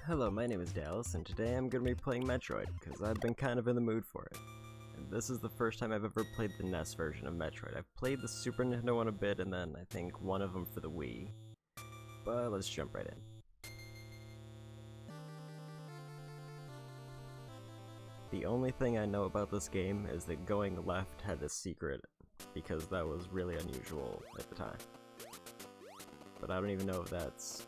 Hello, my name is Dallas, and today I'm going to be playing Metroid, because I've been kind of in the mood for it. And this is the first time I've ever played the NES version of Metroid. I've played the Super Nintendo one a bit, and then I think one of them for the Wii. But let's jump right in. The only thing I know about this game is that going left had a secret, because that was really unusual at the time. But I don't even know if that's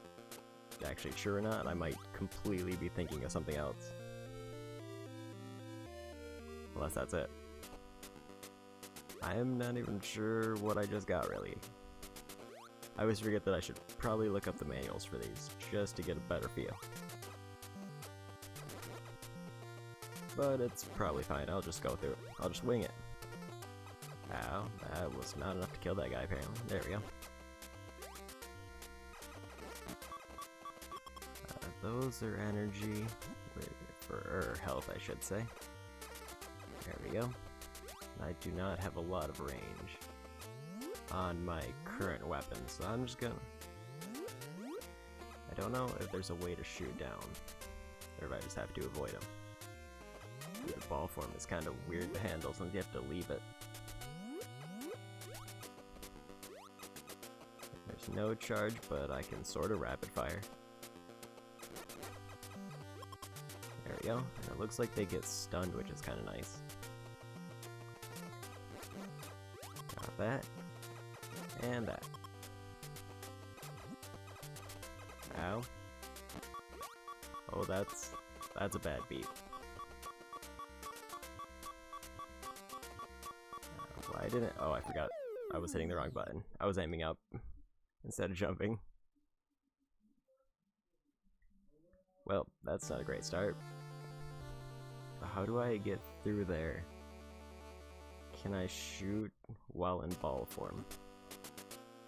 actually true or not. I might completely be thinking of something else. Unless that's it. I am not even sure what I just got, really. I always forget that I should probably look up the manuals for these, just to get a better feel. But it's probably fine, I'll just go through it. I'll just wing it. Ow, that was not enough to kill that guy apparently. There we go. Those are energy, for health I should say. There we go. I do not have a lot of range on my current weapon, so I'm just gonna... I don't know if there's a way to shoot down, or if I just have to avoid them. The ball form is kind of weird to handle since you have to leave it. There's no charge, but I can sort of rapid fire. There we go. And it looks like they get stunned, which is kind of nice. Got that. And that. Ow. Oh, that's a bad beat. Why didn't... Oh, I forgot. I was hitting the wrong button. I was aiming up instead of jumping. Well, that's not a great start. How do I get through there? Can I shoot while in ball form?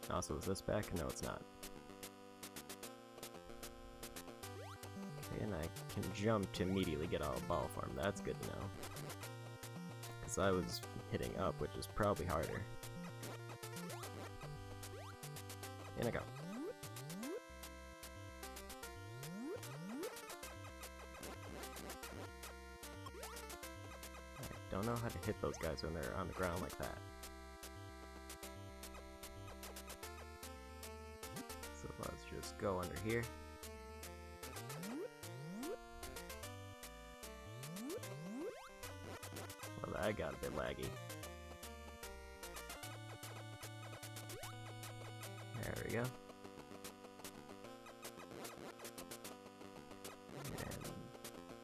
Also, is this back? No, it's not. Okay, and I can jump to immediately get out of ball form. That's good to know. Because I was hitting up, which is probably harder. In I go. I don't know how to hit those guys when they're on the ground like that. So let's just go under here. Well, that got a bit laggy. There we go. And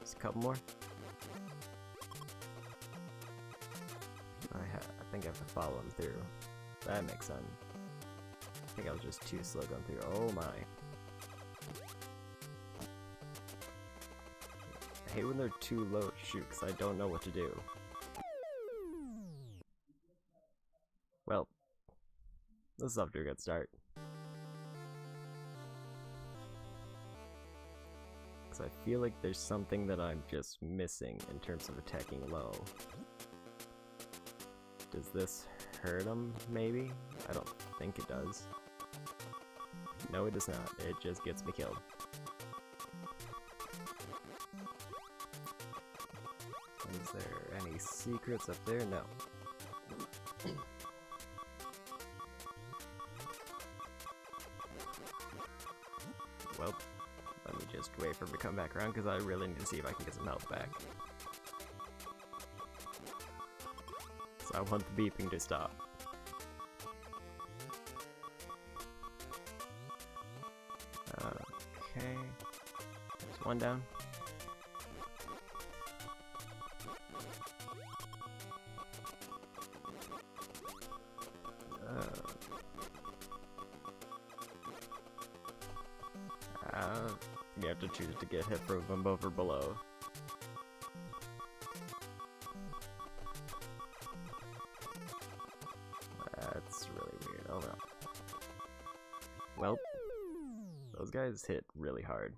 just a couple more. I think I have to follow him through. That makes sense. I think I was just too slow going through. Oh my. I hate when they're too low to shoot because I don't know what to do. Well, this is off to a good start. Because I feel like there's something that I'm just missing in terms of attacking low. Does this hurt him, maybe? I don't think it does. No, it does not. It just gets me killed. Is there any secrets up there? No. Well, let me just wait for him to come back around because I really need to see if I can get some health back. So I want the beeping to stop. Okay. There's one down. You have to choose to get hit from above or below. That's really weird. Oh no. Well, those guys hit really hard.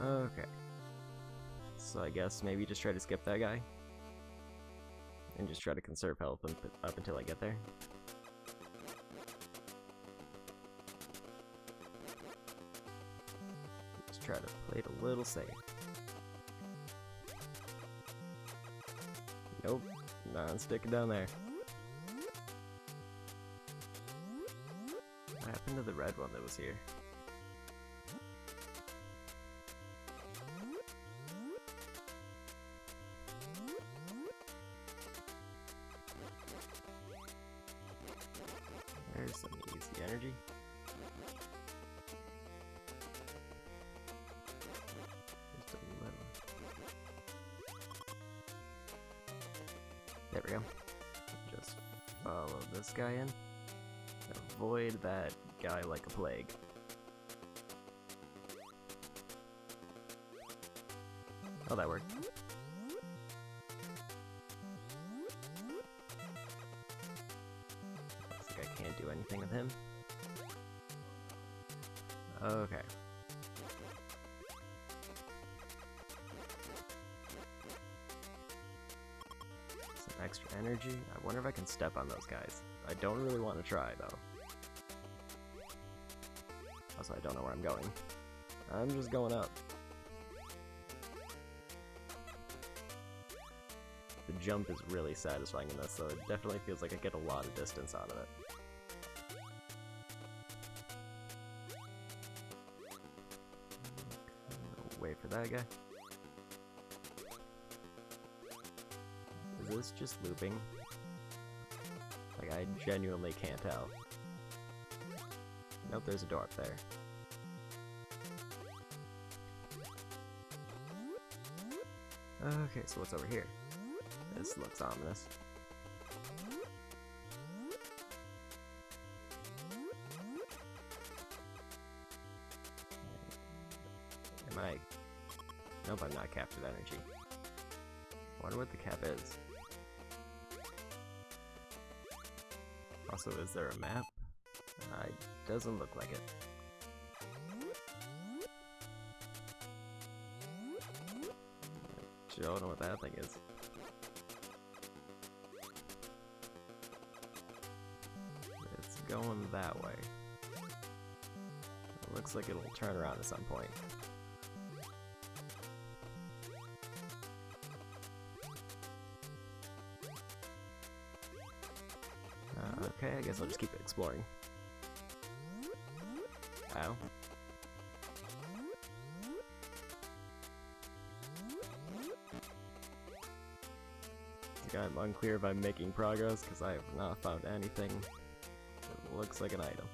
Okay. So I guess maybe just try to skip that guy. And just try to conserve health up until I get there. try to play it a little safe. Nope, not sticking down there. What happened to the red one that was here? There's some easy energy. Just a little. There we go. Just follow this guy in. Avoid that guy like a plague. Oh, that worked. Looks like I can't do anything with him. Okay. Some extra energy. I wonder if I can step on those guys. I don't really want to try, though. Also, I don't know where I'm going. I'm just going up. The jump is really satisfying in this, so it definitely feels like I get a lot of distance out of it. Wait for that guy. Is this just looping? Like, I genuinely can't tell. Nope, there's a door up there. Okay, so what's over here? This looks ominous. Am I... Nope, I'm not captured energy. I wonder what the cap is. Also, is there a map? It doesn't look like it. I don't know what that thing is. It's going that way. It looks like it'll turn around at some point. Okay, I guess I'll just keep exploring. Ow. I'm unclear if I'm making progress because I have not found anything that looks like an item.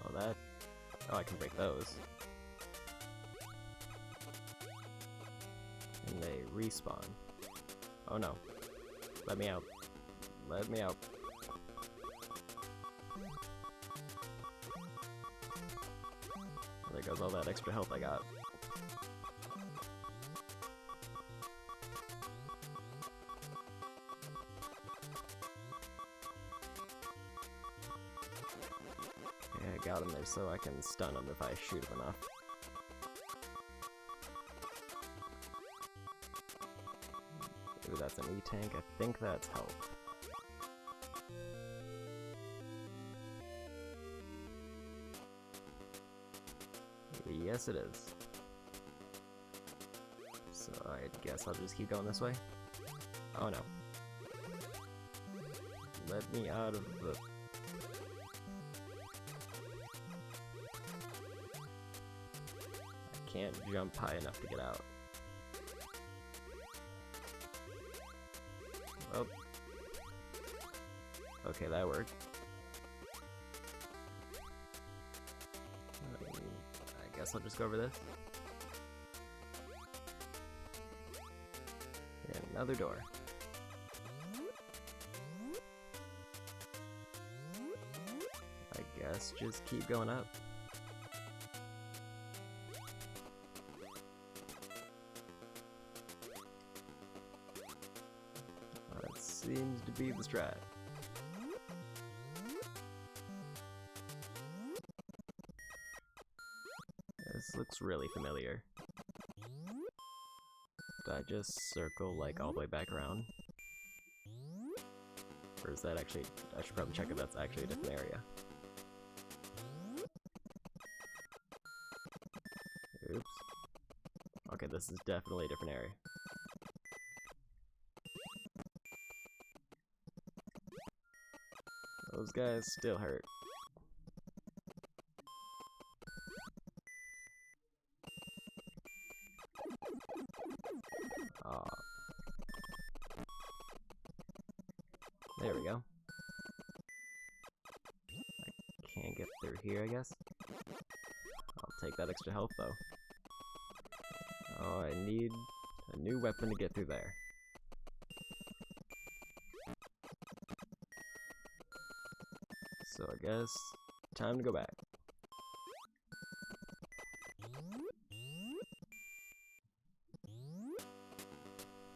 Oh, that... Oh, I can break those. And they respawn. Oh no. Let me out. Let me out. Oh, there goes all that extra health I got. I got him there so I can stun him if I shoot him enough. Ooh, that's an E-tank. I think that's health. Yes, it is. So I guess I'll just keep going this way. Oh no. Let me out of the... Can't jump high enough to get out. Oh. Okay, that worked. I guess I'll just go over this. And another door. I guess just keep going up. Seems to be the strat. This looks really familiar. Did I just circle like all the way back around? Or is that actually... I should probably check if that's actually a different area. this is definitely a different area. Those guys still hurt. Aw. There we go. I can't get through here, I guess. I'll take that extra health, though. Oh, I need a new weapon to get through there. So I guess time to go back.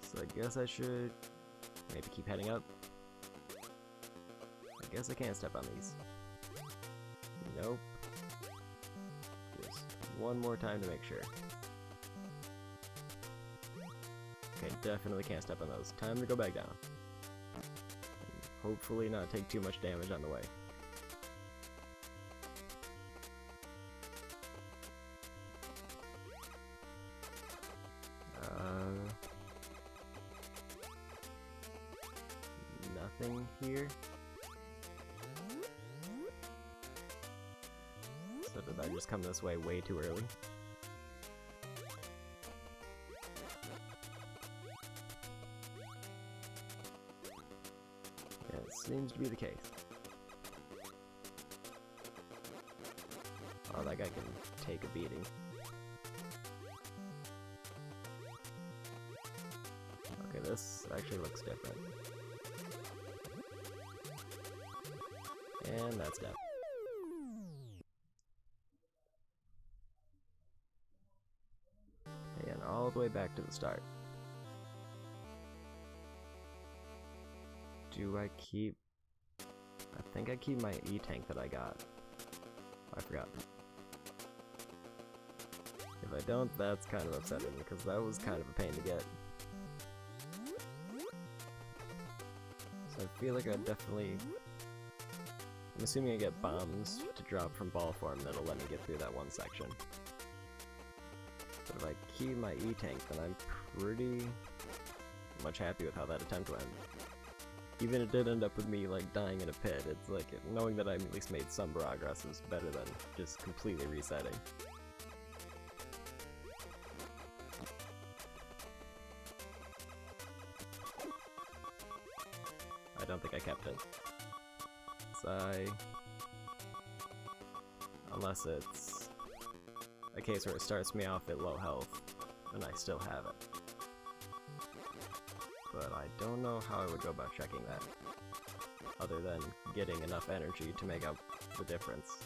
So I guess I should maybe keep heading up. I guess I can't step on these. Nope. Just one more time to make sure. Okay, definitely can't step on those. Time to go back down. And hopefully not take too much damage on the way. Nothing here. So did I just come this way way too early? Yeah, it seems to be the case. Oh, that guy can take a beating. Okay, this actually looks different. And that's dead. And all the way back to the start. Do I keep... I think I keep my E-tank that I got. I forgot. If I don't, that's kind of upsetting, because that was kind of a pain to get. So I feel like I definitely... I'm assuming I get bombs to drop from ball form that'll let me get through that one section. But if I keep my E-tank, then I'm pretty much happy with how that attempt went. Even if it did end up with me like dying in a pit, it's like knowing that I at least made some progress is better than just completely resetting. I don't think I kept it. Unless it's a case where it starts me off at low health and I still have it. But I don't know how I would go about checking that, other than getting enough energy to make up the difference.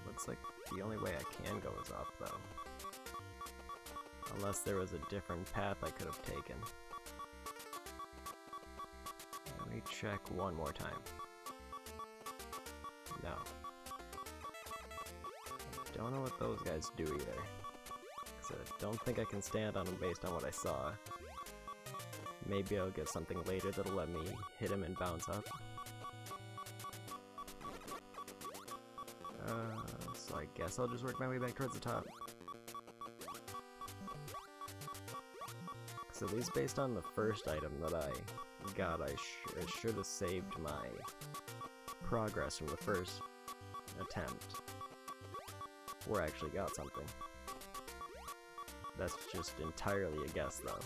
Looks like the only way I can go is up, though. Unless there was a different path I could have taken. Let me check one more time. No. I don't know what those guys do either. So I don't think I can stand on them based on what I saw. Maybe I'll get something later that'll let me hit him and bounce up. So I guess I'll just work my way back towards the top. So at least based on the first item that I got, I should have saved my progress from the first attempt. Or actually got something. That's just entirely a guess, though.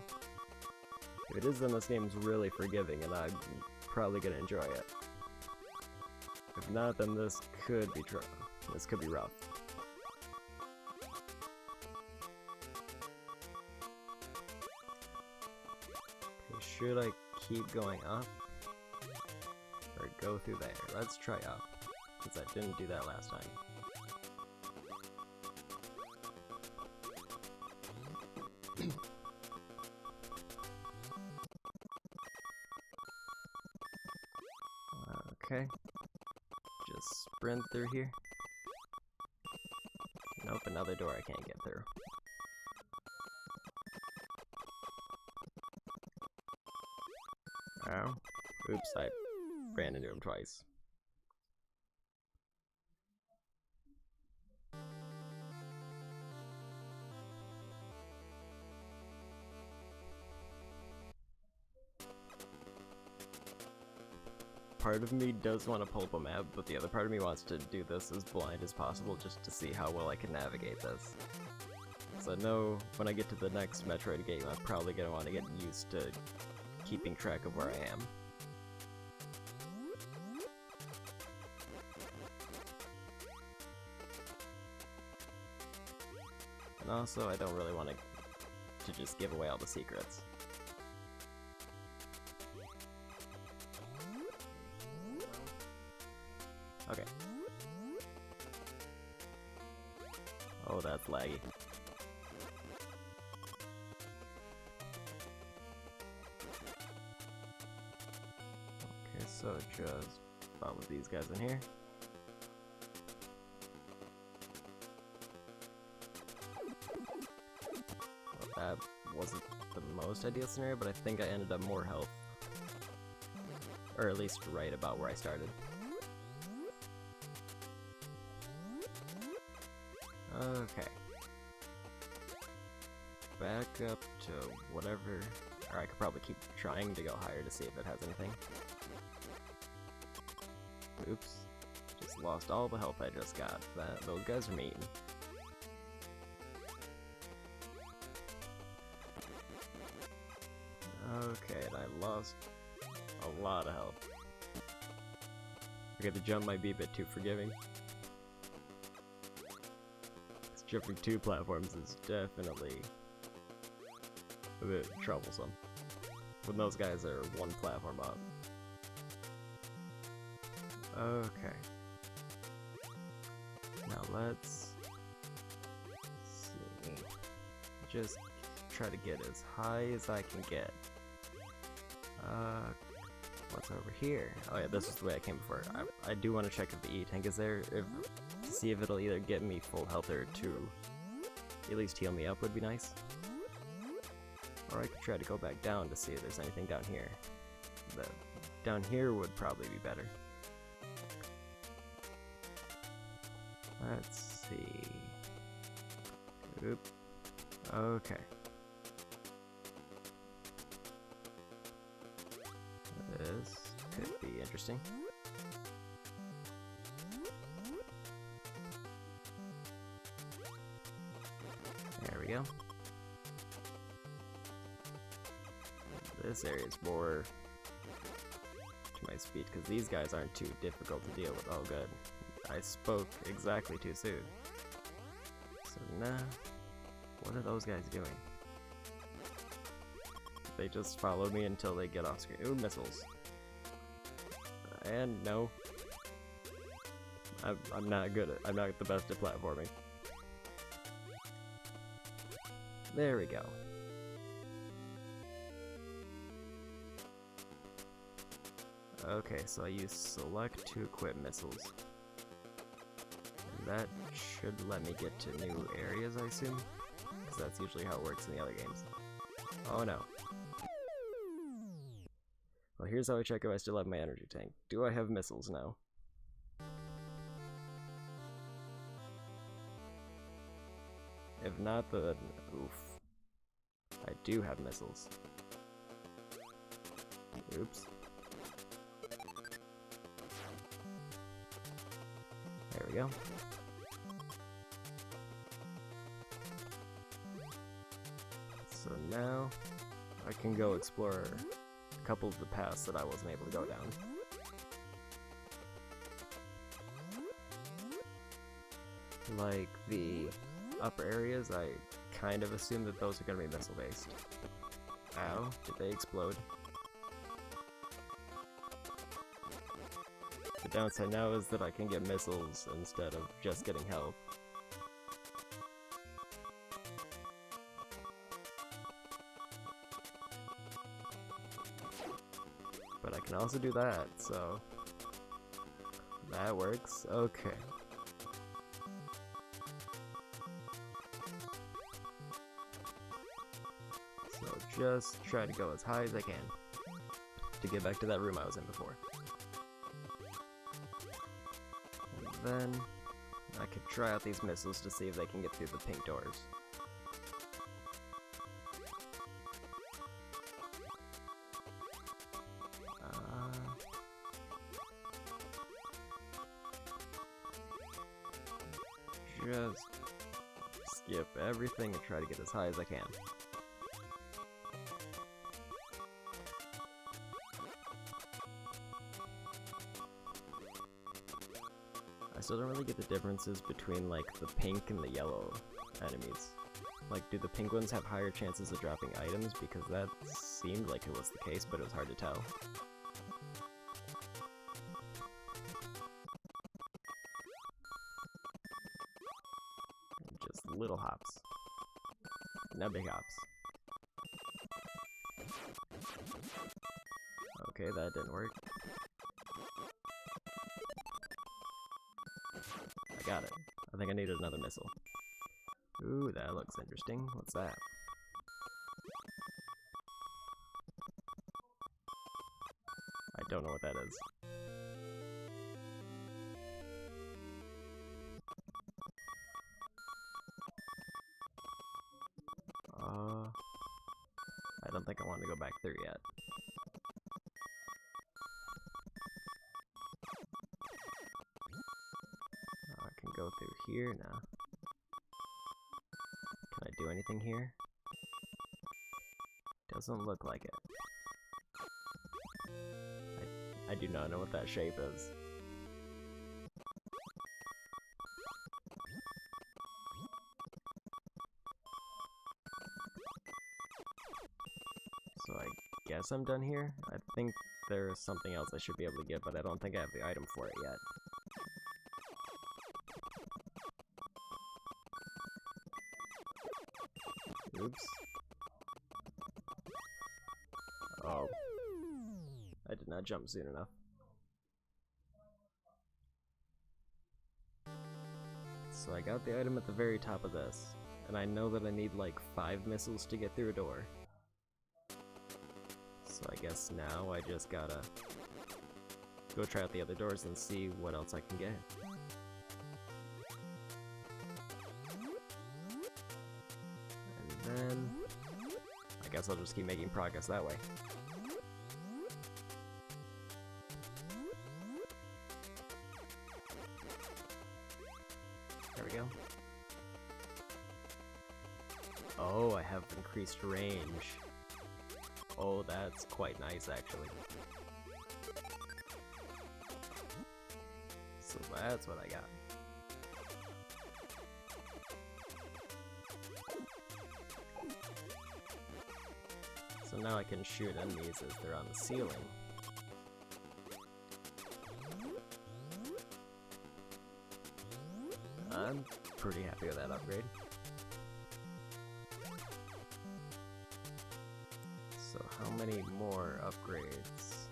If it is, then this game's really forgiving, and I'm probably gonna enjoy it. If not, then this could be rough. Okay, should I keep going up? Or go through there? Let's try up, since I didn't do that last time. Okay, just sprint through here. Nope, another door I can't get through. Oh, oops, I ran into him twice. part of me does want to pull up a map, but the other part of me wants to do this as blind as possible just to see how well I can navigate this. So I know when I get to the next Metroid game, I'm probably going to want to get used to keeping track of where I am. And also, I don't really want to just give away all the secrets. Okay. Oh, that's laggy. Okay, so just follow these guys in here. Well, that wasn't the most ideal scenario, but I think I ended up more health. Or at least right about where I started. Okay. Back up to whatever. Or I could probably keep trying to go higher to see if it has anything. Oops. Just lost all the health I just got. Those guys are mean. Okay, and I lost a lot of health. Okay, the jump might be a bit too forgiving. Jumping 2 platforms is definitely a bit troublesome when those guys are 1 platform up. Okay. Now let's see. Just try to get as high as I can get. What's over here? Oh yeah, this is the way I came before. I do want to check if the E tank is there, to see if it'll either get me full health or to at least heal me up would be nice. Or I could try to go back down to see if there's anything down here. Down here would probably be better. Let's see. Oop. Okay. This could be interesting. There we go. This area is more to my speed because these guys aren't too difficult to deal with. Oh, good. I spoke exactly too soon. So now, what are those guys doing? They just follow me until they get off screen. Ooh, missiles. And no. I'm not good at, I'm not the best at platforming. There we go. Okay, so I use select to equip missiles. And that should let me get to new areas, I assume? Because that's usually how it works in the other games. Oh no. Well, here's how I check if I still have my energy tank. Do I have missiles now? If not, then oof. I do have missiles. Oops. There we go. So now I can go explore a couple of the paths that I wasn't able to go down. Like the upper areas, I kind of assume that those are going to be missile based. Ow, did they explode? The downside now is that I can get missiles instead of just getting health. But I can also do that, so that works. Okay. So just try to go as high as I can to get back to that room I was in before. And then I could try out these missiles to see if they can get through the pink doors. just skip everything and try to get as high as I can. I still don't really get the differences between like the pink and the yellow enemies. Like, do the pink ones have higher chances of dropping items? Because that seemed like it was the case, but it was hard to tell. Just little hops. Now big hops. Okay, that didn't work. I got it. I think I needed another missile. Ooh, that looks interesting. What's that? I don't know what that is. I don't think I want to go back through yet. I can go through here now. Can I do anything here? Doesn't look like it. I do not know what that shape is. So I guess I'm done here. I think there's something else I should be able to get, but I don't think I have the item for it yet. Oops. Oh. I did not jump soon enough. So I got the item at the very top of this, and I know that I need like 5 missiles to get through a door. So I guess now I just gotta go try out the other doors and see what else I can get. And then I guess I'll just keep making progress that way. There we go. Oh, I have increased range. Oh, that's quite nice, actually. So that's what I got. So now I can shoot enemies as they're on the ceiling. I'm pretty happy with that upgrade. So how many more upgrades,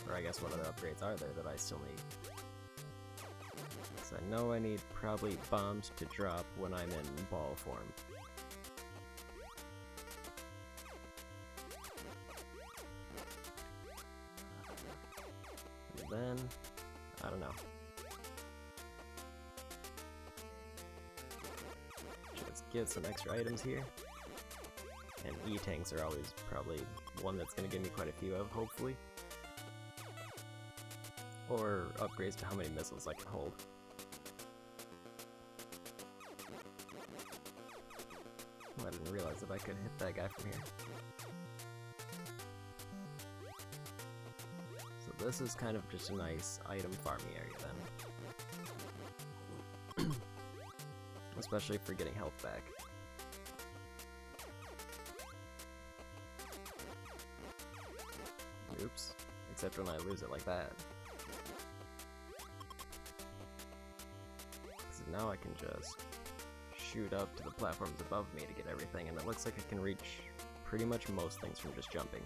or I guess what other upgrades are there that I still need? Because I know I need probably bombs to drop when I'm in ball form. And then, I don't know. Just get some extra items here. And E-tanks are always probably one that's going to give me quite a few of, hopefully. Or upgrades to how many missiles I can hold. Oh, I didn't realize that I could hit that guy from here. So this is kind of just a nice item farming area then. Especially for getting health back. Oops. Except when I lose it like that. So now I can just shoot up to the platforms above me to get everything, and it looks like I can reach pretty much most things from just jumping.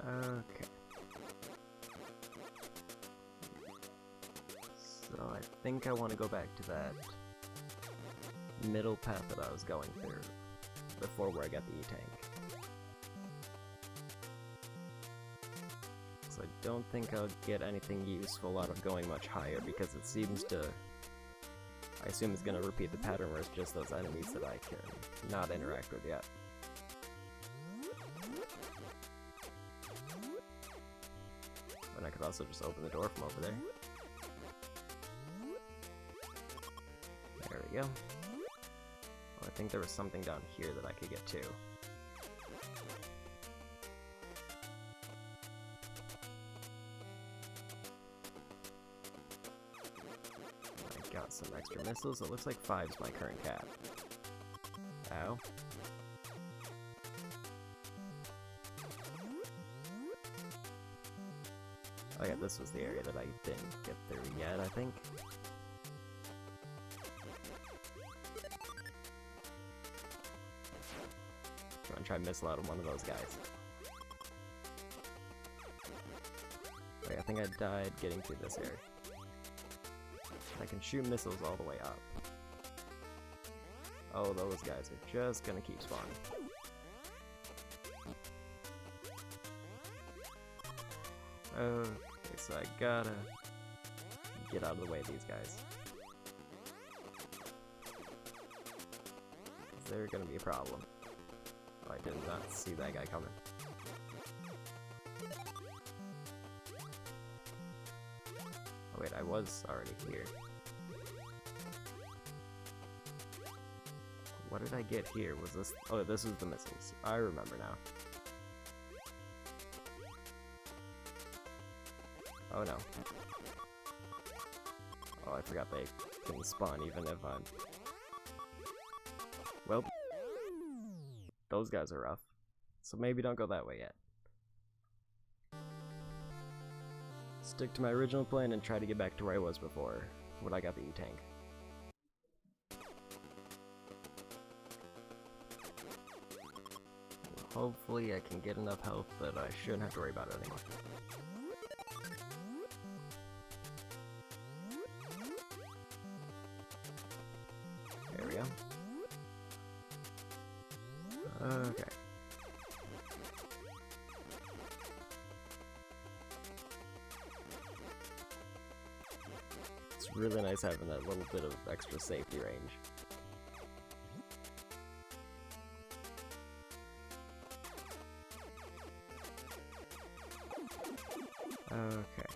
Okay. So I think I want to go back to that middle path that I was going through before where I got the E-tank. So I don't think I'll get anything useful out of going much higher because it seems to, I assume it's going to repeat the pattern where it's just those enemies that I can not interact with yet. and I could also just open the door from over there. There we go. Oh, I think there was something down here that I could get to. I got some extra missiles. It looks like 5's my current cap. Ow. Oh yeah, this was the area that I didn't get through yet, I think. I'm gonna try and missile out of one of those guys. Wait, I think I died getting through this area. I can shoot missiles all the way up. Oh, those guys are just gonna keep spawning. Okay, so I gotta get out of the way of these guys. They're gonna be a problem. Oh, I did not see that guy coming. Oh wait, I was already here. What did I get here? Was this... Oh, this was the missiles. I remember now. Oh no. Oh, I forgot they can spawn even if I'm... Well, those guys are rough. So maybe don't go that way yet. Stick to my original plan and try to get back to where I was before, when I got the E-Tank. Hopefully I can get enough health that I shouldn't have to worry about it anymore. There we go. Okay. It's really nice having that little bit of extra safety range. Okay.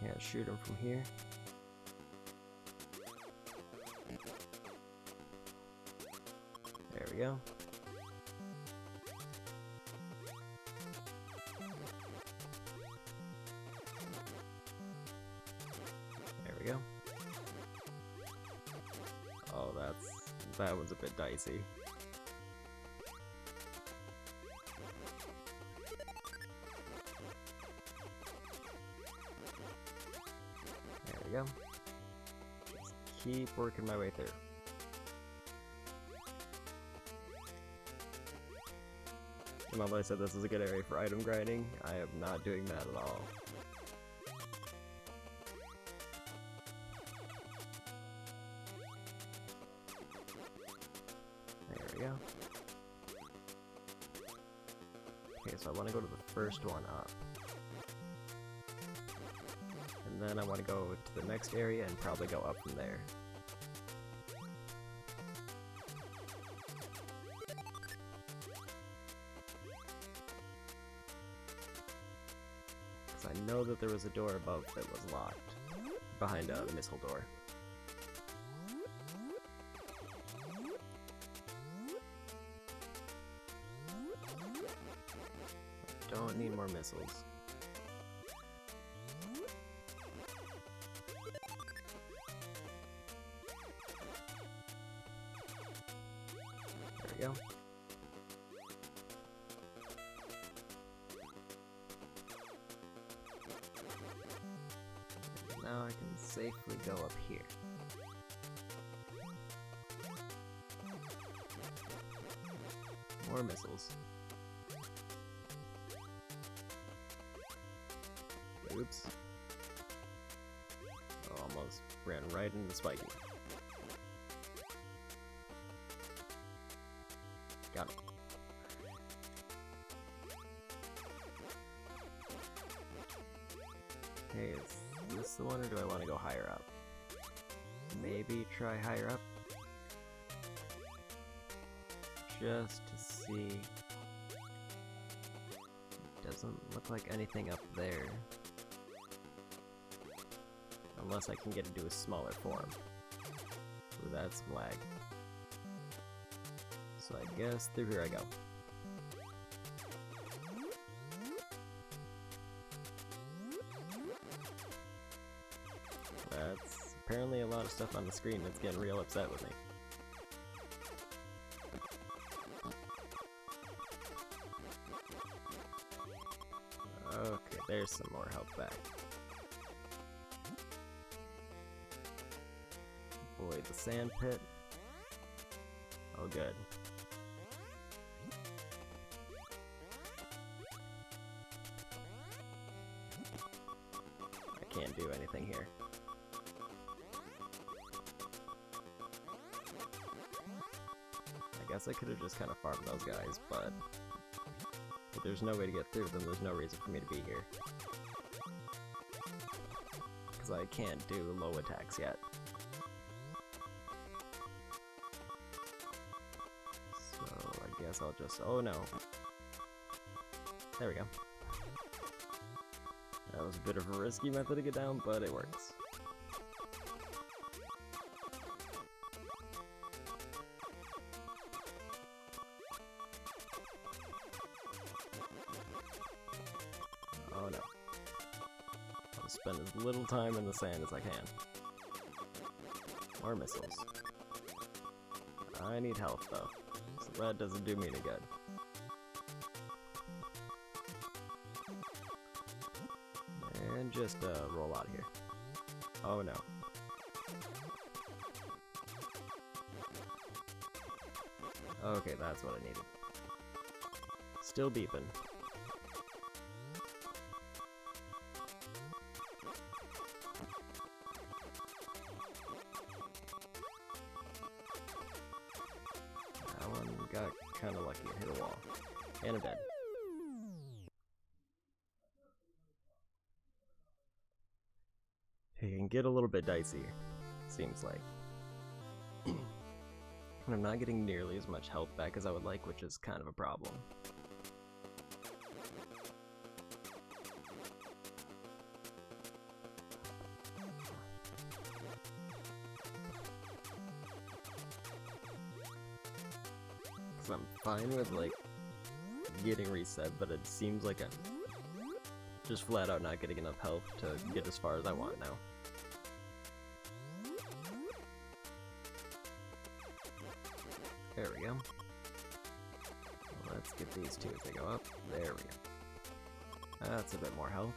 Yeah, shoot him from here. There we go. There we go. Oh, that was a bit dicey. There we go. Just keep working my way through. And although I said this is a good area for item grinding, I am not doing that at all. There we go. Okay, so I want to go to the first one up. And then I want to go to the next area and probably go up from there. Because I know that there was a door above that was locked, behind a missile door. Don't need more missiles. There we go. And now I can safely go up here. More missiles. Oops. Oh, almost ran right into Spiky. Got it. Okay, is this the one or do I want to go higher up? Maybe try higher up? just to see. Doesn't look like anything up there. Unless I can get it to a smaller form. Ooh, that's lag. So I guess through here I go. That's apparently a lot of stuff on the screen that's getting real upset with me. Okay, there's some more health back. Avoid the sand pit. Oh, good. I can't do anything here. I guess I could have just kind of farmed those guys, but if there's no way to get through them, there's no reason for me to be here. Because I can't do low attacks yet. So I guess I'll just... oh no. There we go. That was a bit of a risky method to get down, but it works. Oh no. I'll spend as little time in the sand as I can. More missiles. I need health though, so that doesn't do me any good. And just roll out of here. Oh no. Okay, that's what I needed. Still beeping. That one got kind of lucky and hit a wall. And I'm dead. It can get a little bit dicey, seems like. And I'm not getting nearly as much health back as I would like, which is kind of a problem. Because I'm fine with, like, getting reset, but it seems like I'm just flat out not getting enough health to get as far as I want now. There we go. Let's get these two as they go up. There we go. That's a bit more health.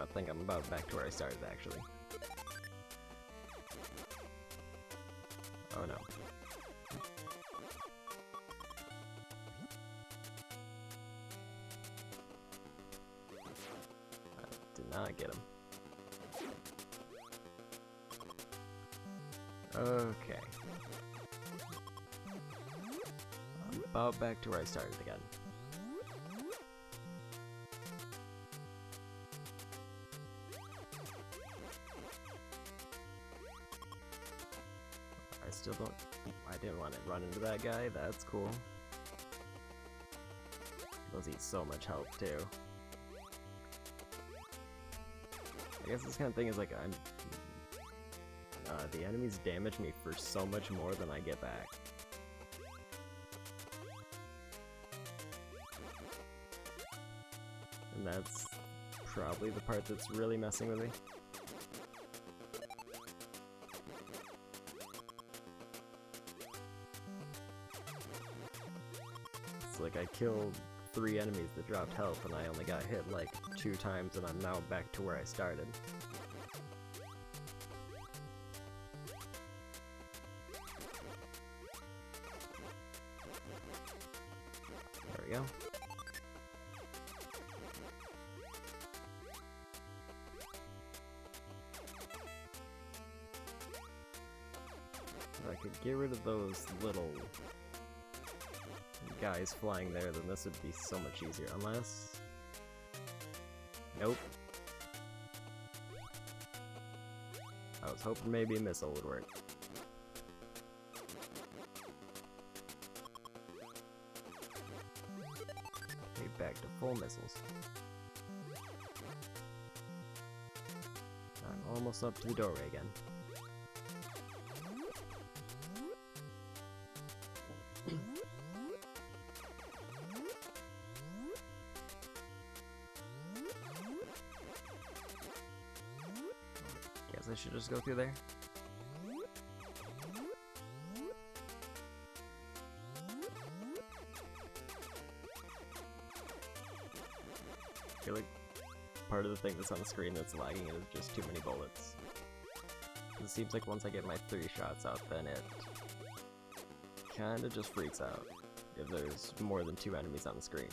I think I'm about back to where I started, actually. Oh no. I did not get him. Okay. About back to where I started again. I still don't... I didn't want to run into that guy, that's cool. Those eat so much health too. I guess this kind of thing is like I'm... the enemies damage me for so much more than I get back. And that's probably the part that's really messing with me. It's like I killed 3 enemies that dropped health and I only got hit like 2 times and I'm now back to where I started. There we go. If I could get rid of those little guys flying there, then this would be so much easier, unless... Nope. I was hoping maybe a missile would work. full missiles. I'm almost up to the doorway again. Guess I should just go through there. I feel like part of the thing that's on the screen that's lagging is just too many bullets. It seems like once I get my 3 shots out, then it kinda just freaks out if there's more than 2 enemies on the screen.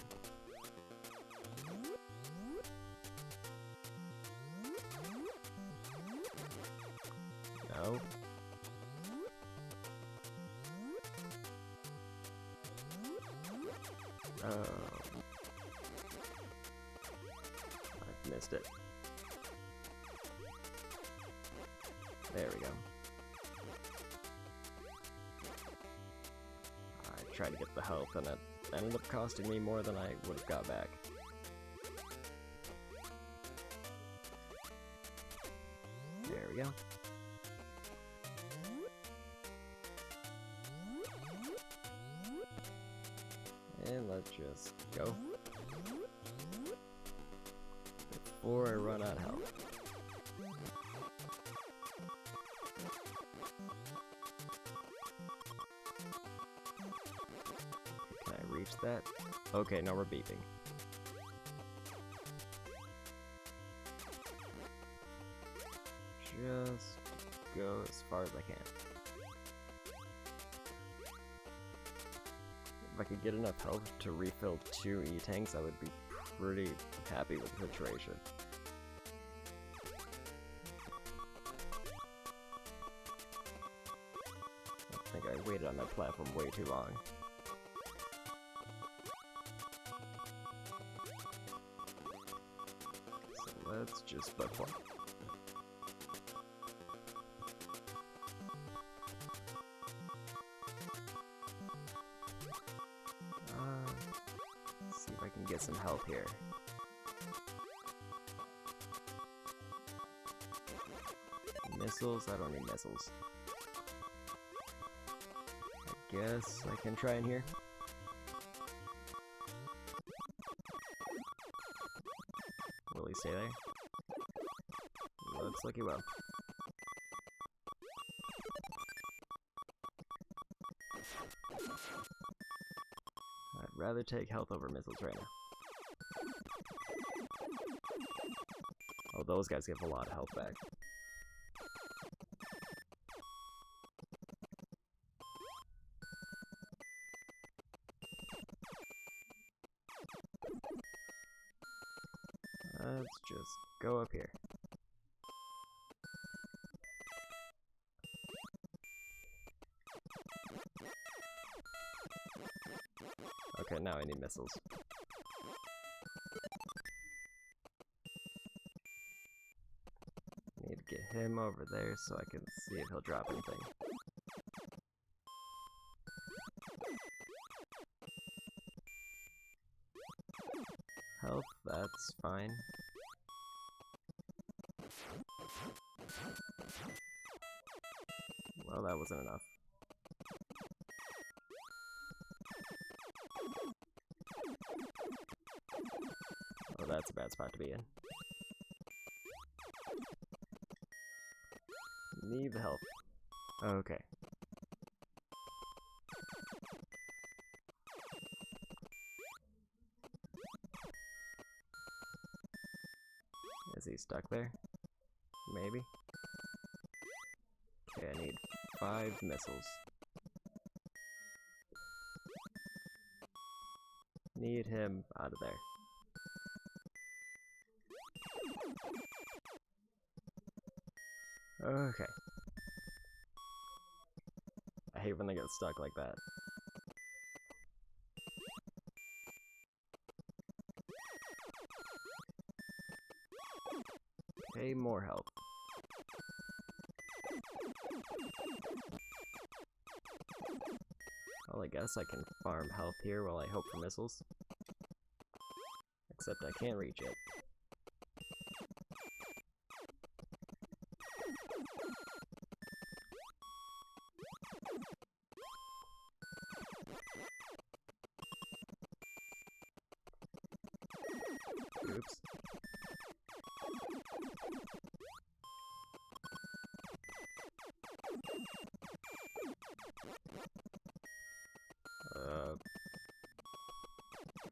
No. I've missed it. There we go. I tried to get the health and it ended up costing me more than I would have got back. There we go. And let's just go before I run out of health. Can I reach that? Okay, now we're beeping. Just go as far as I can. If I could get enough health to refill 2 E-tanks, I would be pretty happy with the situation. I think I waited on that platform way too long. So let's just butt one. See if I can get some health here. Missiles? I don't need missiles. I guess I can try in here. Will he stay there? Looks like he will. I'd rather take health over missiles right now. Oh, those guys give a lot of health back. Let's just go up here. Okay, now I need missiles. Need to get him over there so I can see if he'll drop anything. Health, that's fine. Well, that wasn't enough. Oh, that's a bad spot to be in. Need the help. Okay. Is he stuck there? Maybe? Okay, I need 5 missiles. Need him out of there. Okay. I hate when they get stuck like that. Okay, more help. Well, I guess I can farm health here while I hope for missiles. Except I can't reach it. Oops.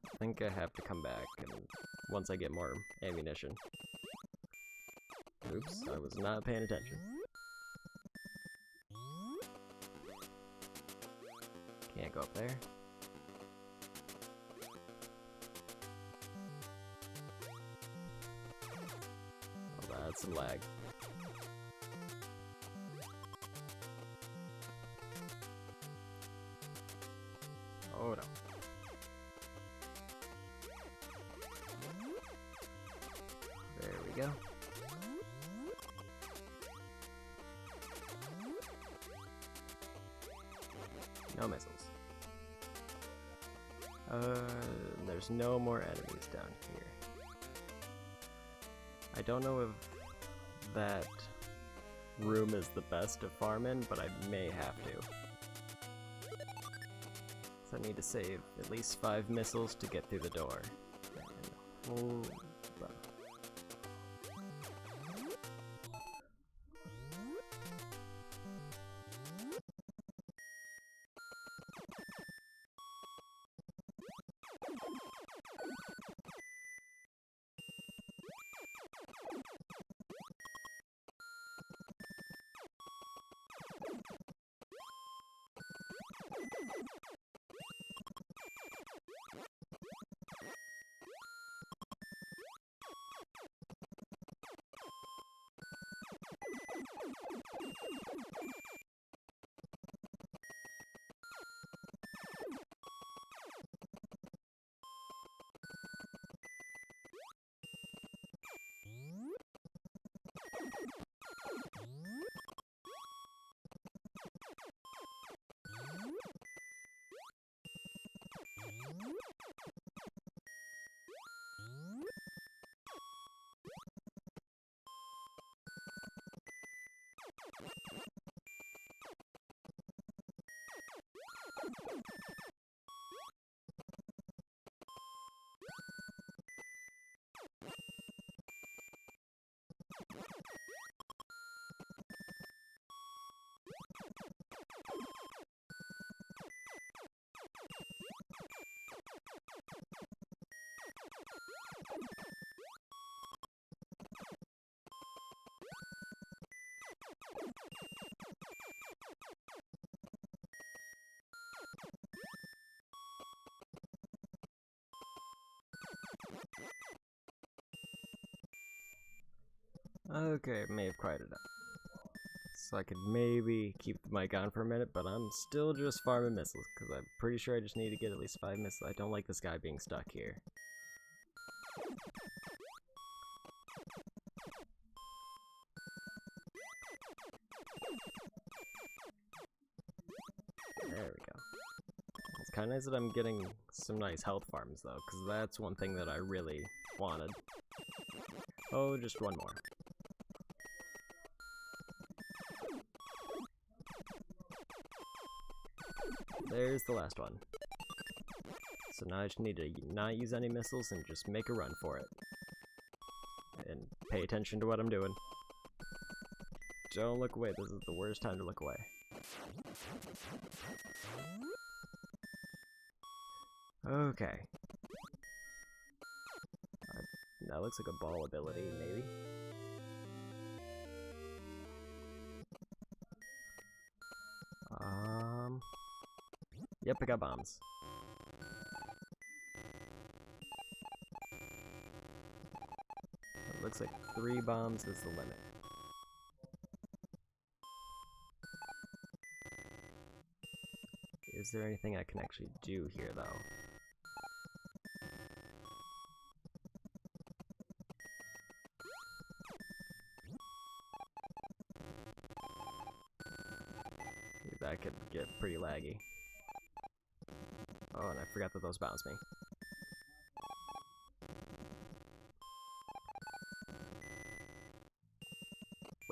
I think I have to come back and once I get more ammunition. Oops, I was not paying attention. Can't go up there. Oh, that's some lag. Oh no. There we go. No missiles. There's no more enemies down here. I don't know if that room is the best to farm in, but I may have to. So I need to save at least 5 missiles to get through the door. And okay, may have quieted up. So I could maybe keep the mic on for a minute, but I'm still just farming missiles, because I'm pretty sure I just need to get at least 5 missiles. I don't like this guy being stuck here. There we go. It's kind of nice that I'm getting some nice health farms, though, because that's one thing that I really wanted. Oh, just one more. There's the last one. So now I just need to not use any missiles and just make a run for it. And pay attention to what I'm doing. Don't look away, this is the worst time to look away. Okay. That looks like a ball ability, maybe. Yep, I got bombs. It looks like 3 bombs is the limit. Is there anything I can actually do here, though? That could get pretty laggy. Oh, and I forgot that those bounce me.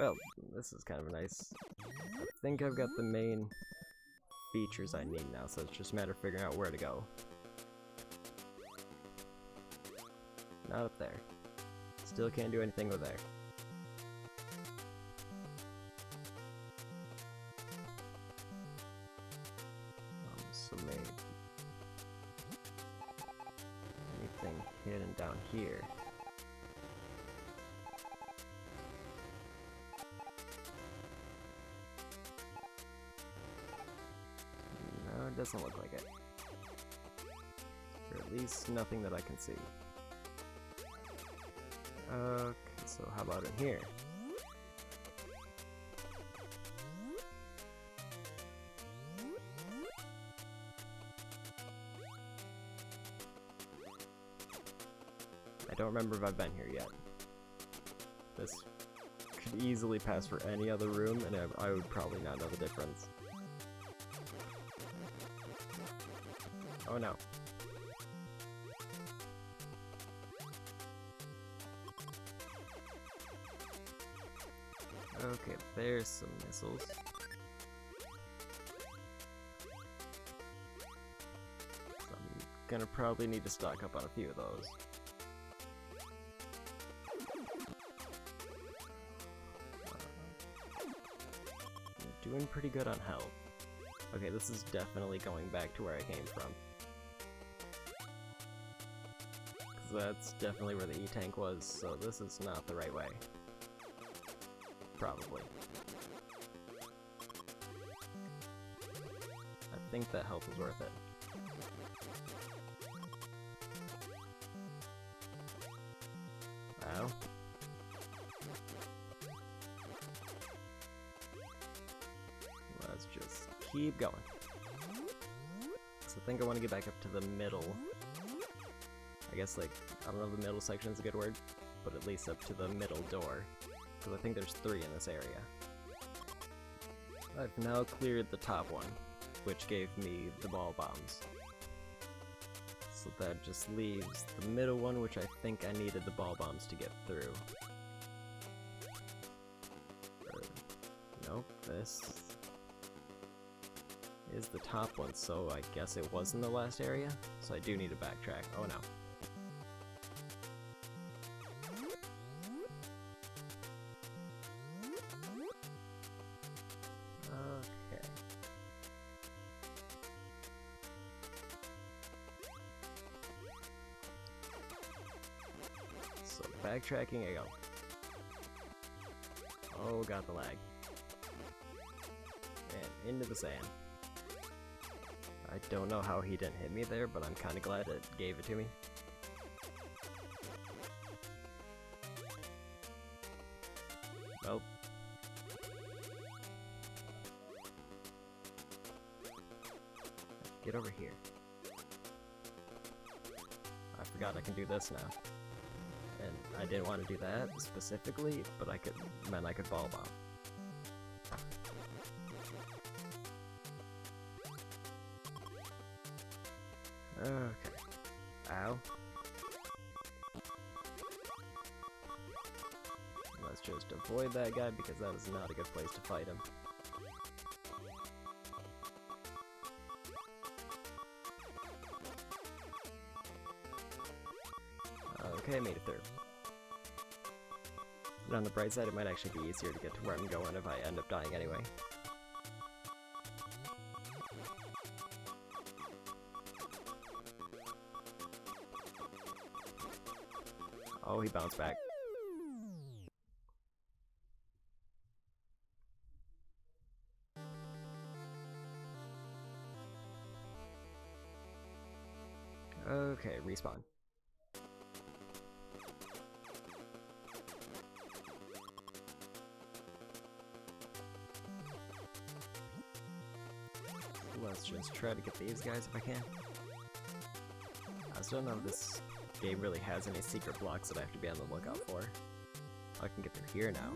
Well, this is kind of nice. I think I've got the main features I need now, so it's just a matter of figuring out where to go. Not up there. Still can't do anything with there. So maybe anything hidden down here. No, it doesn't look like it. Or at least nothing that I can see. Okay, so how about in here? I don't remember if I've been here yet. This could easily pass for any other room, and I would probably not know the difference. Oh no. Okay, there's some missiles. So I'm gonna probably need to stock up on a few of those. I'm doing pretty good on health. Okay, this is definitely going back to where I came from. Because that's definitely where the E-tank was, so this is not the right way. Probably. I think that help was worth it. Wow. Let's just keep going. So I think I want to get back up to the middle. I guess, like, I don't know if the middle section is a good word, but at least up to the middle door. Because I think there's 3 in this area. I've now cleared the top one, which gave me the ball bombs. So that just leaves the middle one, which I think I needed the ball bombs to get through. Nope, this is the top one, so I guess it was in the last area. So I do need to backtrack. Oh no. So backtracking I go. Oh god, the lag. And into the sand. I don't know how he didn't hit me there, but I'm kinda glad it gave it to me. Well. Get over here. I forgot I can do this now. And I didn't want to do that specifically, but I could, meant I could ball bomb. Okay. Ow. Let's just avoid that guy because that is not a good place to fight him. Okay, I made it through. But on the bright side, it might actually be easier to get to where I'm going if I end up dying anyway. Oh, he bounced back. Okay, respawn. Let's just try to get these guys if I can. I still don't know if this game really has any secret blocks that I have to be on the lookout for. I can get through here now.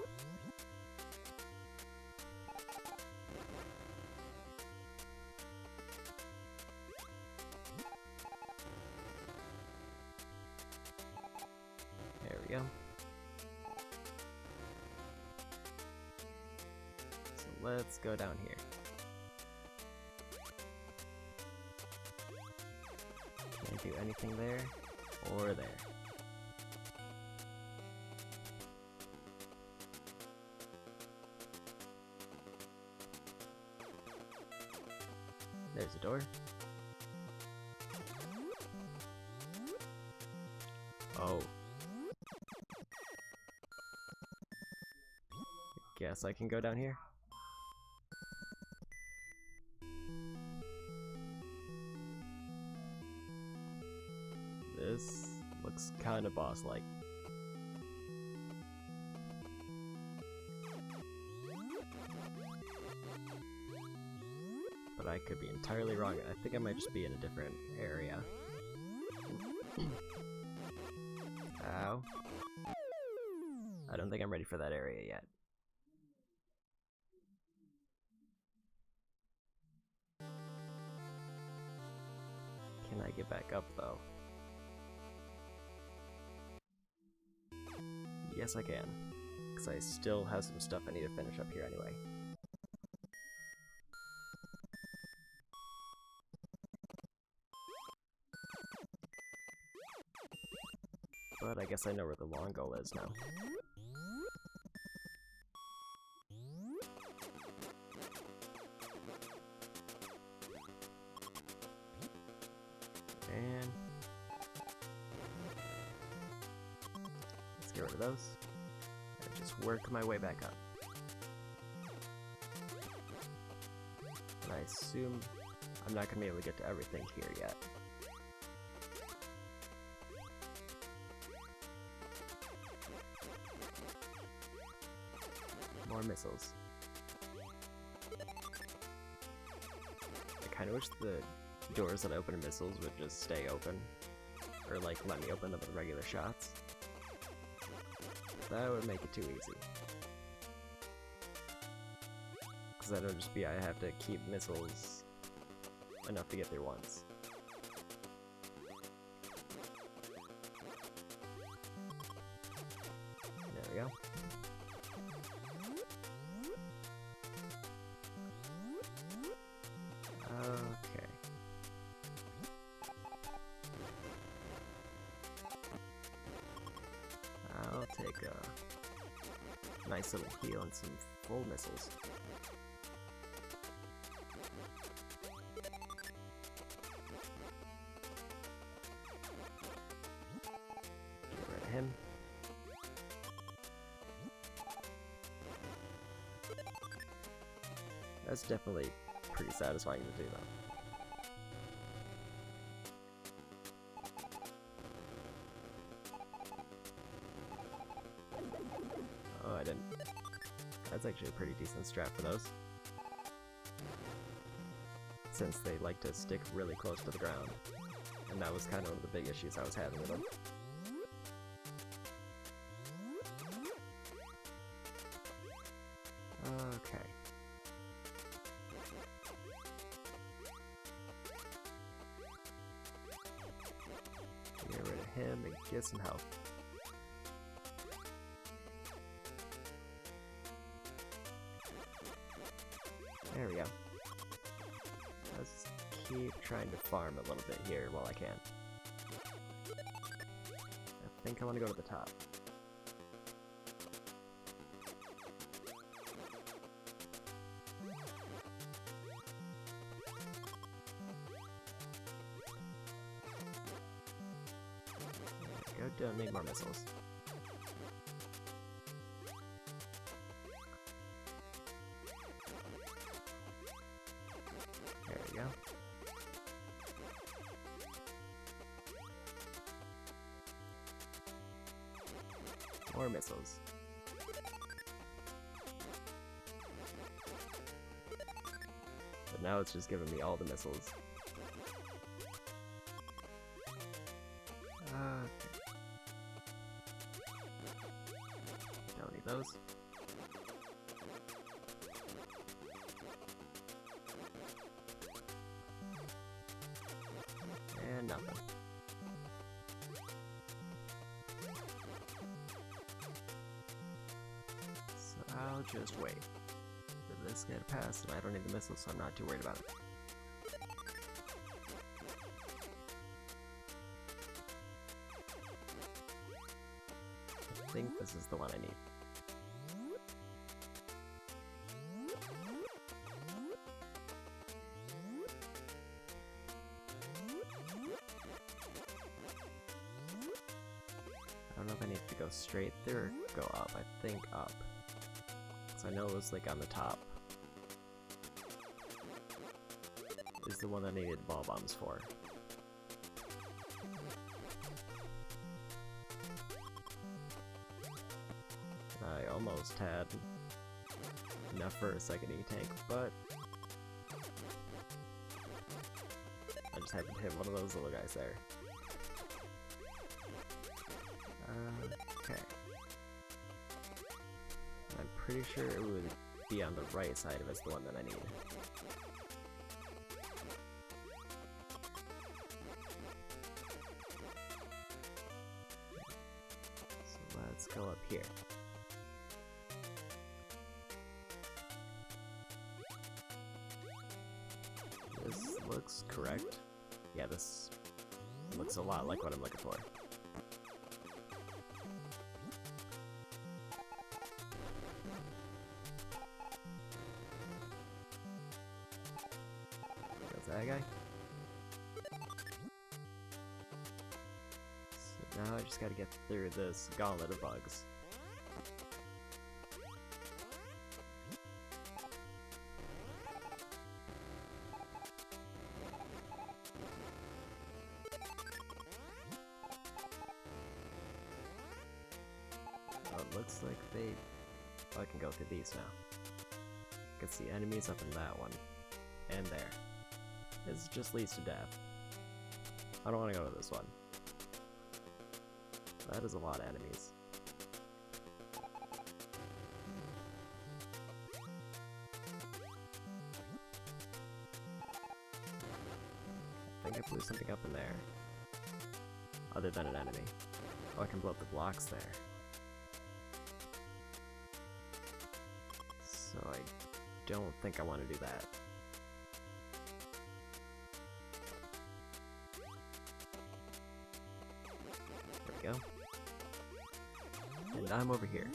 There we go. let's go down here. Can't do anything there or there. There's a door. Oh. Guess I can go down here. This looks kind of boss-like. But I could be entirely wrong. I think I might just be in a different area. Ow. I don't think I'm ready for that area yet. Can I get back up, though? Yes, I can. Because I still have some stuff I need to finish up here anyway. But I guess I know where the long goal is now. And let's get rid of those. And just work my way back up. And I assume I'm not going to be able to get to everything here yet. More missiles. I kind of wish the doors that open missiles would just stay open, or like let me open them with regular shots. That would make it too easy. Because then it would just be I have to keep missiles enough to get through once. There we go. Okay. I'll take a nice little heal and some full missiles. Get rid of him. That's definitely pretty satisfying to do, though. Oh, I didn't. That's actually a pretty decent strat for those. Since they like to stick really close to the ground. And that was kind of one of the big issues I was having with them. Okay. Get rid of him and get some health. There we go. Let's keep trying to farm a little bit here while I can. I think I want to go to the top. There we go, don't need more missiles. There we go. More missiles. But now it's just giving me all the missiles. Okay. Don't need those. And nothing. So I'll just wait for this get a pass, and I don't need the missiles, so I'm not too worried about it. I think this is the one I need. I don't know if I need to go straight through or go up. I think up. So I know it was like on the top. Is the one that I needed ball bombs for. I almost had enough for a second E-tank, but I just happened to hit one of those little guys there. Okay. I'm pretty sure it would be on the right side if it's the one that I need. So let's go up here. This looks correct. Yeah, this looks a lot like what I'm looking for. That guy. So now I just gotta get through this gauntlet of bugs. Oh, it looks like they... Oh, I can go through these now. I can see enemies up in that one. And there. This just leads to death. I don't want to go to this one. That is a lot of enemies. I think I blew something up in there. Other than an enemy. Oh, I can blow up the blocks there. So I don't think I want to do that. Go. And I'm over here.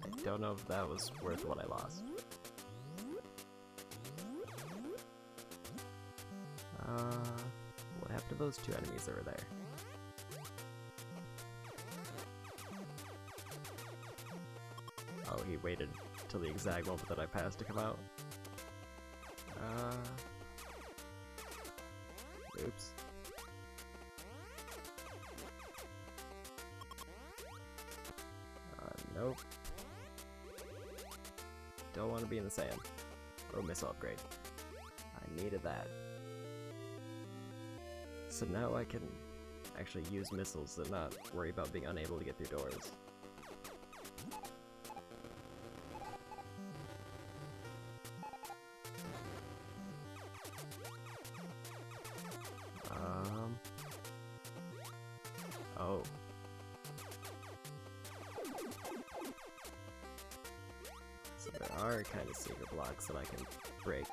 I don't know if that was worth what I lost. What happened to those two enemies that were there? Oh, he waited till the exact moment that I passed to come out. Oops. Nope. Don't want to be in the sand. Oh, missile upgrade. I needed that. So now I can actually use missiles and not worry about being unable to get through doors. Oh. So there are kind of secret blocks that I can break.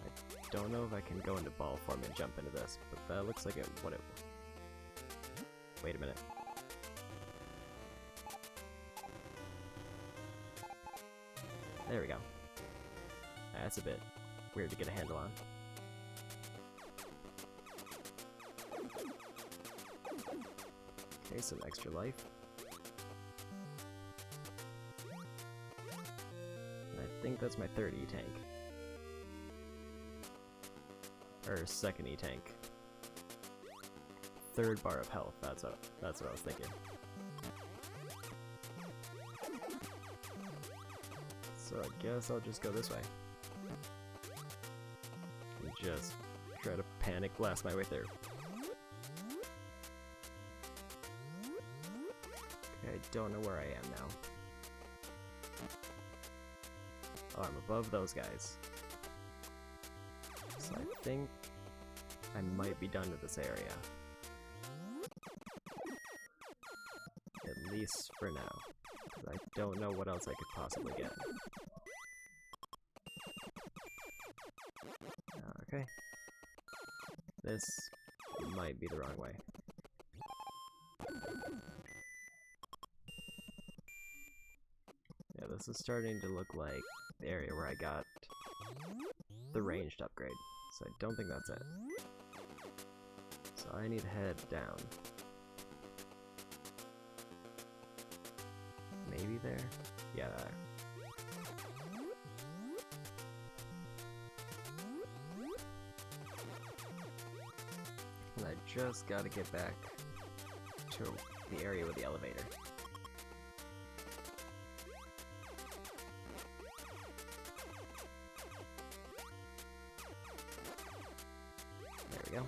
I don't know if I can go into ball form and jump into this, but that looks like what it... Wait a minute. There we go. That's a bit weird to get a handle on. Okay, some extra life. I think that's my third E-tank. Or second E-tank. Third bar of health, that's what I was thinking. So I guess I'll just go this way. And just try to panic blast my way through. Okay, I don't know where I am now. Oh, I'm above those guys. So I think I might be done with this area. At least for now. I don't know what else I could possibly get. Okay. This might be the wrong way. Yeah, this is starting to look like the area where I got the ranged upgrade, so I don't think that's it. So I need to head down. Maybe there? Yeah, there. And I just gotta get back to the area with the elevator. There we go.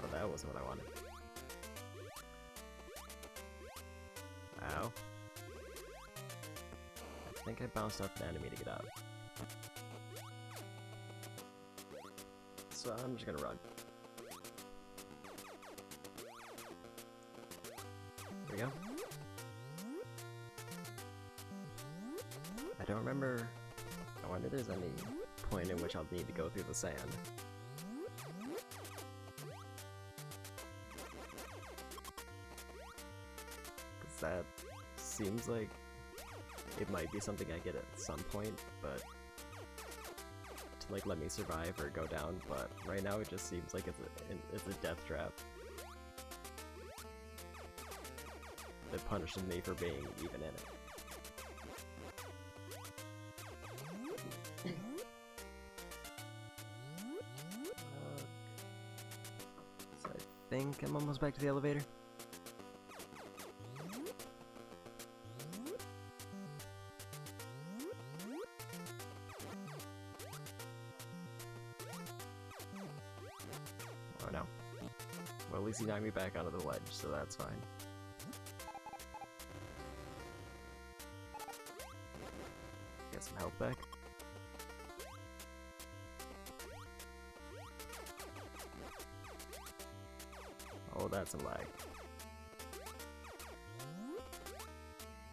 Oh, that wasn't what I wanted. Ow. I think I bounced off the enemy to get out. So I'm just gonna run. There we go. I don't remember. I wonder if there's any point in which I'll need to go through the sand. Because that seems like it might be something I get at some point, but to like let me survive or go down, but right now it just seems like it's a death trap that punishes me for being even in it. So I think I'm almost back to the elevator. Oh no. Well, at least he knocked me back onto the ledge, so that's fine. Get some health back. Oh, that's a lag.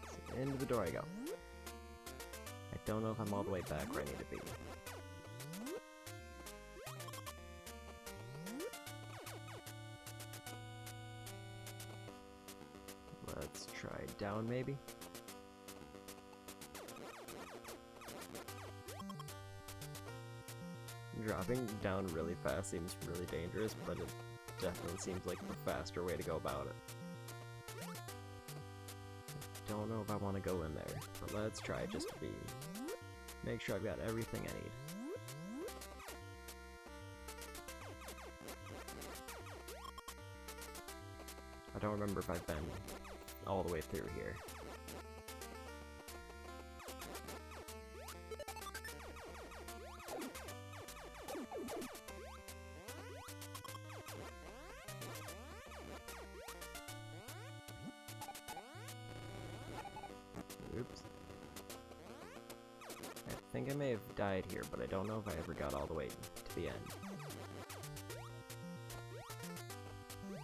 So into the door I go. I don't know if I'm all the way back where I need to be. Let's try down, maybe? Dropping down really fast seems really dangerous, but it definitely seems like the faster way to go about it. I don't know if I want to go in there, but let's try just to make sure I've got everything I need. I don't remember if I've been all the way through here. Oops. I think I may have died here, but I don't know if I ever got all the way to the end.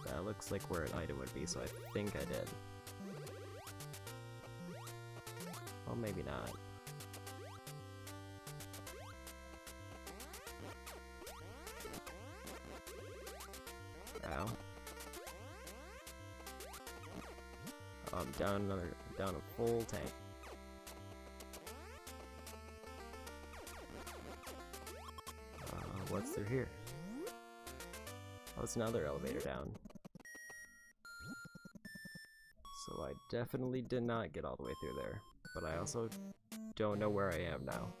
That looks like where an item would be, so I think I did. Well, maybe not. Ow. Oh, I'm down a full tank. What's through here? Oh, it's another elevator down. So I definitely did not get all the way through there, but I also don't know where I am now.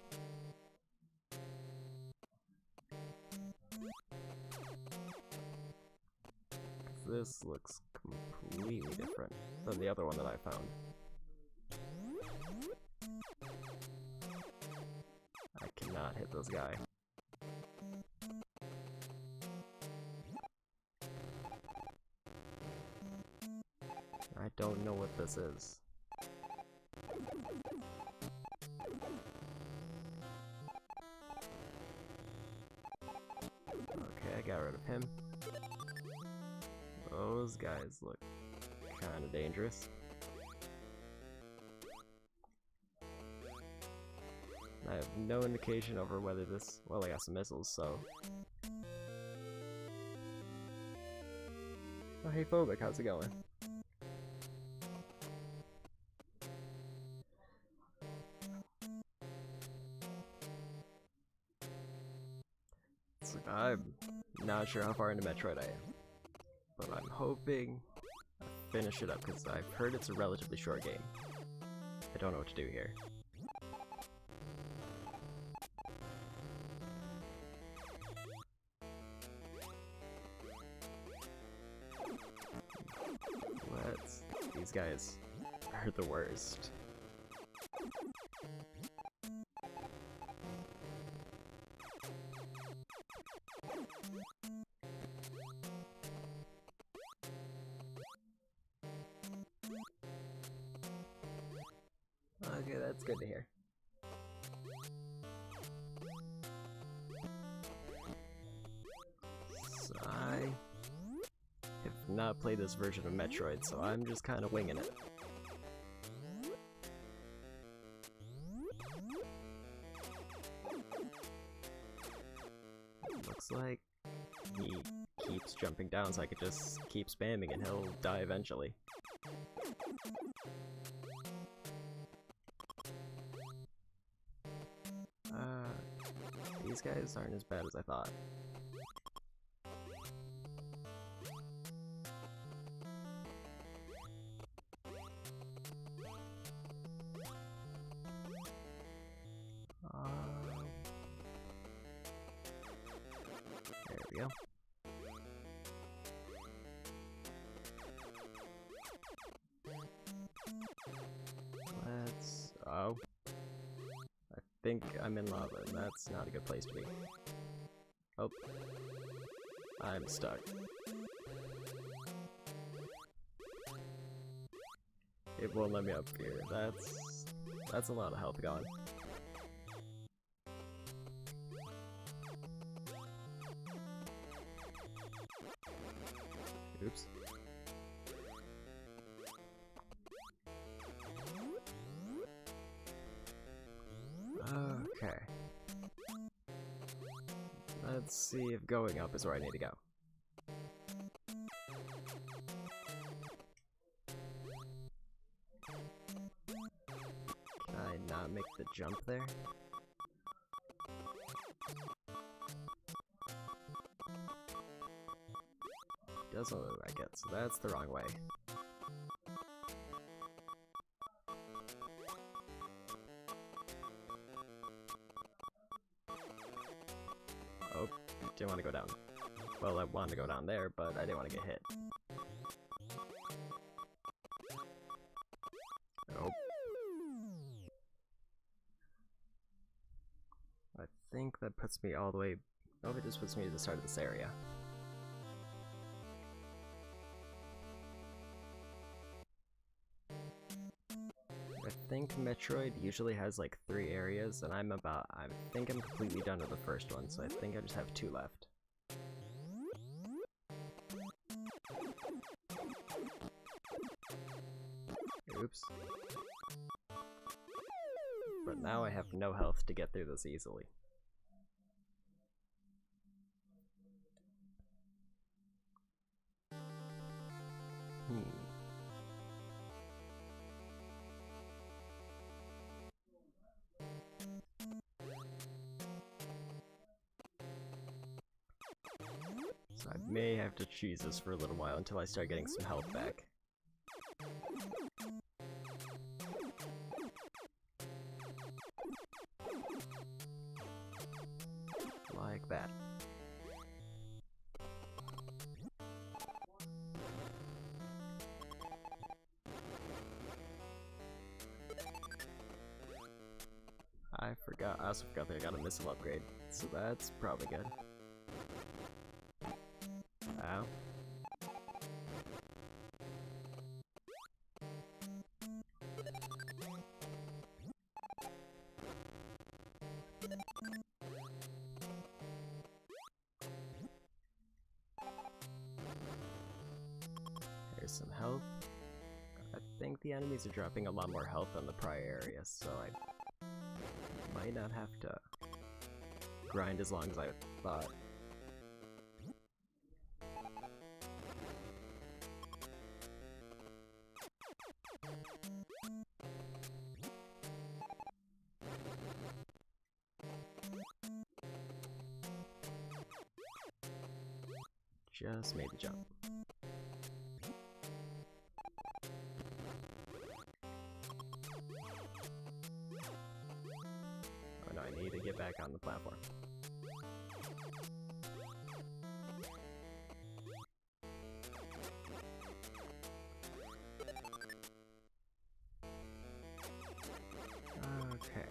This looks completely different than the other one that I found. I cannot hit this guy. I don't know what this is. Okay, I got rid of him. Those guys look kinda dangerous. I have no indication over whether this... Well, I got some missiles, so... Oh, hey Phobic, how's it going? So I'm not sure how far into Metroid I am, but I'm hoping I finish it up because I've heard it's a relatively short game. I don't know what to do here. These guys are the worst. Okay, that's good to hear. So I have not played this version of Metroid, so I'm just kind of winging it. Looks like he keeps jumping down, so I could just keep spamming and he'll die eventually. These guys aren't as bad as I thought. There we go. Oh. I think I'm in lava, and that's not a good place to be. Oh. I'm stuck. It won't let me up here. That's a lot of health gone. Oops. Okay. Let's see if going up is where I need to go. Can I not make the jump there? Doesn't look like it, so that's the wrong way. Oh, didn't want to go down. Well, I wanted to go down there, but I didn't want to get hit. Oh. I think that puts me all the way... Oh, it just puts me to the start of this area. I think Metroid usually has like 3 areas, and I think I'm completely done with the first one, so I think I just have 2 left. Oops. But now I have no health to get through this easily. So I may have to choose this for a little while until I start getting some health back. Like that. I also forgot that I got a missile upgrade, so that's probably good. Ow. Here's some health. I think the enemies are dropping a lot more health than the prior area, so I might not have to grind as long as I thought. Just made the jump. Oh no, I need to get back on the platform. Okay.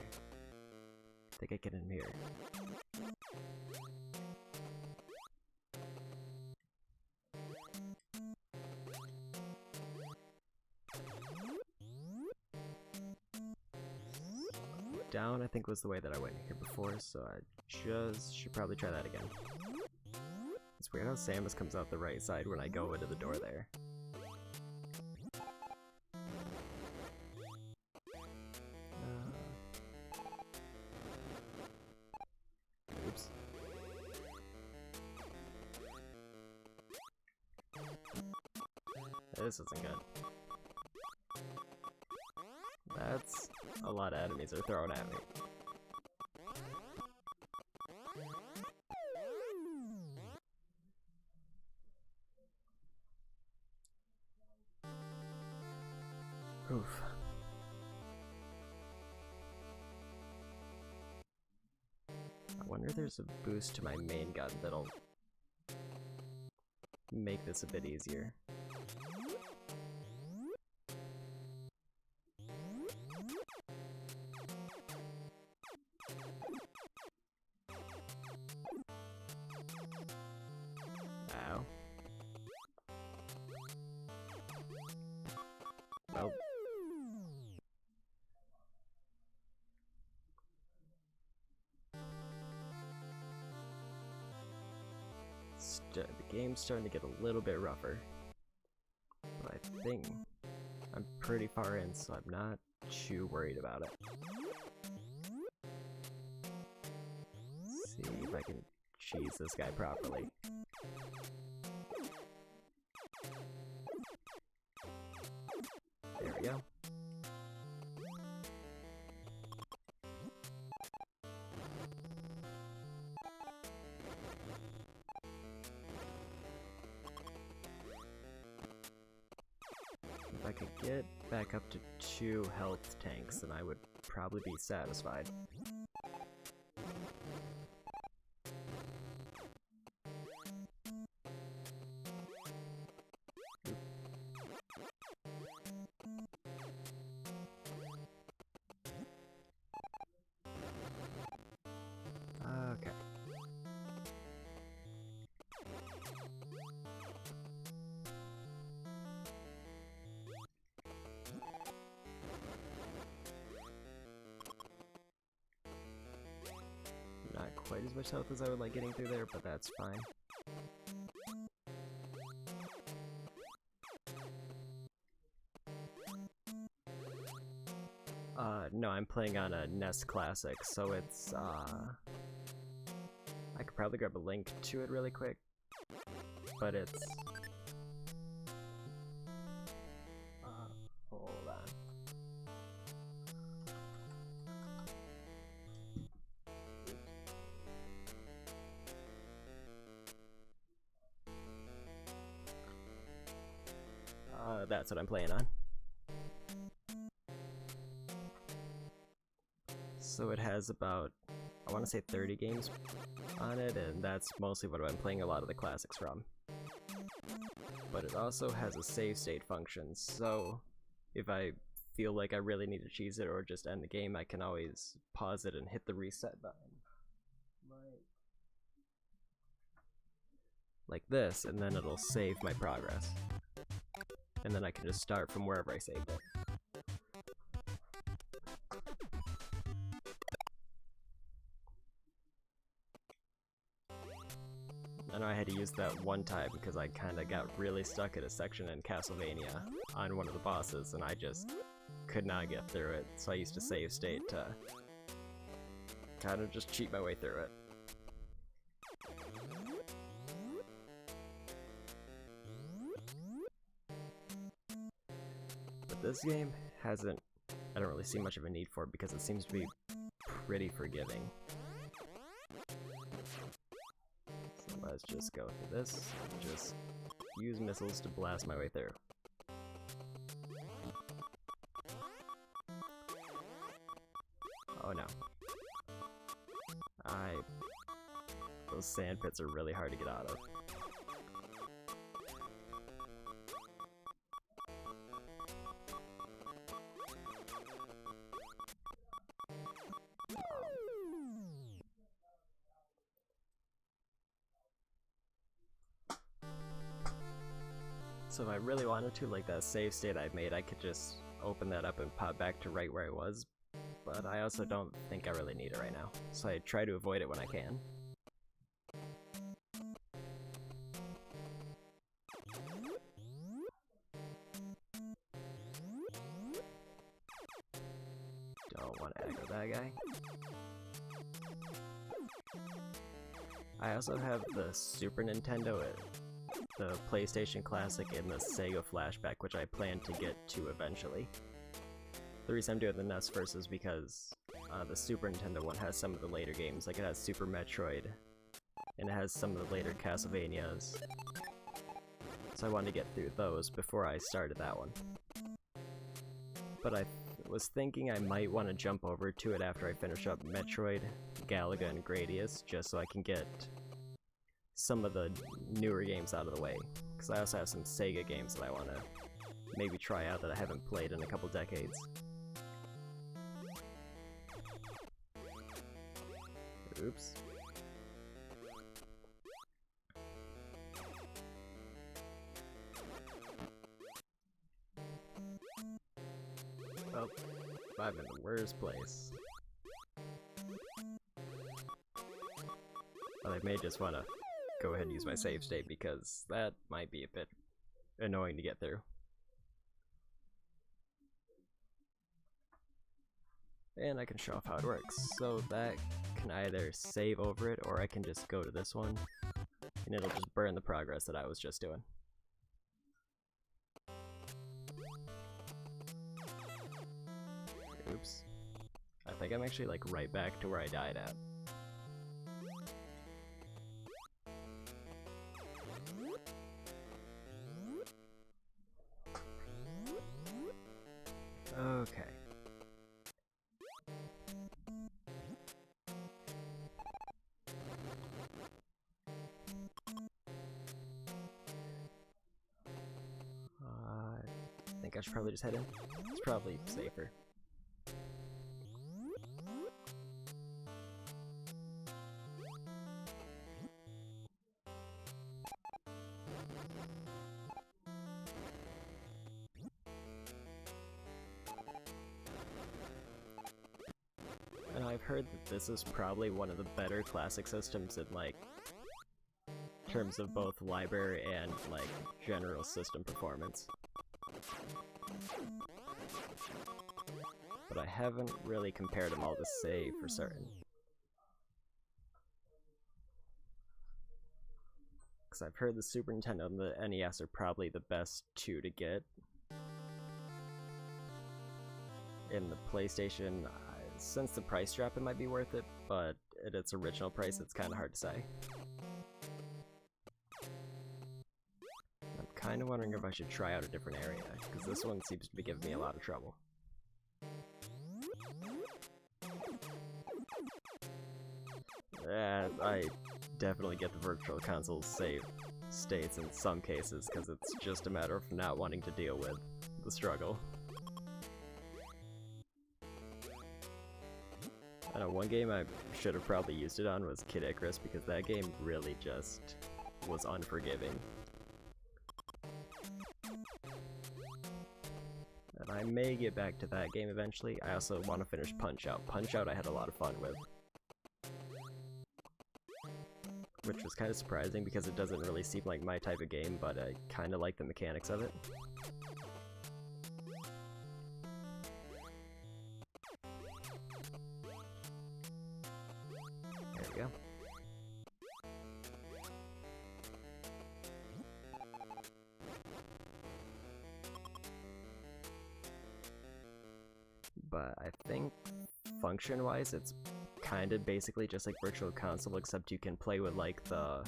I think I get in here. Down, I think, was the way that I went here before, so I just should probably try that again. It's weird how Samus comes out the right side when I go into the door there. Oops. This isn't good. That's a lot of enemies are thrown at me. Oof. I wonder if there's a boost to my main gun that'll make this a bit easier. Ow. Well. The game's starting to get a little bit rougher. But I think I'm pretty far in, so I'm not too worried about it. Let's see if I can cheese this guy properly. There we go. If I could get back up to 2 health tanks, then I would probably be satisfied. Okay. Not quite as much health as I would like getting through there, but that's fine. No, I'm playing on a NES Classic, so it's, I could probably grab a link to it really quick, but it's, hold on. That's what I'm playing on. So it has about, I want to say 30 games on it, and that's mostly what I'm playing a lot of the classics from. But it also has a save state function, so if I feel like I really need to cheese it or just end the game, I can always pause it and hit the reset button. Like this, and then it'll save my progress. And then I can just start from wherever I saved it. I know I had to use that one time because I kinda got really stuck at a section in Castlevania on one of the bosses and I just could not get through it, so I used to save state to kinda just cheat my way through it. But this game hasn't, I don't really see much of a need for it because it seems to be pretty forgiving. So let's just go through this, and just use missiles to blast my way through. Oh no. Those sand pits are really hard to get out of. So if I really wanted to, like that save state I made, I could just open that up and pop back to right where I was, but I also don't think I really need it right now, so I try to avoid it when I can. Don't want to aggro that guy. I also have the Super Nintendo, the PlayStation Classic, and the Sega Flashback, which I plan to get to eventually. The reason I'm doing the NES first is because the Super Nintendo one has some of the later games, like it has Super Metroid, and it has some of the later Castlevanias. So I wanted to get through those before I started that one. But I was thinking I might want to jump over to it after I finish up Metroid, Galaga, and Gradius, just so I can get some of the newer games out of the way. Because I also have some Sega games that I want to maybe try out that I haven't played in a couple decades. Oops. Well, I'm in the worst place. Well, I may just want to go ahead and use my save state because that might be a bit annoying to get through. And I can show off how it works. So that can either save over it, or I can just go to this one, and it'll just burn the progress that I was just doing. Oops. I think I'm actually like right back to where I died at. Okay. I think I should probably just head in. It's probably safer. And I've heard that this is probably one of the better classic systems in like terms of both library and like general system performance. But I haven't really compared them all to say for certain. Because I've heard the Super Nintendo and the NES are probably the best two to get. In the PlayStation, since the price drop, it might be worth it, but at its original price, it's kind of hard to say. I'm kind of wondering if I should try out a different area, because this one seems to be giving me a lot of trouble. I definitely get the Virtual Console save states in some cases, because it's just a matter of not wanting to deal with the struggle. I know one game I should have probably used it on was Kid Icarus, because that game really just was unforgiving. And I may get back to that game eventually. I also want to finish Punch-Out. Punch-Out I had a lot of fun with. which was kind of surprising because it doesn't really seem like my type of game, but I kind of like the mechanics of it. There we go. But I think function-wise, it's kind of basically just like Virtual Console, except you can play with like the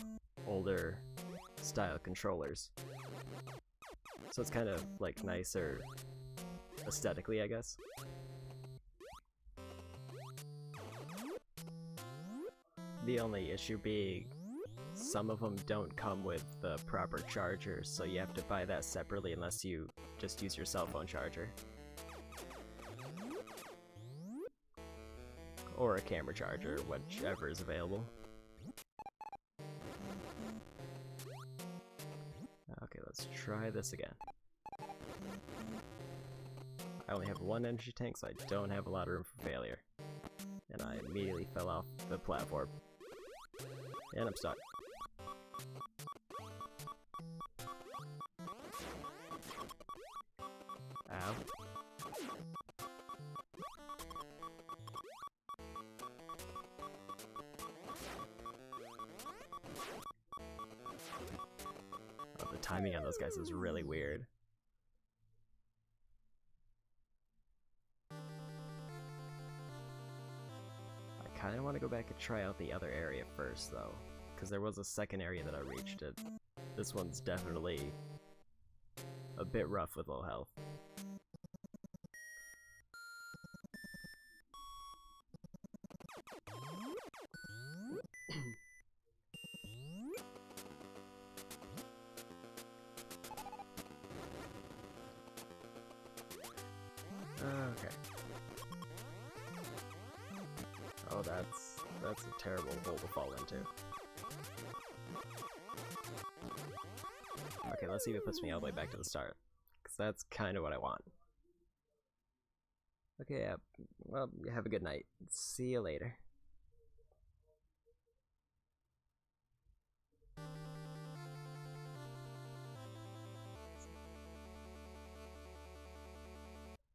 older style controllers. So it's kind of like nicer aesthetically, I guess. The only issue being some of them don't come with the proper charger, so you have to buy that separately unless you just use your cell phone charger. Or a camera charger, whichever is available. Okay, let's try this again. I only have one energy tank, so I don't have a lot of room for failure. And I immediately fell off the platform. And I'm stuck. Ow. Oh, the timing on those guys is really weird. I kind of want to go back and try out the other area first, though, because there was a second area that I reached. This one's definitely a bit rough with low health. Okay. Oh, that's a terrible hole to fall into. Okay, let's see if it puts me all the way back to the start, because that's kind of what I want. Okay, yeah, well, have a good night. See you later.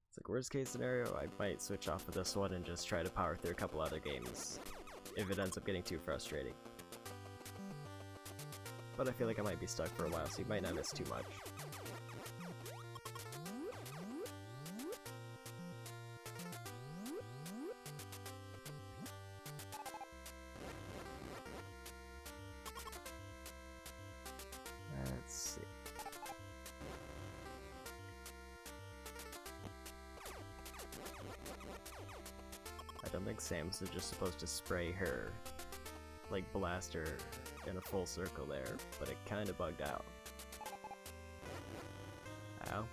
It's like, worst case scenario, I might switch off of this one and just try to power through a couple other games, if it ends up getting too frustrating. But I feel like I might be stuck for a while, so you might not miss too much. Let's see. I don't think Sam's just supposed to spray her, like, blaster in a full circle there, but it kind of bugged out. Ow.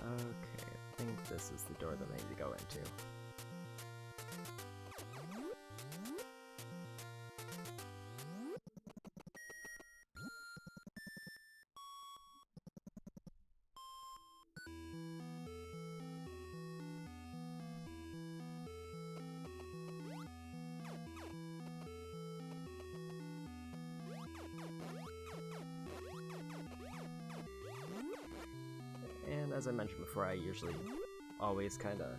Okay, I think this is the door that I need to go into. And as I mentioned before, I usually always kind of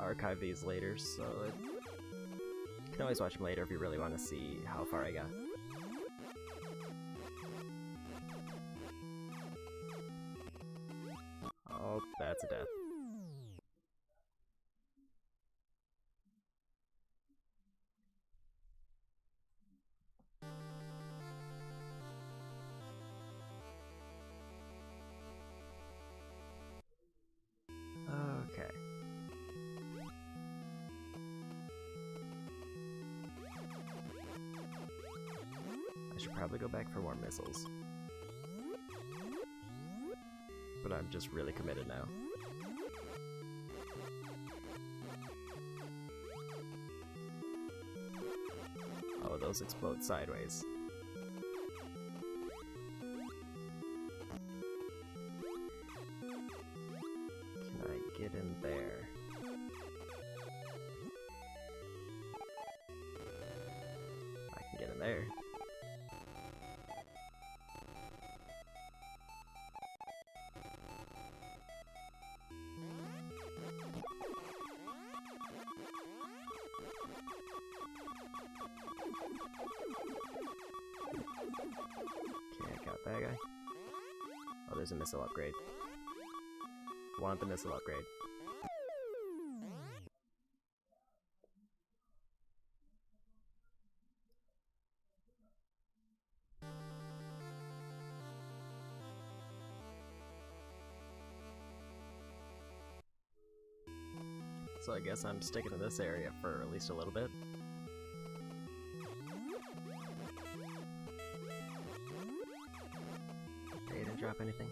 archive these later, so you can always watch them later if you really want to see how far I got. Oh, that's a death. Okay. I should probably go back for more missiles. But I'm just really committed now. Oh, those explode sideways. Okay, I got that guy. Oh, there's a missile upgrade. Want the missile upgrade. So I guess I'm sticking to this area for at least a little bit. Okay, didn't drop anything.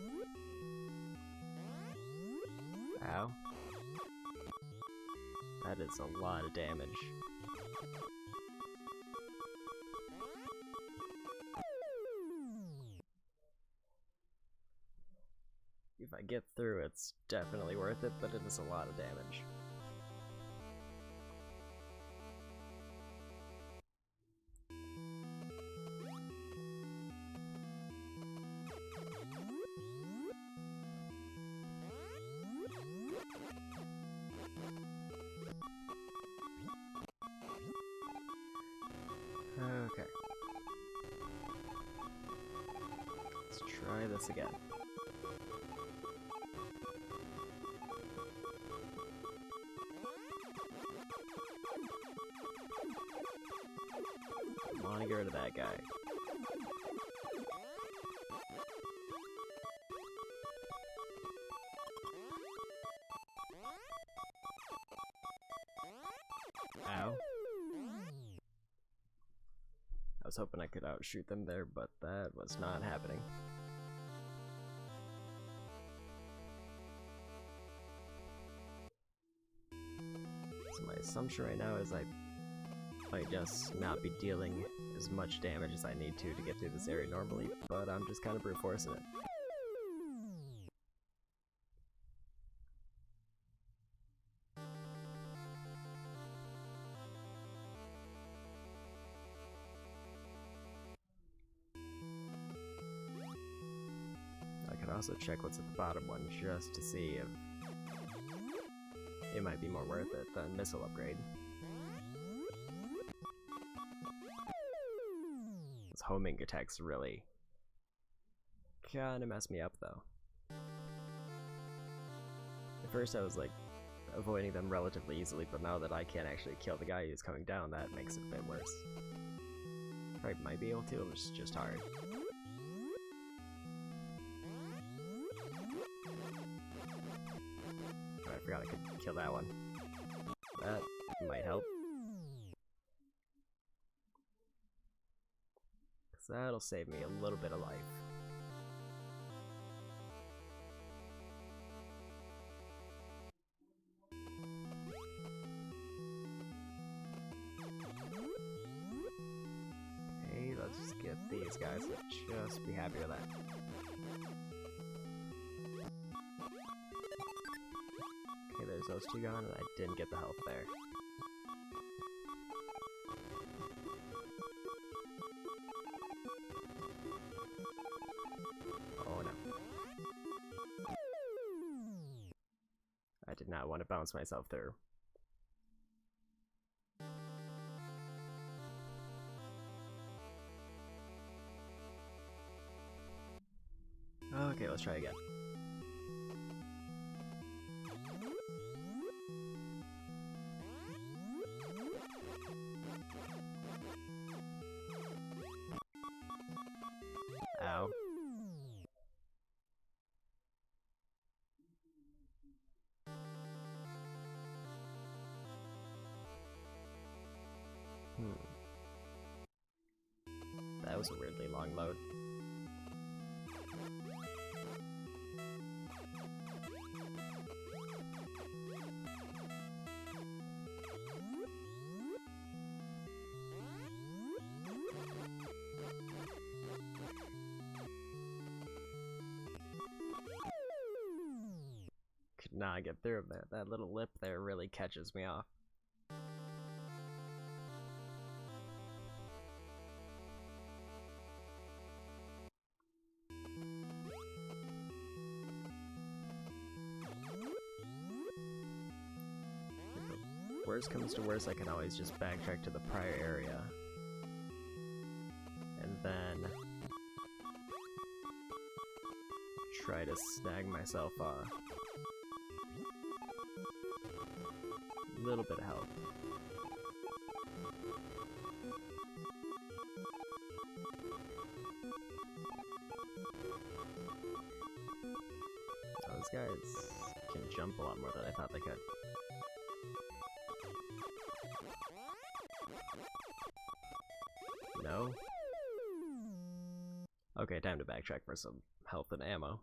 Ow. That is a lot of damage. If I get through, it's definitely worth it, but it is a lot of damage. Okay. Let's try this again. I want to get rid of that guy. Ow. I was hoping I could outshoot them there, but that was not happening. So my assumption right now is I might just not be dealing as much damage as I need to get through this area normally, but I'm just kind of brute forcing it. I could also check what's at the bottom one just to see if it might be more worth it than missile upgrade. Those homing attacks really kinda mess me up though. At first I was like avoiding them relatively easily, but now that I can't actually kill the guy who's coming down, that makes it a bit worse. I might be able to, it's just hard. Oh, I forgot I could kill that one. That might help. Because that'll save me a little bit of life. Okay, let's just get these guys. Let's just be happy with that. Okay, there's those two gone, and I didn't get the health there. Oh no. I did not want to bounce myself through. Okay, let's try again. Ow. That was a weirdly long load. Could not get through there. That little lip there really catches me off. If worst comes to worst, I can always just backtrack to the prior area. And then try to snag myself a little bit of health. Oh, those guys can jump a lot more than I thought they could. No? Okay, time to backtrack for some health and ammo.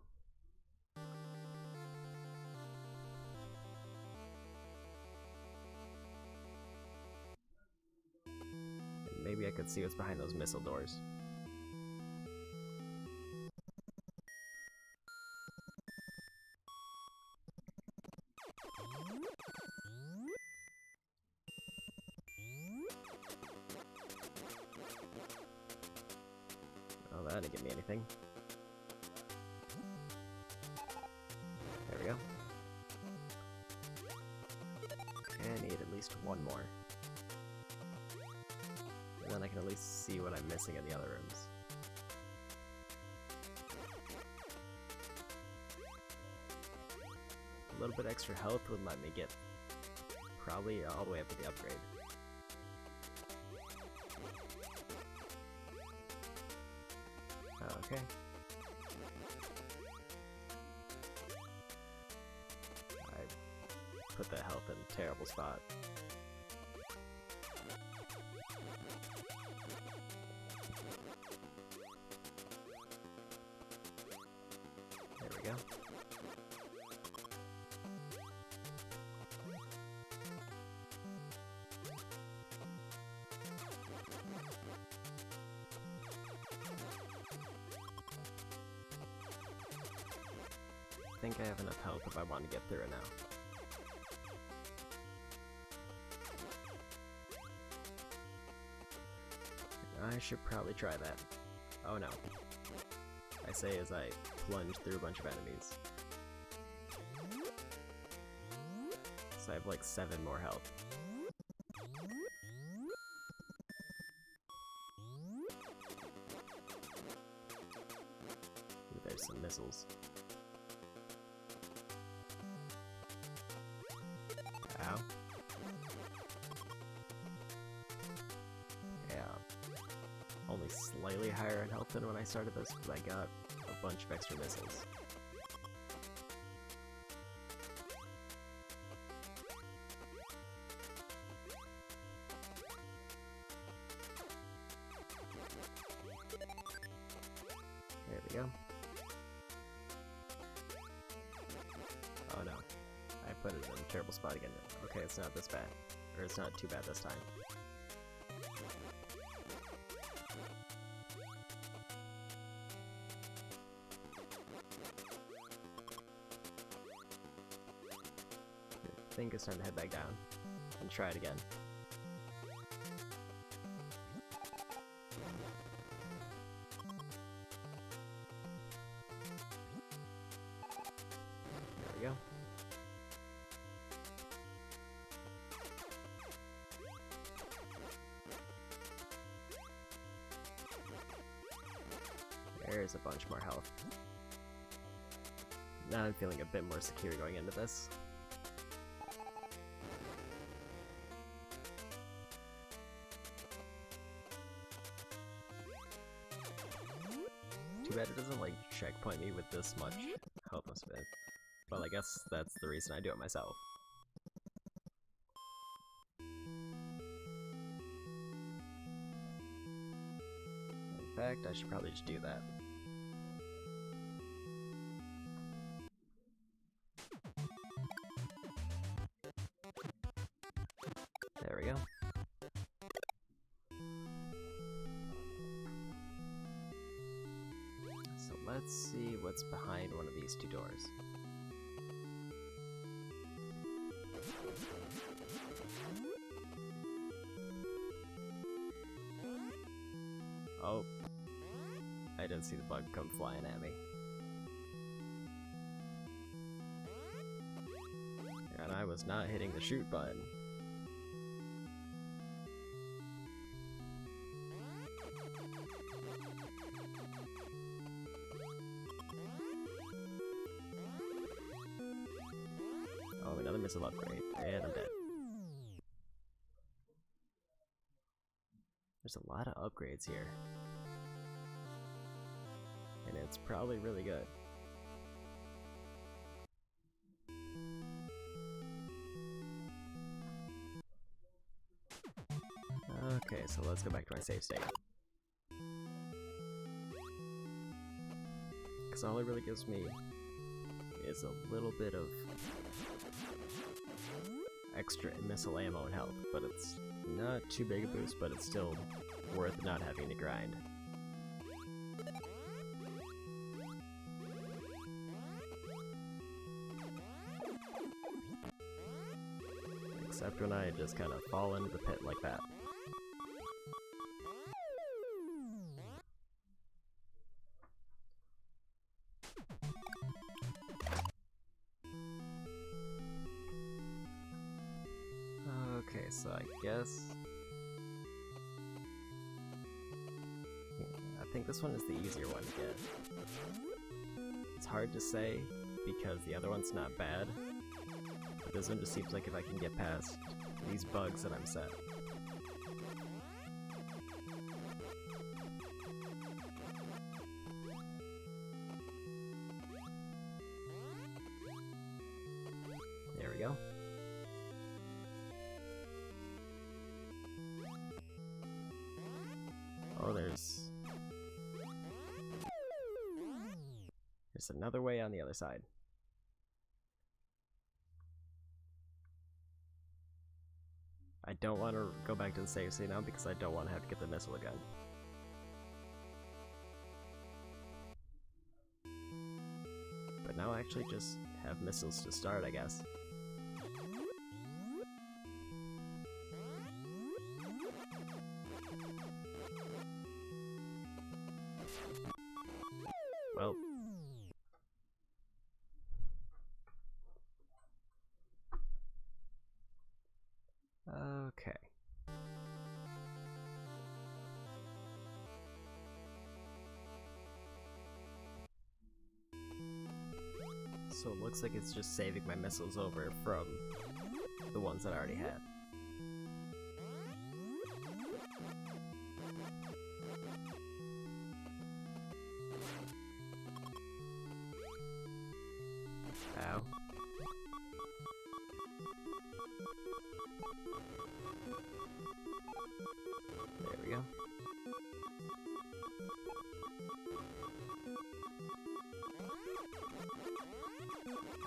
And maybe I could see what's behind those missile doors. Oh, that didn't give me anything. There we go. And I need at least one more. And then I can at least see what I'm missing in the other rooms. A little bit extra health would let me get probably all the way up to the upgrade. Okay. I put that health in a terrible spot. There we go. I think I have enough health if I want to get through it now. I should probably try that. Oh no. I say as I plunge through a bunch of enemies. So I have like 7 more health. Ooh, there's some missiles. Ow. Yeah. Only slightly higher in health than when I started this, because I got a bunch of extra missiles. There we go. Oh no. I put it in a terrible spot again. Okay, it's not this bad. Or it's not too bad this time. I think it's time to head back down and try it again. There we go. There's a bunch more health. Now I'm feeling a bit more secure going into this. Too bad it doesn't like checkpoint me with this much health must have been. Well, I guess that's the reason I do it myself. In fact, I should probably just do that. There we go. So let's see what's behind one of these 2 doors. Oh, I didn't see the bug come flying at me. And I was not hitting the shoot button. missile upgrade, and I'm dead. There's a lot of upgrades here. And it's probably really good. Okay, so let's go back to my save state. Because all it really gives me is a little bit of extra missile ammo and health, but it's not too big a boost, but it's still worth not having to grind. Except when I just kind of fall into the pit like that. Okay, so I guess... I think this one is the easier one to get. It's hard to say, because the other one's not bad, but this one just seems like if I can get past these bugs that I'm set. There we go. Oh, there's another way on the other side. I don't want to go back to the save state now because I don't want to have to get the missile again. But now I actually just have missiles to start, I guess. Well. Okay. So it looks like it's just saving my missiles over from the ones that I already had. Ow. There we go.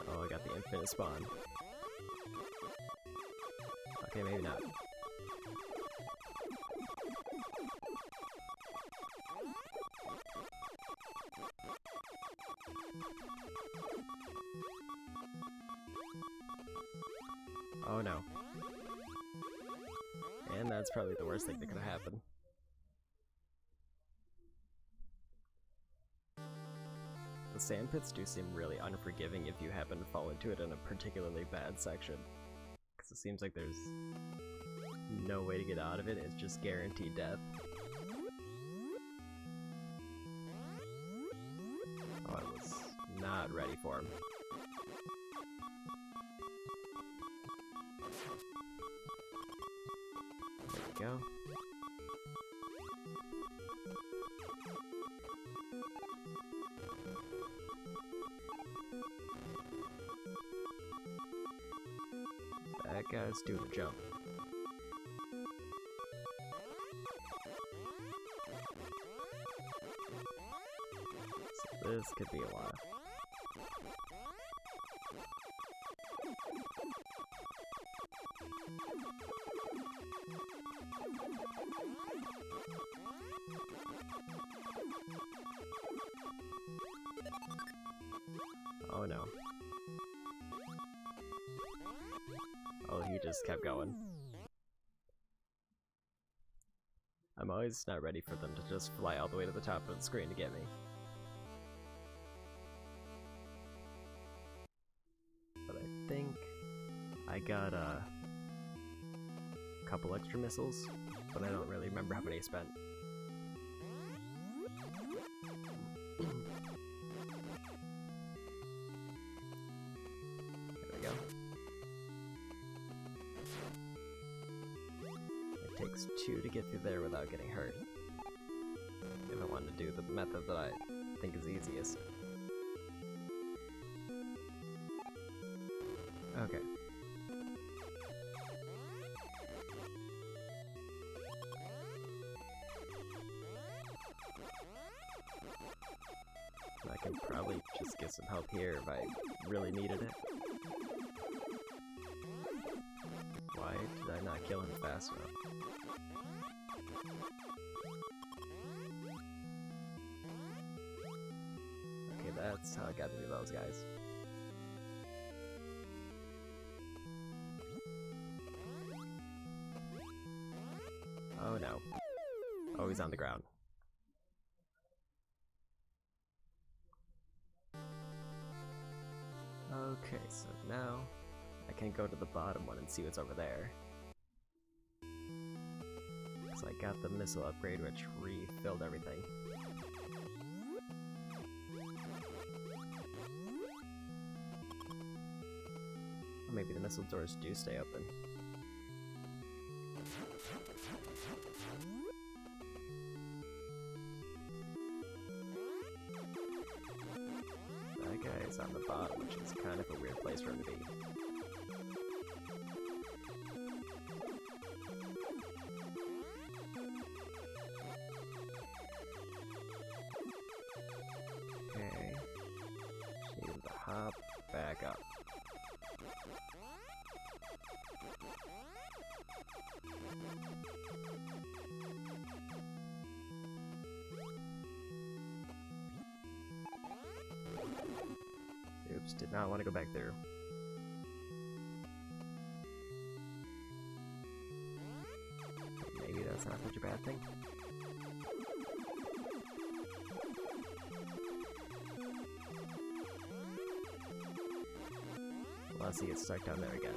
Oh, I got the infinite spawn. Okay, maybe not. Oh no. And that's probably the worst thing that could have happened. The sand pits do seem really unforgiving if you happen to fall into it in a particularly bad section. Because it seems like there's no way to get out of it, it's just guaranteed death. Oh, I was not ready for him. There we go. That guy's doing a jump. So this could be a while. Oh no. Oh, he just kept going. I'm always not ready for them to just fly all the way to the top of the screen to get me. But I think I got a couple extra missiles, but I don't really remember how many I spent. There we go. takes 2 to get through there without getting hurt. If I want to do the method that I think is easiest. Okay. I can probably just get some help here if I really needed it. Why did I not kill him fast enough? Okay, that's how I got to do those guys. Oh no. Oh, he's on the ground. Okay, so now I can go to the bottom one and see what's over there. Because I got the missile upgrade, which refilled everything. Or maybe the missile doors do stay open. That guy is on the bottom, which is kind of a weird place for him to be. Okay. Just need to hop back up. Oops, did not want to go back through. Maybe that's not such a bad thing. Unless he gets stuck down there again.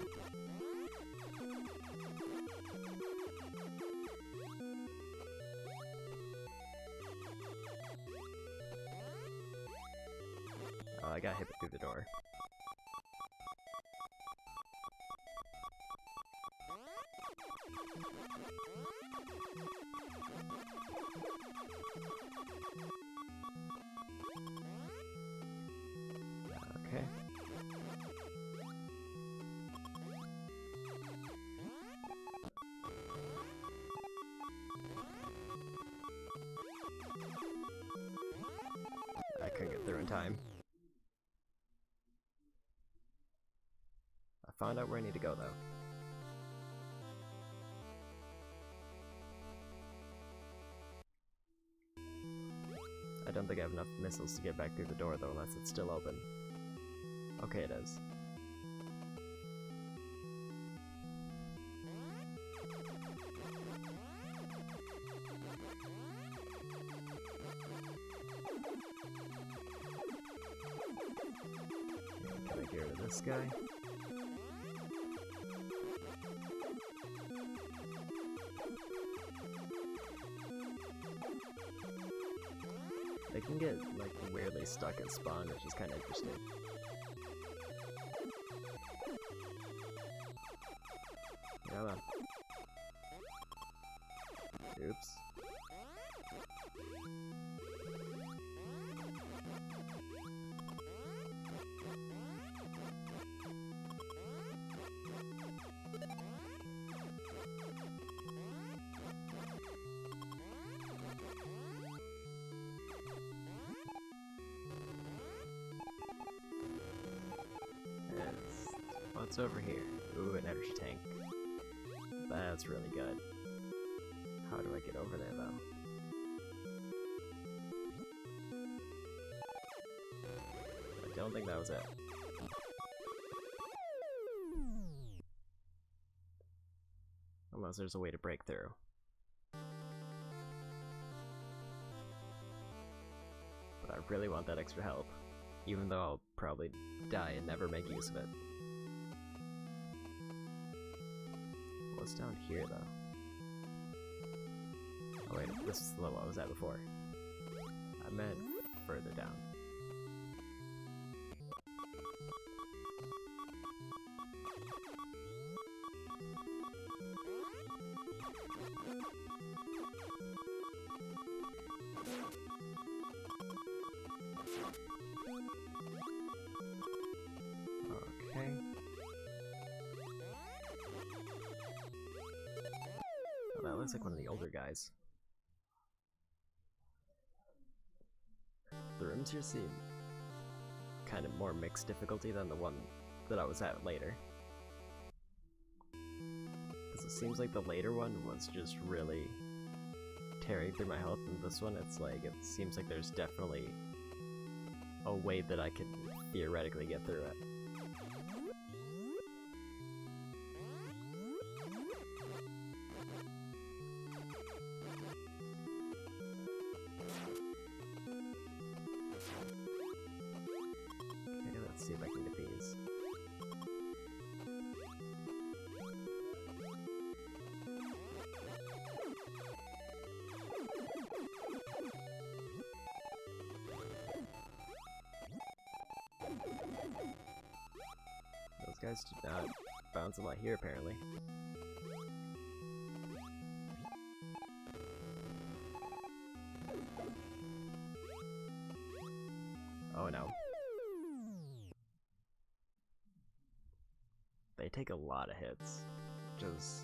Oh, I got hit through the door. Okay. I couldn't get through in time. I found out where I need to go, though. I don't think I have enough missiles to get back through the door, though, unless it's still open. Okay, it is. Can I get rid of this guy? They can get, like, weirdly stuck at spawn, which is kind of interesting. Come on. Oops. What's over here? Ooh, an energy tank. That's really good. How do I get over there, though? I don't think that was it. Unless there's a way to break through. But I really want that extra help, even though I'll probably die and never make use of it. What's down here, though? Oh wait, this is the level I was at before. I meant further down. Okay. Oh, that looks like one of the older guys. The rooms here seem kind of more mixed difficulty than the one that I was at later. Because it seems like the later one was just really tearing through my health, and this one it seems like there's definitely a way that I could theoretically get through it. Okay, let's see if I can get these. Those guys do not bounce a lot here, apparently. Oh no. They take a lot of hits, which is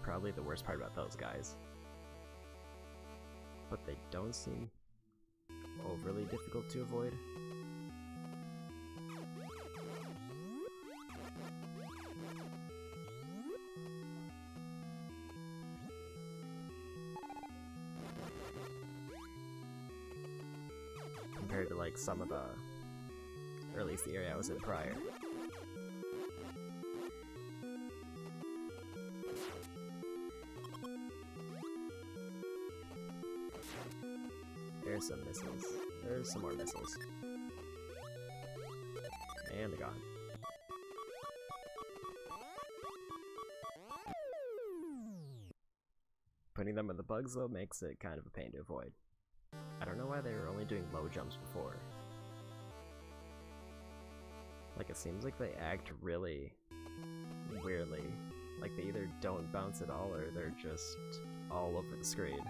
probably the worst part about those guys. But they don't seem overly difficult to avoid. Compared to like some of the, or at least the area I was in prior. There's some missiles. There's some more missiles. And they're gone. Putting them in the bugs though makes it kind of a pain to avoid. I don't know why they were only doing low jumps before. Like, it seems like they act really weirdly. Like, they either don't bounce at all or they're just all over the screen.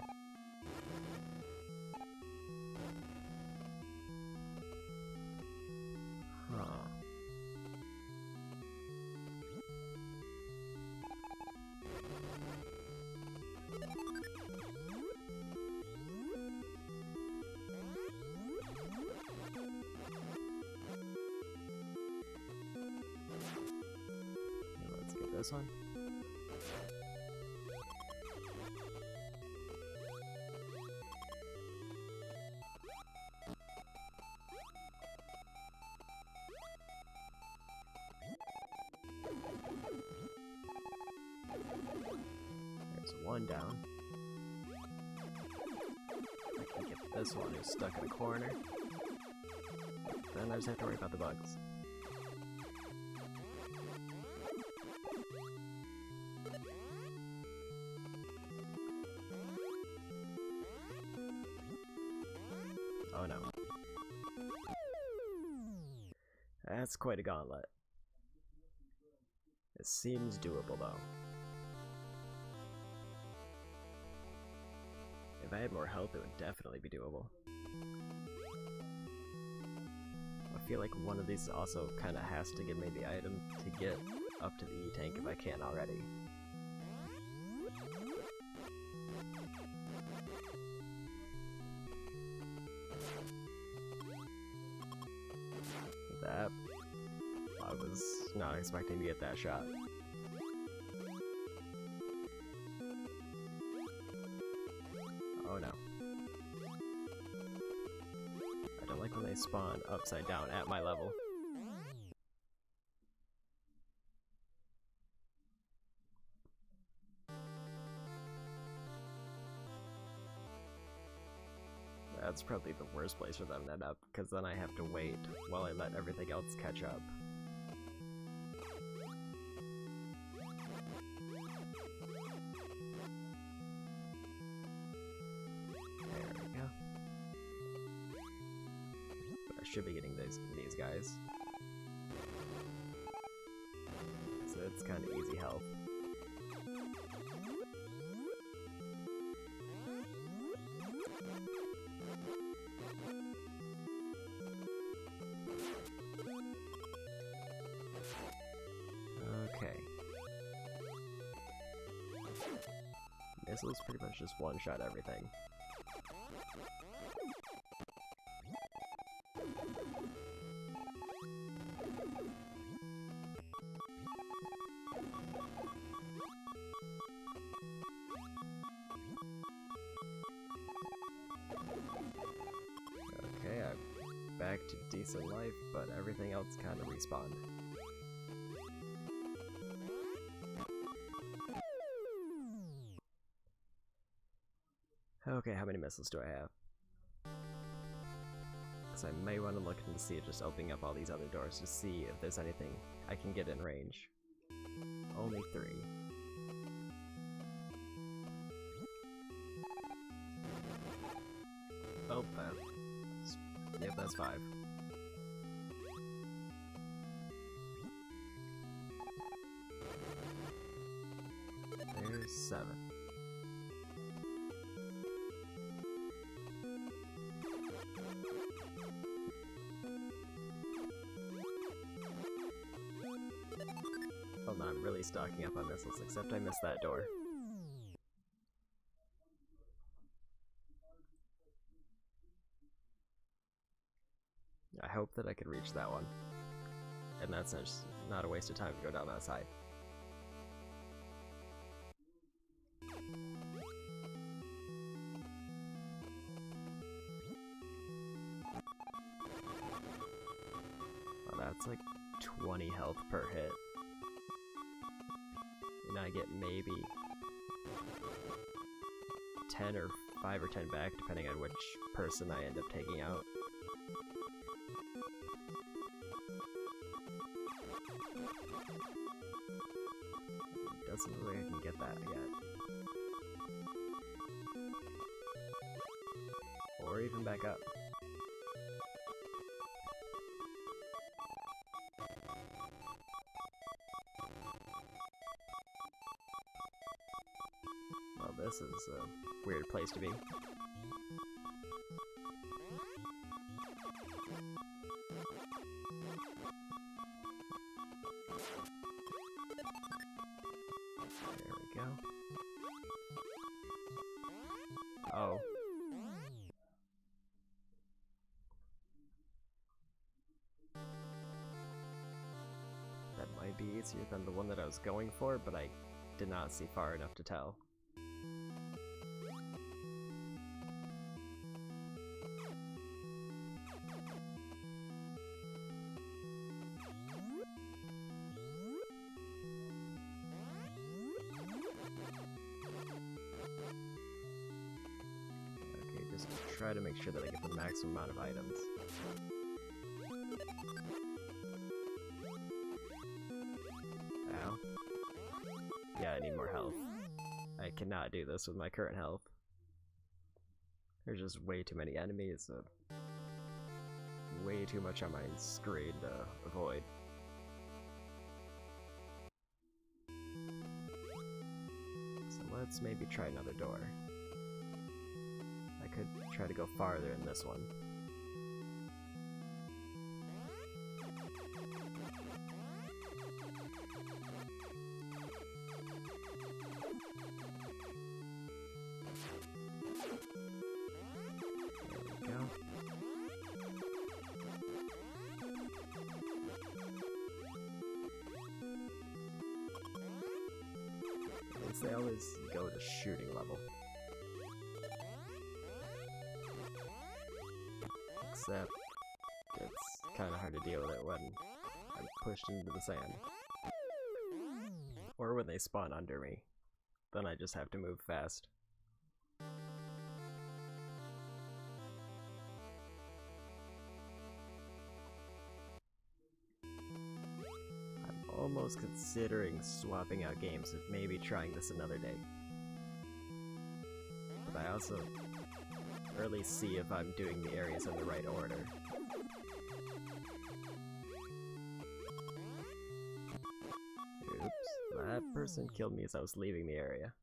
Huh. Let's get this one. There's one down. I can get this one who's stuck in a corner. Then I just have to worry about the bugs. Oh no. That's quite a gauntlet. It seems doable though. If I had more health, it would definitely be doable. I feel like one of these also kind of has to give me the item to get up to the E-tank if I can't already. That, I was not expecting to get that shot. Oh no. I don't like when they spawn upside down at my level. That's probably the worst place for them to end up, because then I have to wait while I let everything else catch up. There we go. But I should be getting these guys. So it's kind of easy health. missiles pretty much just one-shot everything. Okay, I'm back to decent life, but everything else kind of respawned. Okay, how many missiles do I have? Because I may want to look into see it just opening up all these other doors to see if there's anything I can get in range. Only 3. Oh, yep, that's 5. There's 7. Oh no, I'm really stocking up on missiles, except I missed that door. I hope that I could reach that one. And that's not a waste of time to go down that side. Well, that's like 20 health per hit. And I get maybe 10 or 5 or 10 back, depending on which person I end up taking out. Doesn't look like I can get that yet. Or even back up. Well, this is a weird place to be. There we go. Oh. That might be easier than the one that I was going for, but I did not see far enough to tell. Okay, just try to make sure that I get the maximum amount of items. Ow. Yeah, I need more health. I cannot do this with my current health. There's just way too many enemies, way too much on my screen to avoid. So let's maybe try another door. I could try to go farther in this one. They always go to shooting level. Except it's kind of hard to deal with it when I'm pushed into the sand. Or when they spawn under me. Then I just have to move fast. Almost considering swapping out games and maybe trying this another day. But I also really see if I'm doing the areas in the right order. Oops, that person killed me as I was leaving the area.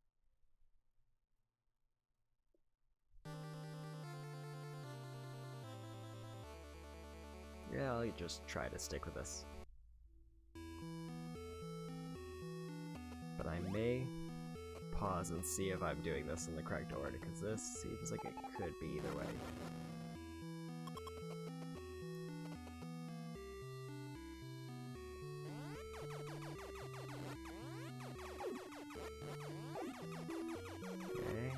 Yeah, I'll just try to stick with this. But I may pause and see if I'm doing this in the correct order, because this seems like it could be either way. Okay.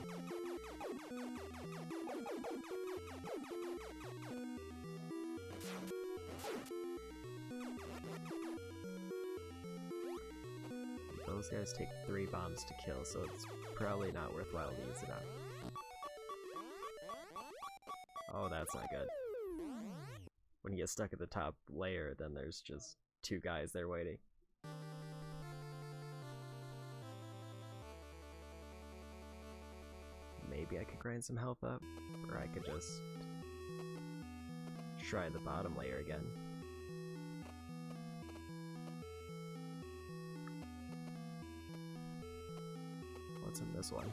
Those guys take 3 bombs to kill, so it's probably not worthwhile to use it on. Oh, that's not good. When you get stuck at the top layer, then there's just 2 guys there waiting. Maybe I could grind some health up, or I could just try the bottom layer again. What's in this one?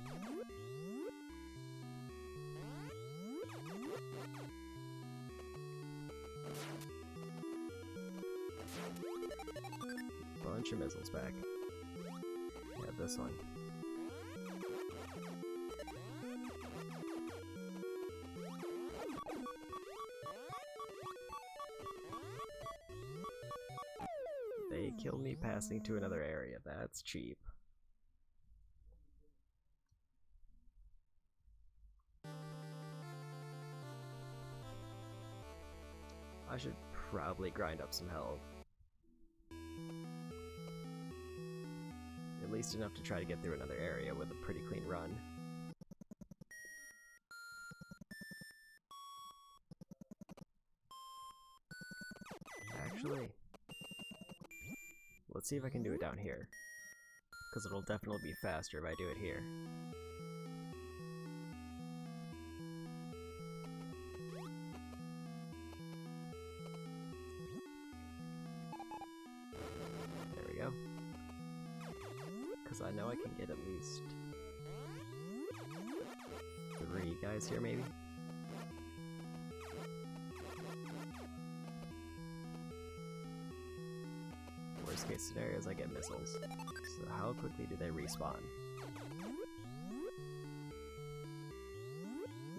Bunch of missiles back. Yeah, this one. They killed me passing to another area. That's cheap. I should probably grind up some health. At least enough to try to get through another area with a pretty clean run. Actually, let's see if I can do it down here, because it'll definitely be faster if I do it here. There we go. Because I know I can get at least 3 guys here, maybe? Worst case scenario is I get missiles. So how quickly do they respawn?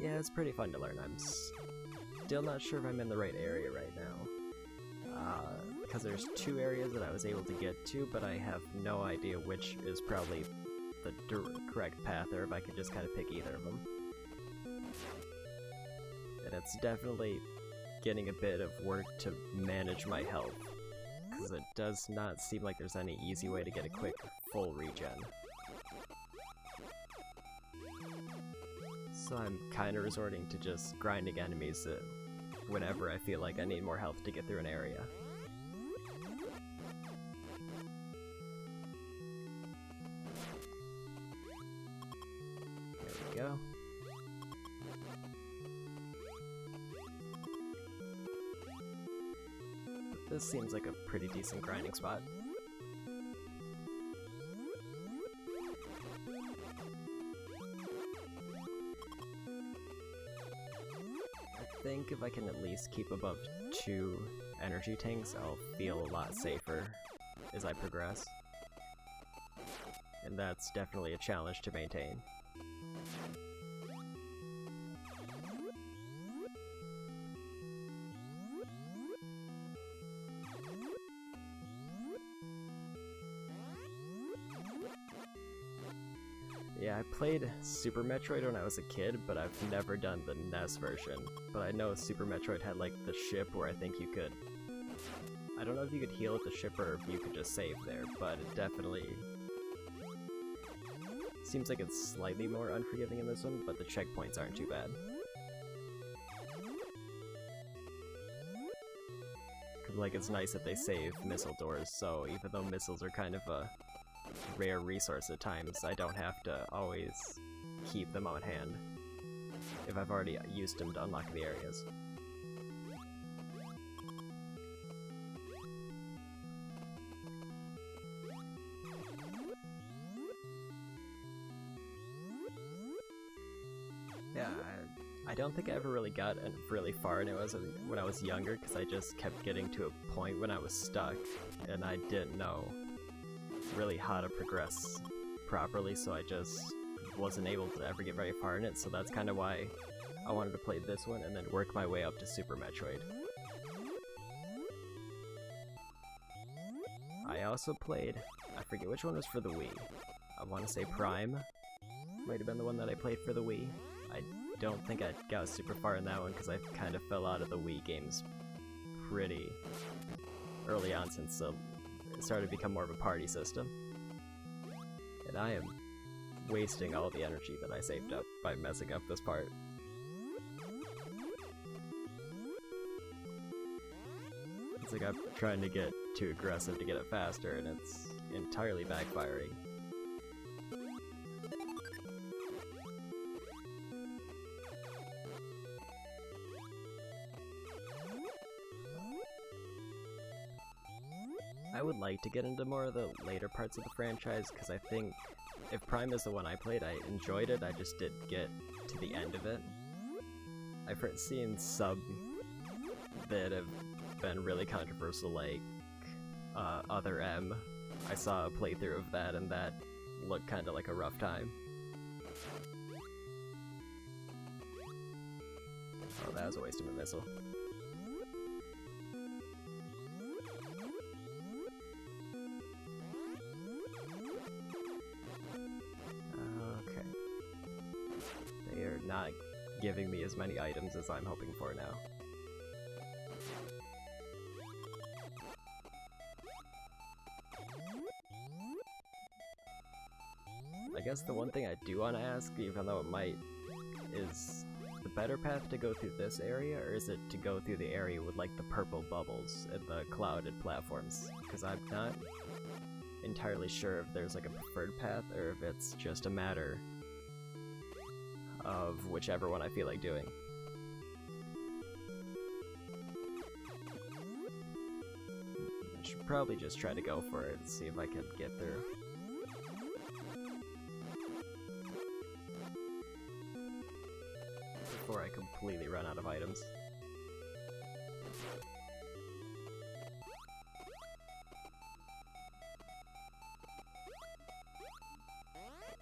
Yeah, it's pretty fun to learn. I'm still not sure if I'm in the right area right now. Because there's 2 areas that I was able to get to, but I have no idea which is probably the correct path, or if I could just kind of pick either of them. And it's definitely getting a bit of work to manage my health, because it does not seem like there's any easy way to get a quick full regen. So I'm kind of resorting to just grinding enemies whenever I feel like I need more health to get through an area. There we go. This seems like a pretty decent grinding spot. I think if I can at least keep above 2 energy tanks, I'll feel a lot safer as I progress. And that's definitely a challenge to maintain. Yeah, I played Super Metroid when I was a kid, but I've never done the NES version. But I know Super Metroid had like the ship where I think you could... I don't know if you could heal at the ship or if you could just save there, but it definitely... seems like it's slightly more unforgiving in this one, but the checkpoints aren't too bad. Like, it's nice that they save missile doors, so even though missiles are kind of a rare resource at times, I don't have to always keep them on hand if I've already used them to unlock the areas. Yeah, I don't think I ever really got really far into it when I was younger, because I just kept getting to a point when I was stuck, and I didn't know really how to progress properly, so I just wasn't able to ever get very far in it, so that's kind of why I wanted to play this one and then work my way up to Super Metroid. I also played, I forget which one was for the Wii. I want to say Prime might have been the one that I played for the Wii. I don't think I got super far in that one because I kind of fell out of the Wii games pretty early on, since it started to become more of a party system. And I am wasting all the energy that I saved up by messing up this part. It's like I'm trying to get too aggressive to get it faster, and it's entirely backfiring. I would like to get into more of the later parts of the franchise, because I think if Prime is the one I played, I enjoyed it, I just didn't get to the end of it. I've seen some that have been really controversial, like Other M. I saw a playthrough of that, and that looked kind of like a rough time. Oh, that was a waste of a missile. Okay. They are not giving me as many items as I'm hoping for now. I guess the one thing I do want to ask, even though it might, is the better path to go through this area, or is it to go through the area with like the purple bubbles and the clouded platforms? Because I'm not entirely sure if there's like a preferred path, or if it's just a matter of whichever one I feel like doing. I should probably just try to go for it and see if I can get through. Before I completely run out of items.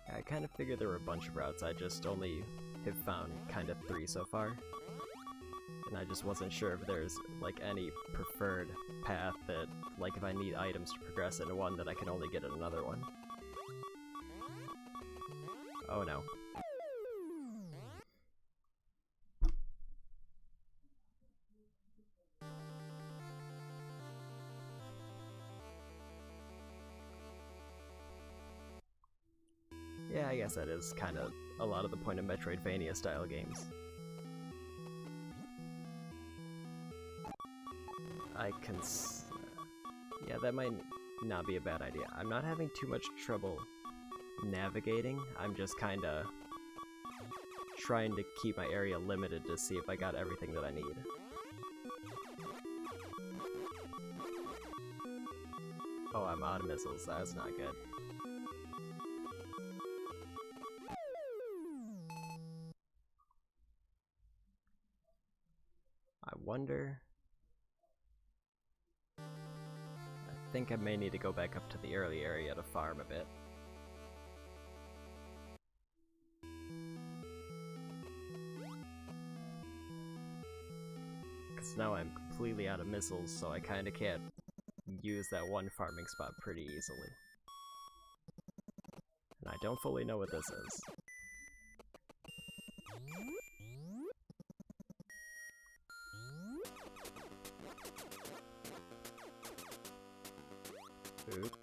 I kind of figured there were a bunch of routes, I just only have found kind of 3 so far. And I just wasn't sure if there's like any preferred path that, like if I need items to progress in one, that I can only get in another one. Oh no. Yeah, I guess that is kind of a lot of the point of Metroidvania style games. Yeah, that might not be a bad idea. I'm not having too much trouble navigating, I'm just kinda trying to keep my area limited to see if I got everything that I need. Oh, I'm out of missiles, that's not good. I wonder... I think I may need to go back up to the early area to farm a bit. Because now I'm completely out of missiles, so I kinda can't use that one farming spot pretty easily. And I don't fully know what this is. Oop.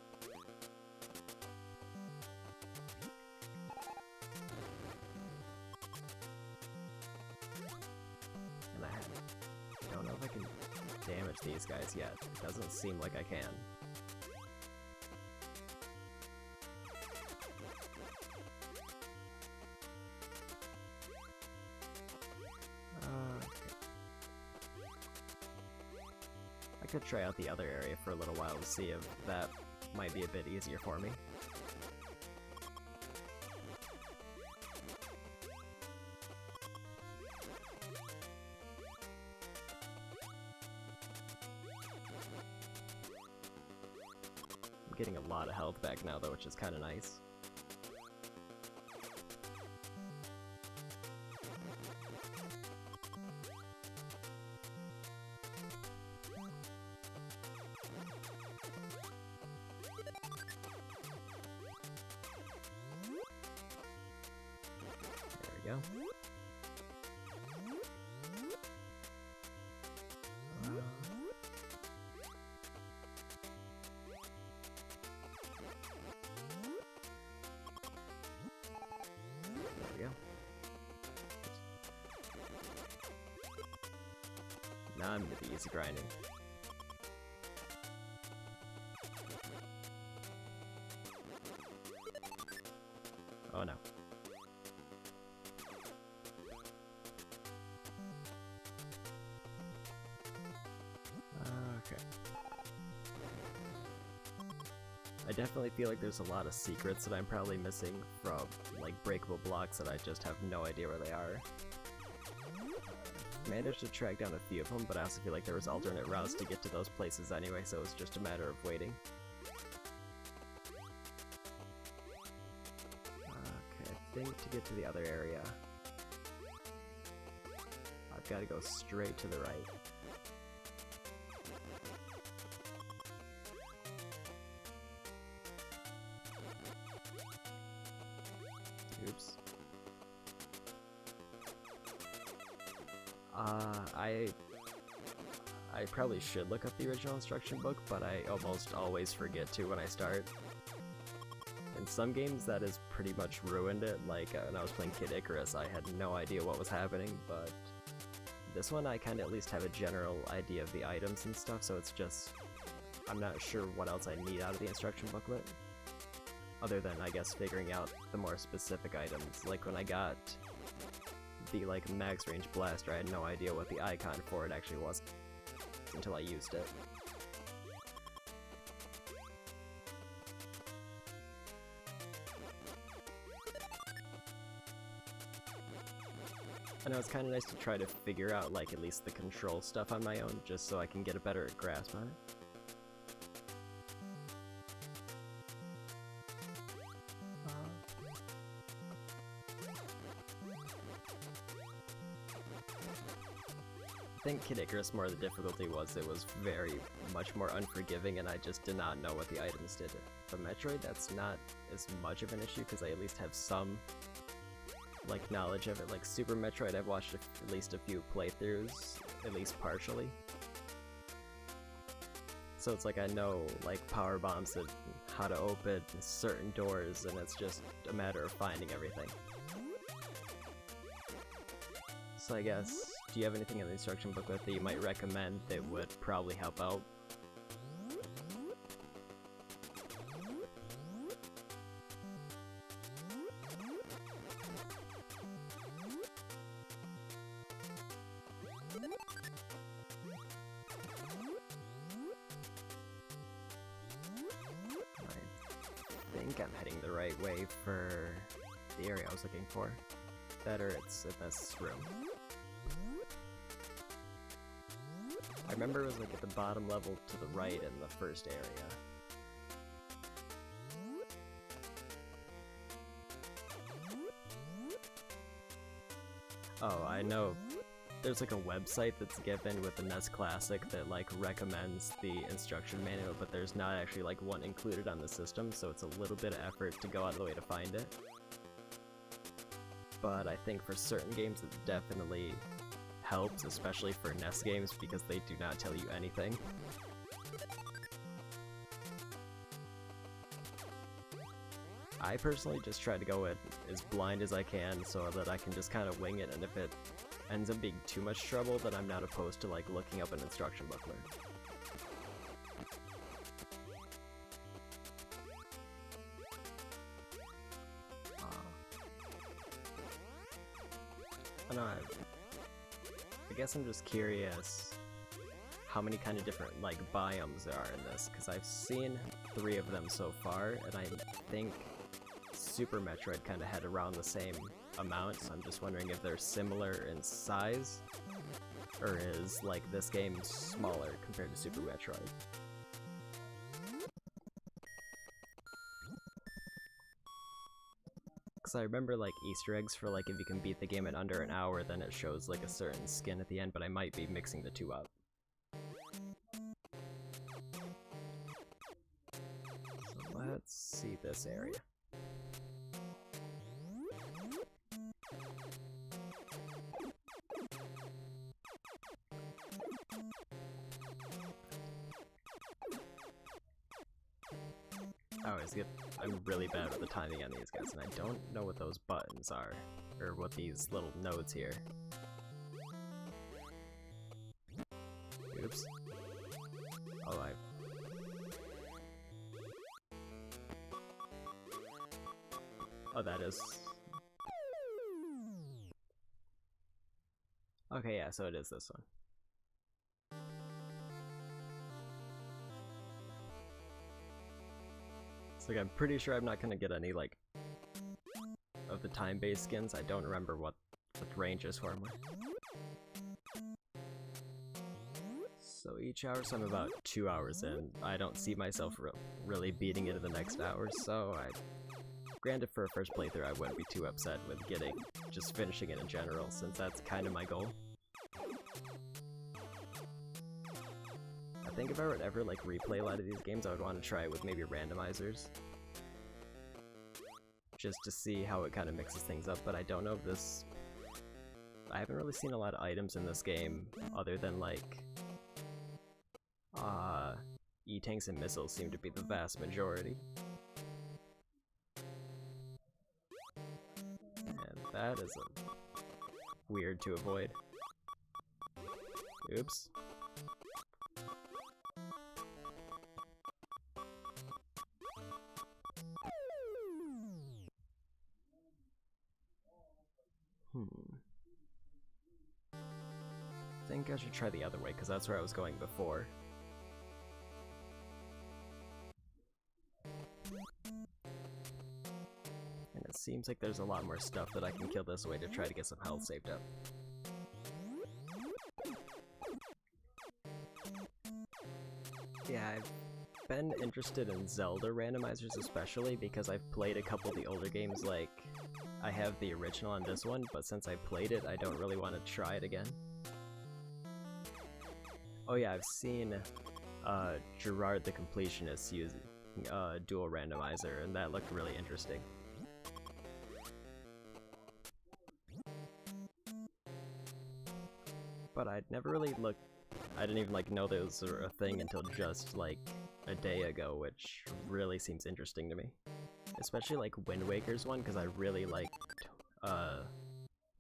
And I don't know if I can damage these guys yet. It doesn't seem like I can. I could try out the other area for a little while to see if that might be a bit easier for me. I'm getting a lot of health back now though, which is kind of nice. Now I'm gonna be easy grinding. Oh no. Okay. I definitely feel like there's a lot of secrets that I'm probably missing from, like, breakable blocks that I just have no idea where they are. Managed to track down a few of them, but I also feel like there was alternate routes to get to those places anyway, so it's just a matter of waiting. Okay, I think to get to the other area, I've got to go straight to the right. Oops. I probably should look up the original instruction book, but I almost always forget to when I start. In some games that has pretty much ruined it, like when I was playing Kid Icarus, I had no idea what was happening, but this one I kinda at least have a general idea of the items and stuff, so it's just, I'm not sure what else I need out of the instruction booklet. Other than, I guess, figuring out the more specific items. Like when I got the max range blaster, I had no idea what the icon for it actually was until I used it. I know it's kind of nice to try to figure out at least the control stuff on my own, just so I can get a better grasp on it. I think Kid Icarus, more of the difficulty was it was very much more unforgiving and I just did not know what the items did. For Metroid, that's not as much of an issue because I at least have some knowledge of it. Like Super Metroid, I've watched at least a few playthroughs, at least partially. So it's I know power bombs and how to open certain doors, and it's just a matter of finding everything. So I guess, do you have anything in the instruction booklet that you might recommend that would probably help out? I think I'm heading the right way for the area I was looking for. Better, it's in this room. I remember it was at the bottom level to the right in the first area. Oh, I know. There's a website that's given with the NES Classic that recommends the instruction manual, but there's not actually one included on the system, so it's a little bit of effort to go out of the way to find it. But I think for certain games it definitely helps, especially for NES games, because they do not tell you anything. I personally just try to go in as blind as I can so that I can just kind of wing it, and if it ends up being too much trouble, then I'm not opposed to looking up an instruction booklet. I know, I guess I'm just curious how many kind of different biomes there are in this, because I've seen 3 of them so far, and I think Super Metroid kind of had around the same amount, so I'm just wondering if they're similar in size, or is this game smaller compared to Super Metroid? Because I remember Easter eggs for if you can beat the game in under an hour, then it shows a certain skin at the end, but I might be mixing the two up. So let's see this area. I'm really bad with the timing on these guys, and I don't know what those buttons are, or what these little nodes here. Oops. Oh, Oh, that is... Okay, yeah, so it is this one. It's like, I'm pretty sure I'm not gonna get any, like, of the time-based skins. I don't remember what the ranges for them were. So each hour, so I'm about 2 hours in. I don't see myself really beating into the next hour, so granted, for a first playthrough, I wouldn't be too upset with just finishing it in general, since that's kind of my goal. I think if I would ever, like, replay a lot of these games, I would want to try it with maybe randomizers. Just to see how it kind of mixes things up, but I don't know if this... I haven't really seen a lot of items in this game, other than, like... E-tanks and missiles seem to be the vast majority. And that is weird to avoid. Oops. I think I should try the other way, because that's where I was going before. And it seems like there's a lot more stuff that I can kill this way to try to get some health saved up. Yeah, I've been interested in Zelda randomizers especially because I've played a couple of the older games. Like, I have the original on this one, but since I played it, I don't really want to try it again. Oh yeah, I've seen Gerard the Completionist using dual randomizer, and that looked really interesting. But I'd never really looked... I didn't even know those were a thing until just like a day ago, which really seems interesting to me. Especially like Wind Waker's one, because I really liked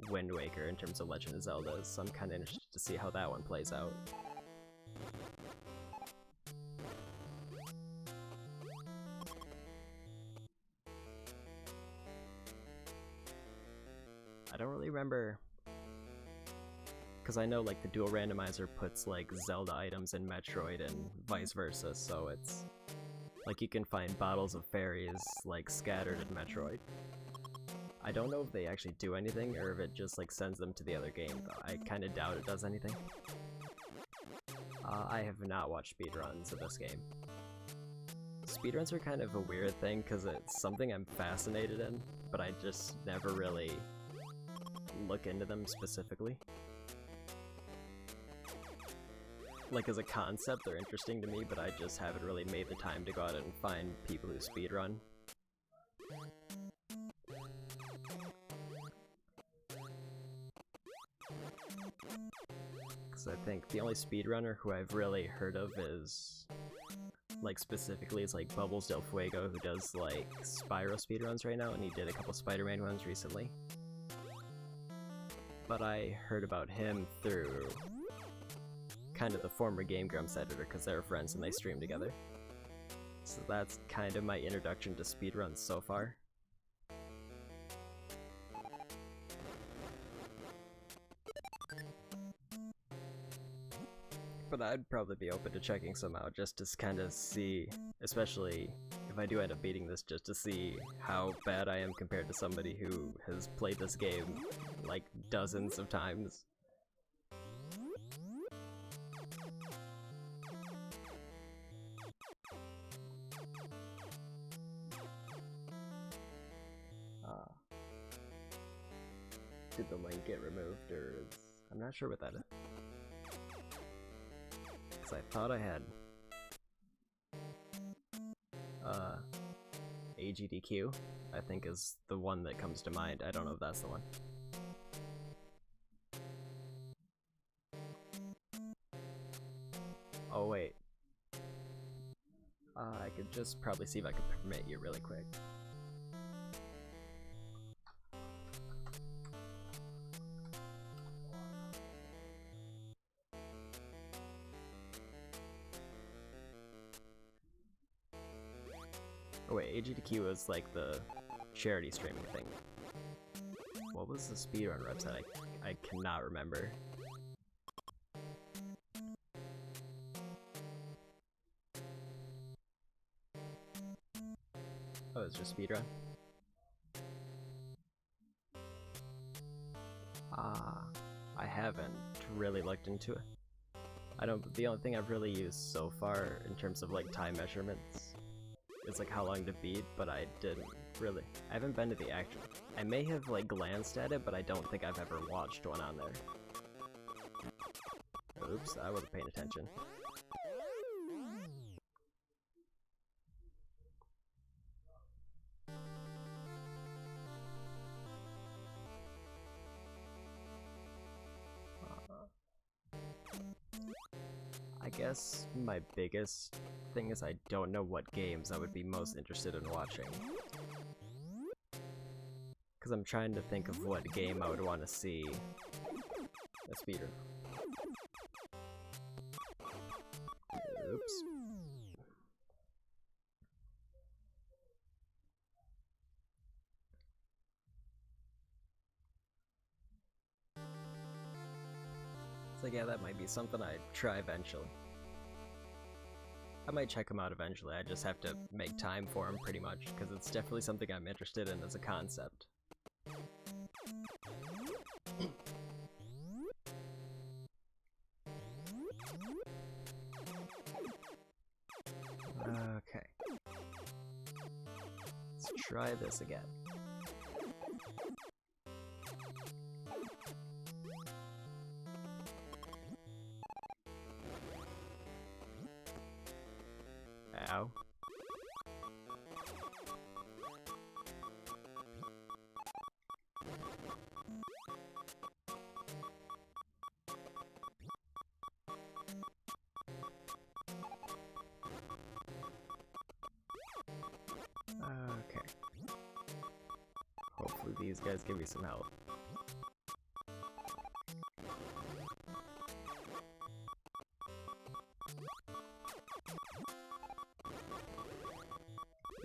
Wind Waker in terms of Legend of Zelda, so I'm kind of interested to see how that one plays out. I don't really remember, because I know like the dual randomizer puts like Zelda items in Metroid and vice versa, so it's like you can find bottles of fairies like scattered in Metroid. I don't know if they actually do anything or if it just like sends them to the other game, though. I kind of doubt it does anything. I have not watched speedruns of this game. Speedruns are kind of a weird thing because it's something I'm fascinated in, but I just never really look into them specifically. Like, as a concept, they're interesting to me, but I just haven't really made the time to go out and find people who speedrun. Because I think the only speedrunner who I've really heard of is, like, specifically is like Bubbles Del Fuego, who does like Spyro speedruns right now, and he did a couple Spider-Man ones recently. But I heard about him through kind of the former Game Grumps editor, because they were friends and they stream together. So that's kind of my introduction to speedruns so far. But I'd probably be open to checking some out just to kind of see, especially if I do end up beating this, just to see how bad I am compared to somebody who has played this game like dozens of times. Did the link get removed, or is... I'm not sure what that is. Because I thought I had AGDQ, I think is the one that comes to mind. I don't know if that's the one. Oh wait. I could just probably see if I could permit you really quick. Oh wait, AGDQ was like the charity streaming thing. What was the speedrun website? I cannot remember. Oh, it's just speedrun? I haven't really looked into it. The only thing I've really used so far in terms of like time measurements is like how long to beat, but I haven't been to the actual. I may have like glanced at it, but I don't think I've ever watched one on there. Oops, I wasn't paying attention. I guess my biggest thing is I don't know what games I would be most interested in watching. Because I'm trying to think of what game I would want to see a speedrun. Oops. So yeah, that might be something I'd try eventually. I might check them out eventually, I just have to make time for them pretty much, because it's definitely something I'm interested in as a concept. Okay. Let's try this again. Ow. Okay. Hopefully these guys give me some help.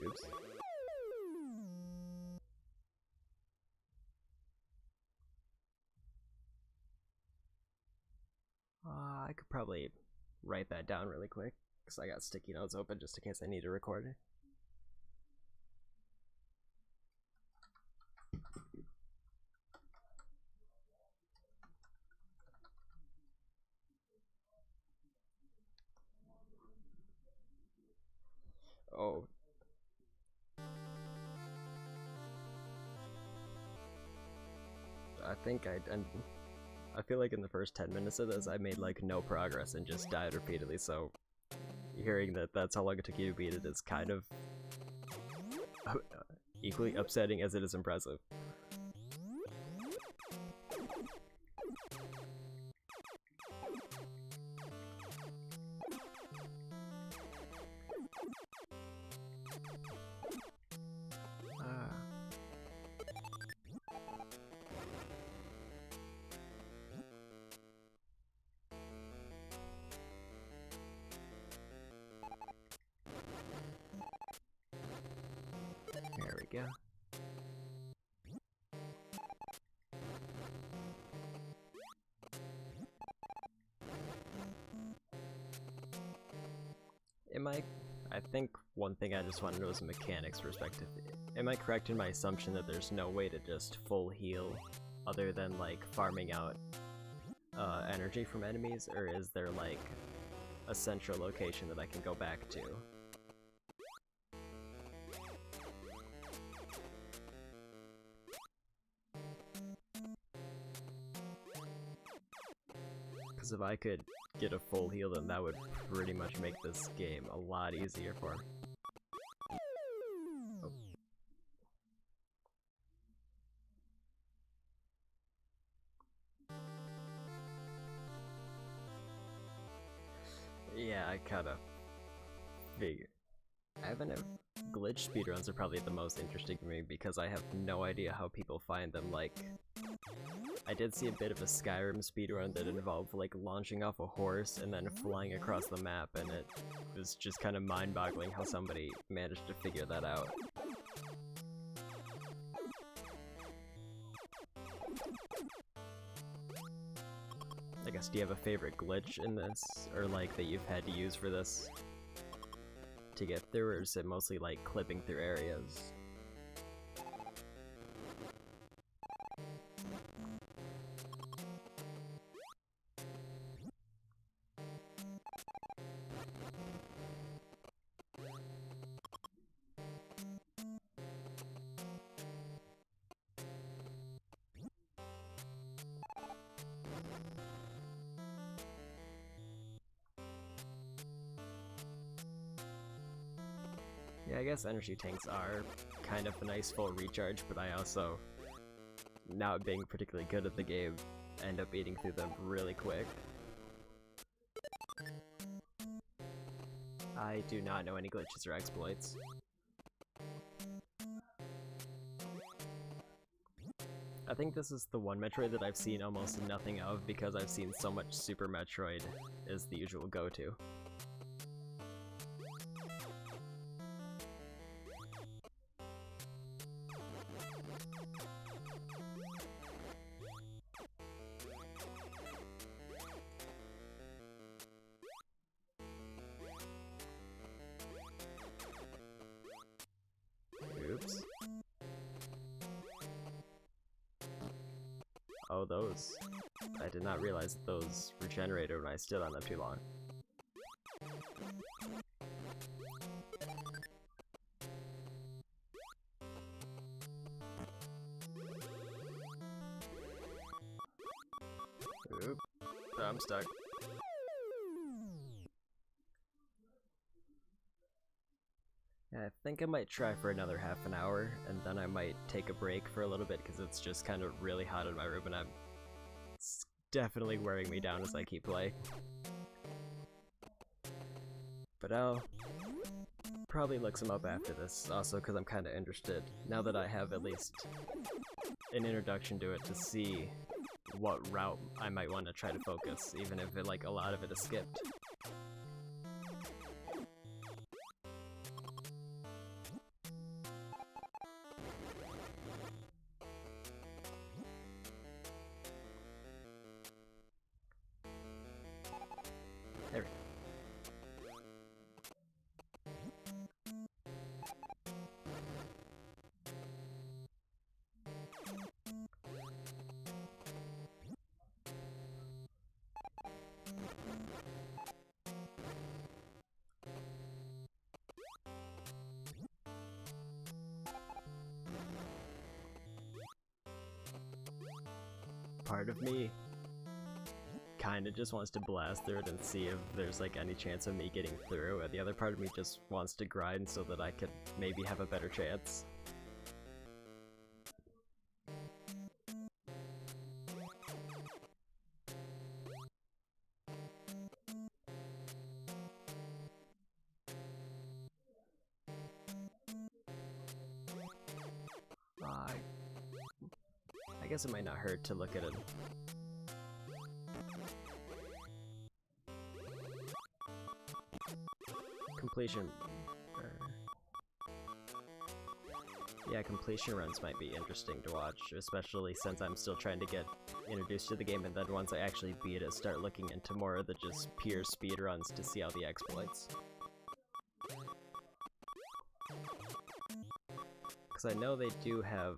Oops. I could probably write that down really quick, because I got sticky notes open just in case I need to record it. Oh. I feel like in the first 10 minutes of this, I made like no progress and just died repeatedly, so hearing that that's how long it took you to beat it is kind of equally upsetting as it is impressive. There we go. I think one thing I just want to know is a mechanics perspective. Am I correct in my assumption that there's no way to just full heal other than like farming out energy from enemies, or is there like a central location that I can go back to? Because if I could get a full heal, then that would pretty much make this game a lot easier for me. Oh. Yeah, I kinda figured. I haven't have glitch speedruns are probably the most interesting to me because I have no idea how people find them. Like, I did see a bit of a Skyrim speedrun that involved like launching off a horse and then flying across the map, and it was just kind of mind-boggling how somebody managed to figure that out. I guess, do you have a favorite glitch in this, or like that you've had to use for this to get through, or is it mostly like clipping through areas? Yeah, I guess energy tanks are kind of a nice full recharge, but I also, not being particularly good at the game, end up eating through them really quick. I do not know any glitches or exploits. I think this is the one Metroid that I've seen almost nothing of because I've seen so much Super Metroid is the usual go-to. Oops. Oh, those. I did not realize that those regenerated when I stood on them too long. Oop. I'm stuck. I think I might try for another half an hour, and then I might take a break for a little bit because it's just kind of really hot in my room, and it's definitely wearing me down as I keep playing. But I'll probably look some up after this, also because I'm kind of interested, now that I have at least an introduction to it, to see what route I might want to try to focus, even if like a lot of it is skipped. There we go. Part of me kinda just wants to blast through it and see if there's like any chance of me getting through, and the other part of me just wants to grind so that I could maybe have a better chance. I guess it might not hurt to look at it. Completion. Yeah, completion runs might be interesting to watch, especially since I'm still trying to get introduced to the game, and then once I actually beat it, start looking into more of the just pure speed runs to see all the exploits. Because I know they do have,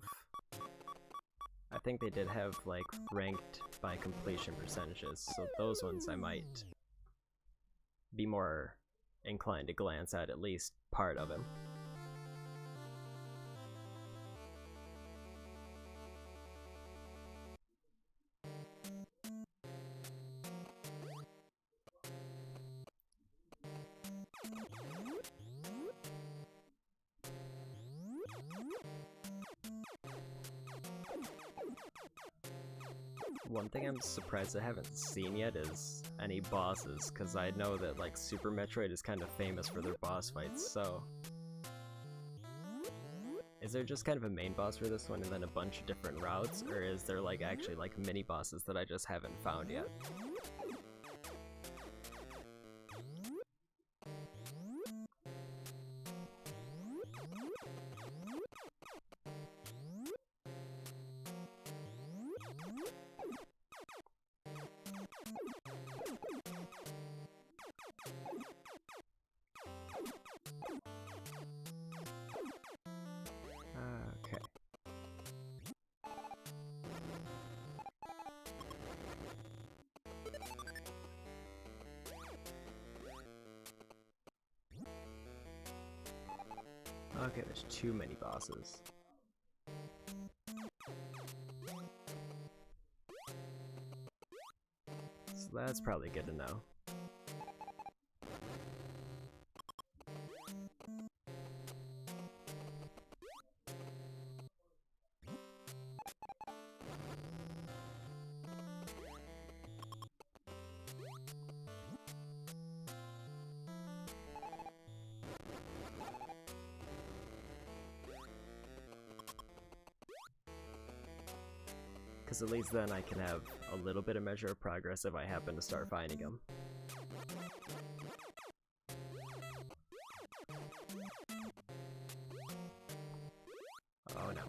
I think they did have like ranked by completion percentages, so those ones I might be more inclined to glance at least part of him. One thing I'm surprised I haven't seen yet is any bosses, because I know that like Super Metroid is kind of famous for their boss fights, so Is there just kind of a main boss for this one and then a bunch of different routes, or is there like actually like mini bosses that I just haven't found yet? Okay. Okay, there's too many bosses. So that's probably good to know. Because at least then I can have a little bit of measure of progress if I happen to start finding them. Oh no.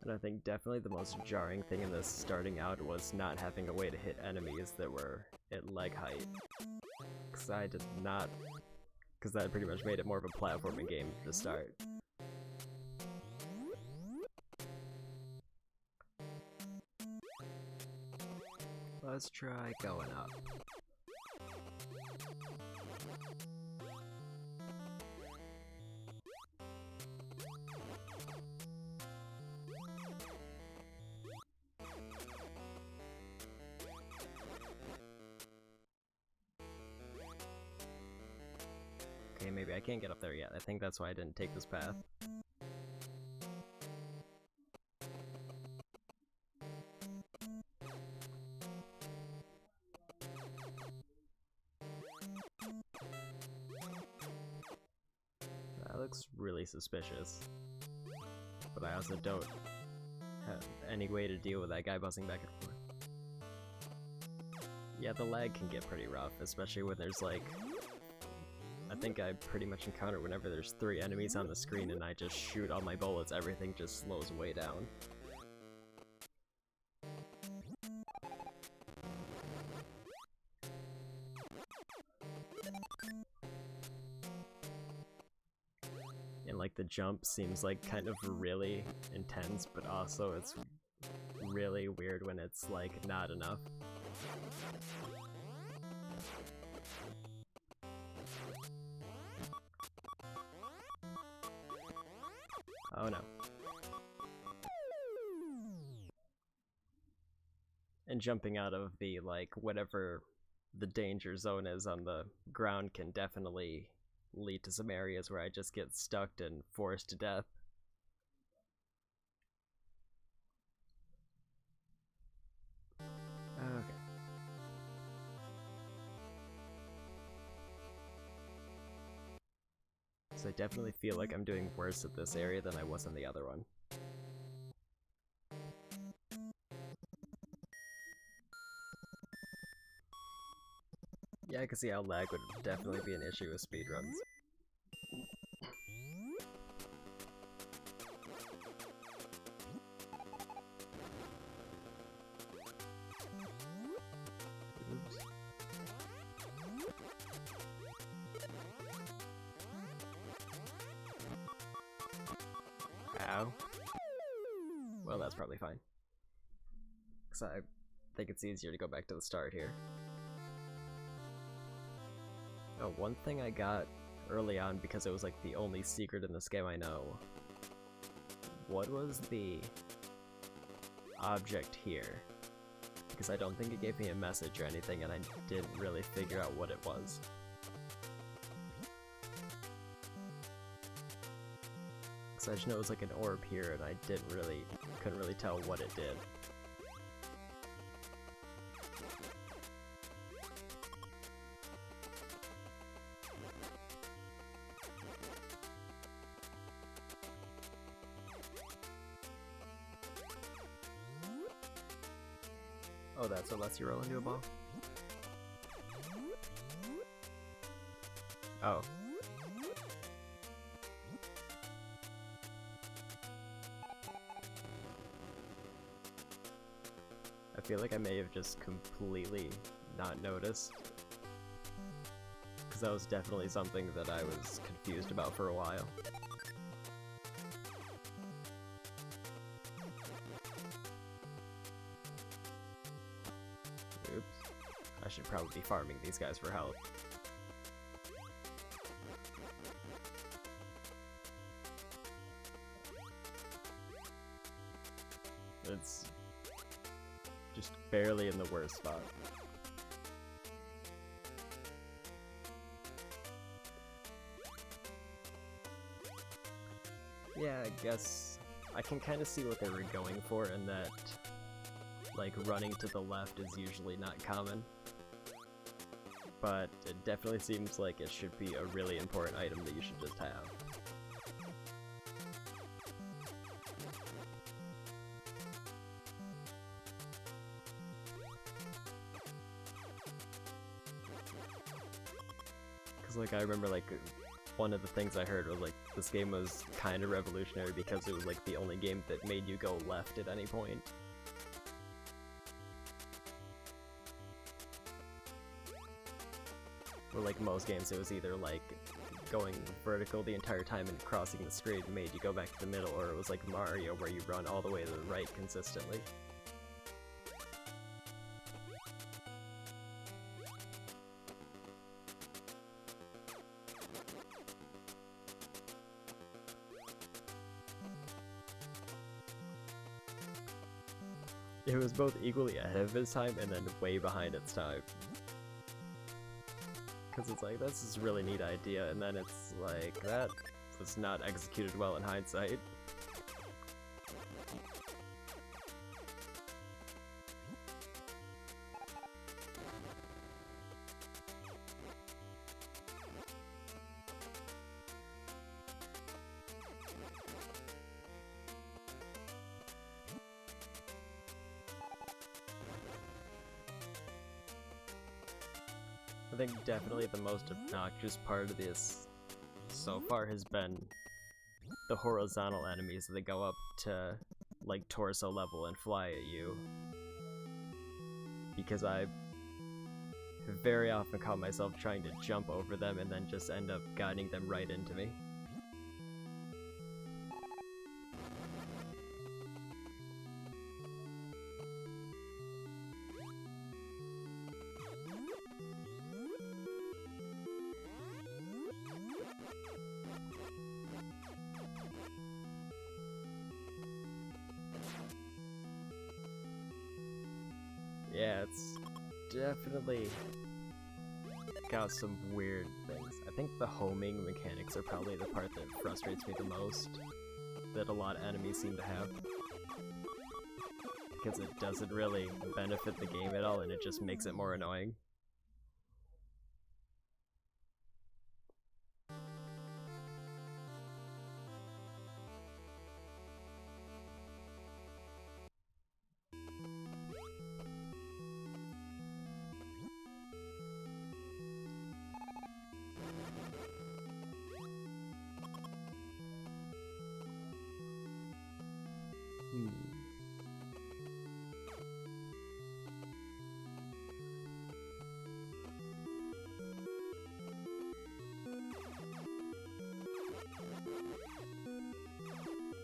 And I think definitely the most jarring thing in this starting out was not having a way to hit enemies that were at leg height. Because I did not... Because that pretty much made it more of a platforming game to start. Let's try going up. Okay, maybe I can't get up there yet. I think that's why I didn't take this path. That looks really suspicious. But I also don't have any way to deal with that guy buzzing back and forth. Yeah, the lag can get pretty rough, especially when there's like... I think I pretty much encounter whenever there's 3 enemies on the screen and I just shoot all my bullets, everything just slows way down. And like the jump seems like kind of really intense, but also it's really weird when it's like not enough. Oh no. And jumping out of the, like, whatever the danger zone is on the ground can definitely lead to some areas where I just get stuck and forced to death. Okay. So I definitely feel like I'm doing worse at this area than I was in the other one. Yeah, I can see how lag would definitely be an issue with speedruns. Oops. Ow. Well, that's probably fine. Because I think it's easier to go back to the start here. Oh, one thing I got early on because it was like the only secret in this game I know. What was the object here? Because I don't think it gave me a message or anything and I didn't really figure out what it was. Because I just know it was like an orb here, and I couldn't really tell what it did. Oh, that's what lets you roll into a ball? Oh. I feel like I may have just completely not noticed. Because that was definitely something that I was confused about for a while. Oops. I should probably be farming these guys for health. It's just barely in the worst spot. Yeah, I guess I can kind of see what they were going for in that, like, running to the left is usually not common. But it definitely seems like it should be a really important item that you should just have. Because, like, I remember, like, one of the things I heard was, like, this game was kind of revolutionary because it was, like, the only game that made you go left at any point. Where, like, most games, it was either, like, going vertical the entire time and crossing the screen made you go back to the middle, or it was like Mario where you run all the way to the right consistently. It was both equally ahead of its time and then way behind its time. Because it's like, this is a really neat idea, and then it's like, that was not executed well in hindsight. I think definitely the most obnoxious part of this so far has been the horizontal enemies that go up to, like, torso level and fly at you. Because I very often caught myself trying to jump over them and then just end up guiding them right into me. Yeah, it's definitely got some weird things. I think the homing mechanics are probably the part that frustrates me the most, that a lot of enemies seem to have. Because it doesn't really benefit the game at all, and it just makes it more annoying.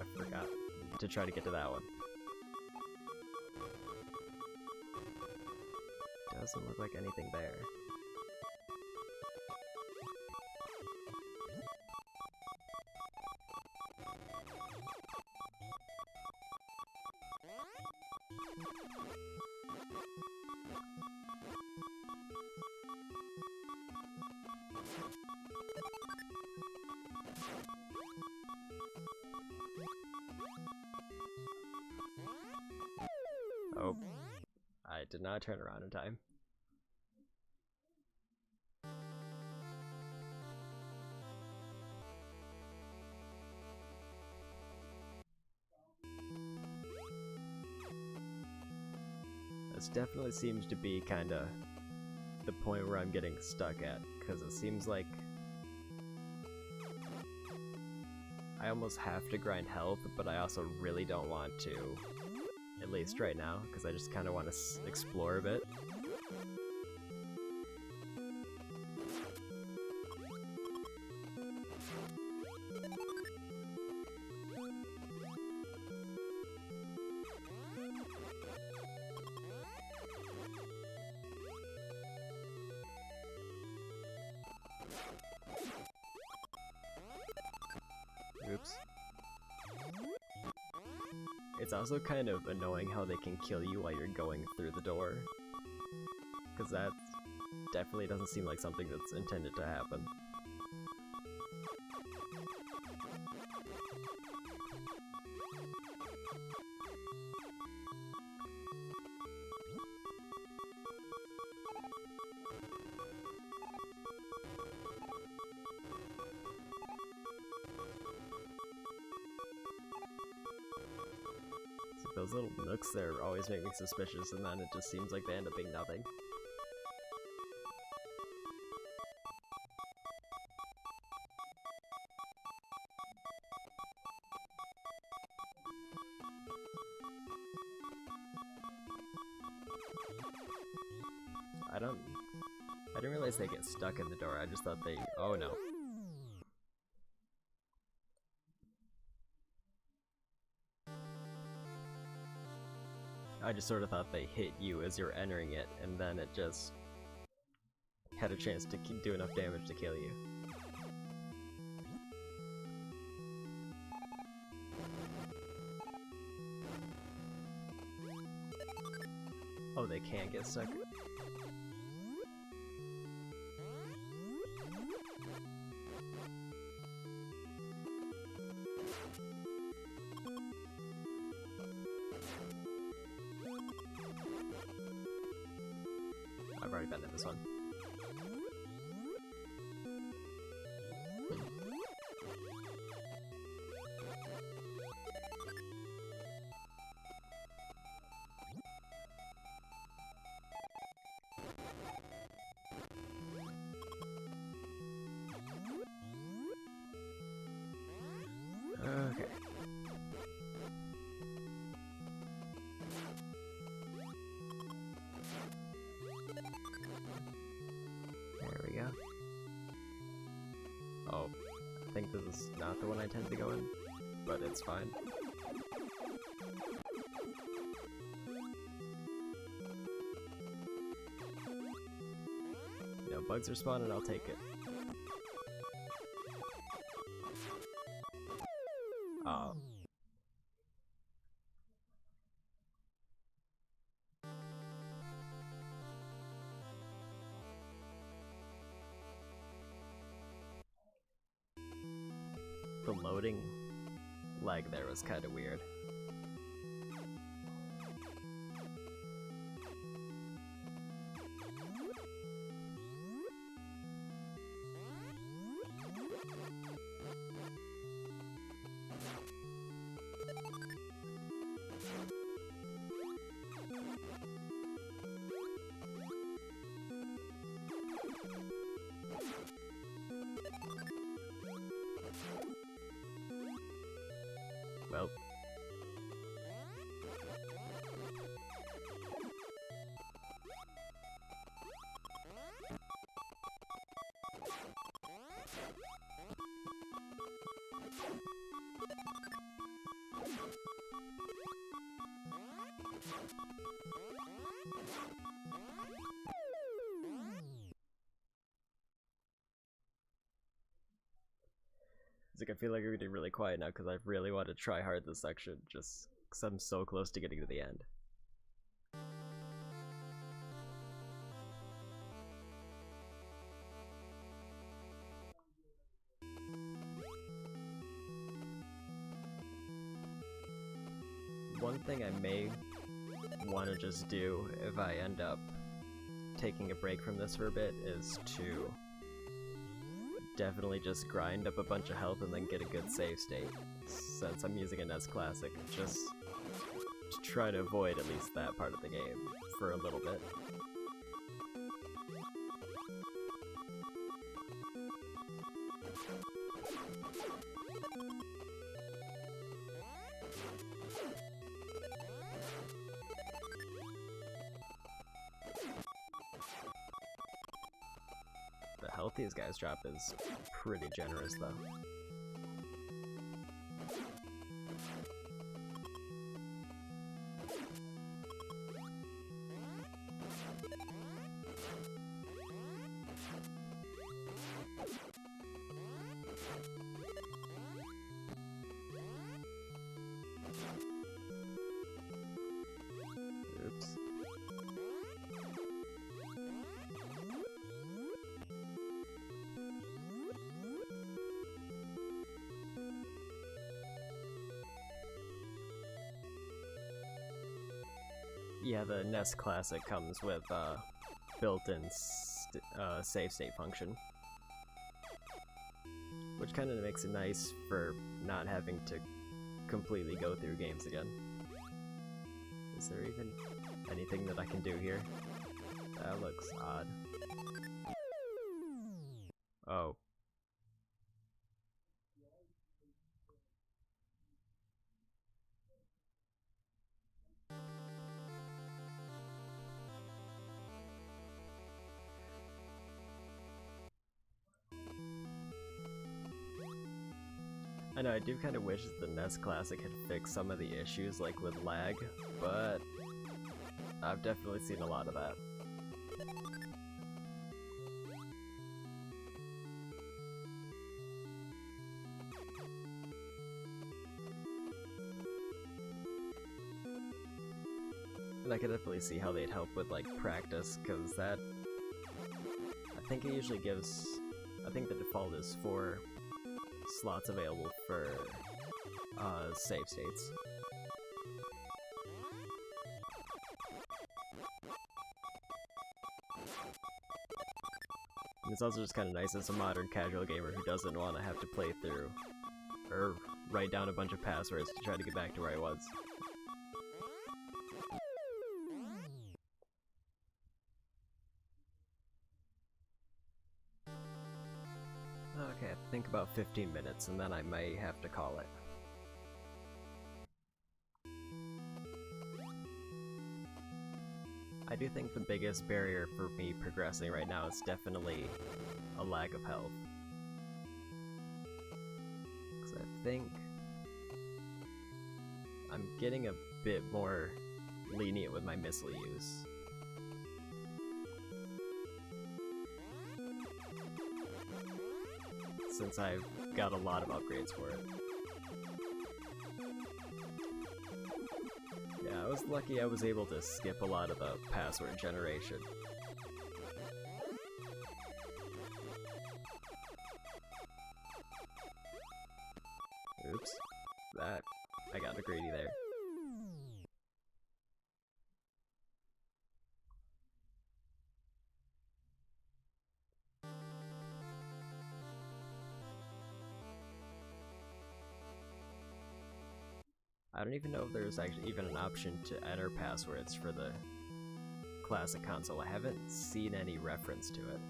I forgot to try to get to that one. Doesn't look like anything there. Oh, I did not turn around in time. This definitely seems to be kinda the point where I'm getting stuck at, because it seems like I almost have to grind health, but I also really don't want to, at least right now, because I just kind of want to explore a bit. Oops. It's also kind of annoying how they can kill you while you're going through the door, because that definitely doesn't seem like something that's intended to happen. Those little nooks there always make me suspicious, and then it just seems like they end up being nothing. I didn't realize they get stuck in the door. I just thought they... Oh no. I just sort of thought they hit you as you're entering it, and then it just had a chance to do enough damage to kill you. Oh, they can't get stuck. I've already been in this one. Okay. There we go. Oh, I think this is not the one I tend to go in, but it's fine. No, bugs are spawning, I'll take it. Oh. The loading lag there was kind of weird. Well. It's like I feel like I'm getting really quiet now because I really want to try hard this section, just because I'm so close to getting to the end. One thing I may want to just do if I end up taking a break from this for a bit is to definitely just grind up a bunch of health and then get a good save state, since I'm using a NES Classic, just to try to avoid at least that part of the game for a little bit. The health these guys drop is pretty generous, though. Oops. Yeah, the NES Classic comes with built-in save state function, which kind of makes it nice for not having to completely go through games again. Is there even anything that I can do here? That looks odd. Oh. I know, I do kind of wish the NES Classic had fixed some of the issues, like with lag, but I've definitely seen a lot of that. And I can definitely see how they'd help with, like, practice, because that... I think it usually gives... I think the default is 4 slots available for save states. And it's also just kind of nice as a modern casual gamer who doesn't want to have to play through or write down a bunch of passwords to try to get back to where I was. Okay, I think about 15 minutes, and then I may have to call it. I do think the biggest barrier for me progressing right now is definitely a lack of health. Because I think I'm getting a bit more lenient with my missile use. Since I've got a lot of upgrades for it. Yeah, I was lucky I was able to skip a lot of the password generation. Oops. I got greedy there. I don't even know if there's actually even an option to enter passwords for the classic console. I haven't seen any reference to it.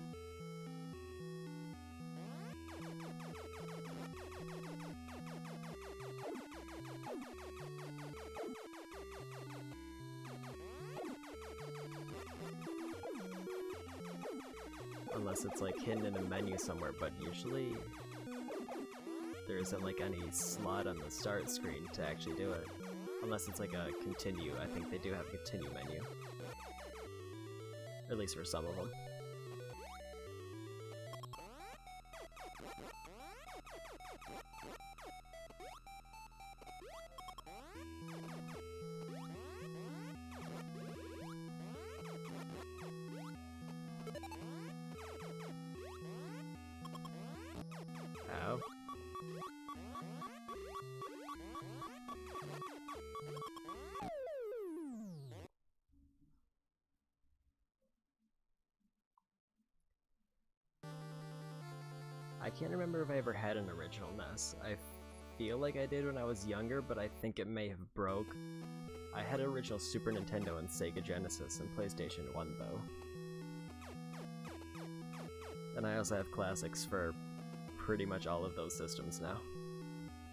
Unless it's like hidden in a menu somewhere, but usually there isn't like any slot on the start screen to actually do it. Unless it's like a continue. I think they do have a continue menu. At least for some of them. Ow. I can't remember if I ever had an original NES. I feel like I did when I was younger, but I think it may have broke. I had an original Super Nintendo and Sega Genesis and PlayStation 1 though. And I also have classics for pretty much all of those systems now.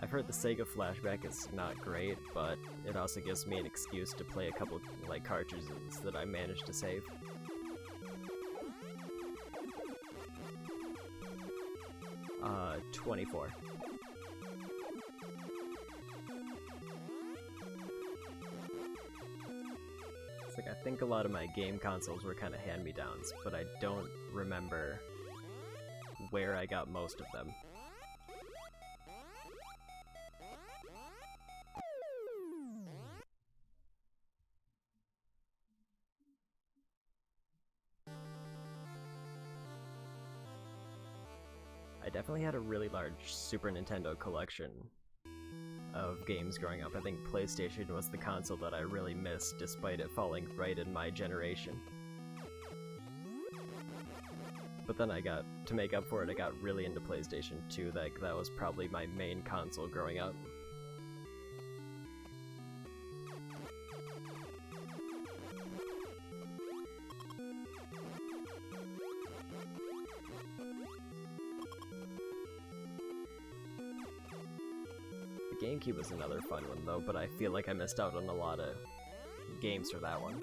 I've heard the Sega Flashback is not great, but it also gives me an excuse to play a couple like cartridges that I managed to save. 24. It's like, I think a lot of my game consoles were kind of hand-me-downs, but I don't remember where I got most of them. I definitely had a really large Super Nintendo collection of games growing up. I think PlayStation was the console that I really missed, despite it falling right in my generation. But then to make up for it, I got really into PlayStation 2. That was probably my main console growing up. GameCube was another fun one though, but I feel like I missed out on a lot of games for that one.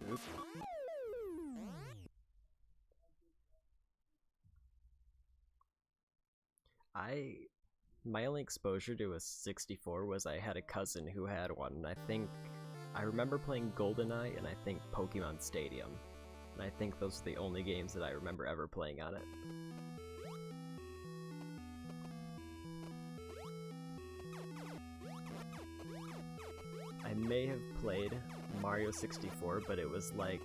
Oops. My only exposure to a 64 was I had a cousin who had one, and I remember playing GoldenEye and I think Pokemon Stadium, and I think those are the only games that I remember ever playing on it. I may have played Mario 64, but it was like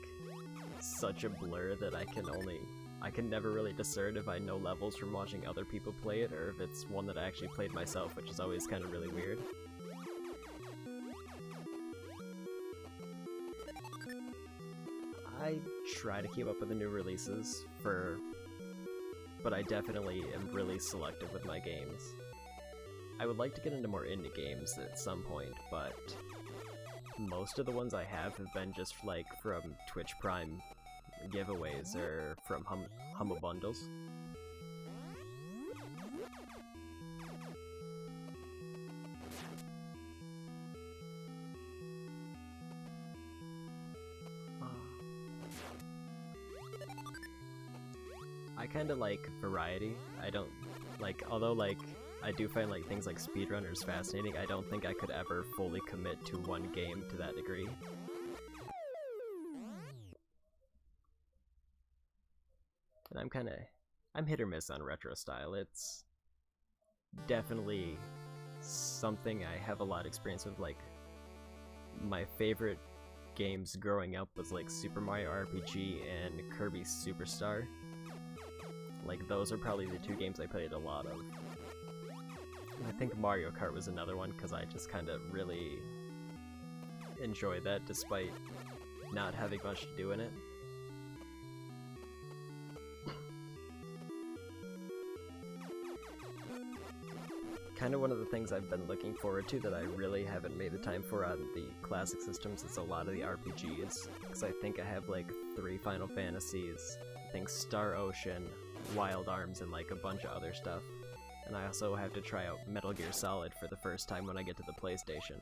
such a blur that I can never really discern if I know levels from watching other people play it, or if it's one that I actually played myself, which is always kind of really weird. I try to keep up with the new releases, but I definitely am really selective with my games. I would like to get into more indie games at some point, but most of the ones I have been just like from Twitch Prime giveaways or from Humble Bundles. I kind of like variety. I don't like, although like I do find like things like speedrunners fascinating, I don't think I could ever fully commit to one game to that degree. And I'm hit or miss on retro style. It's definitely something I have a lot of experience with. Like, my favorite games growing up was like Super Mario RPG and Kirby Superstar. Like, those are probably the two games I played a lot of. And I think Mario Kart was another one, because I just kind of really enjoy that despite not having much to do in it. Kind of one of the things I've been looking forward to that I really haven't made the time for on the classic systems is a lot of the RPGs, because I think I have like 3 Final Fantasies, I think Star Ocean, Wild Arms, and like a bunch of other stuff. And I also have to try out Metal Gear Solid for the first time when I get to the PlayStation.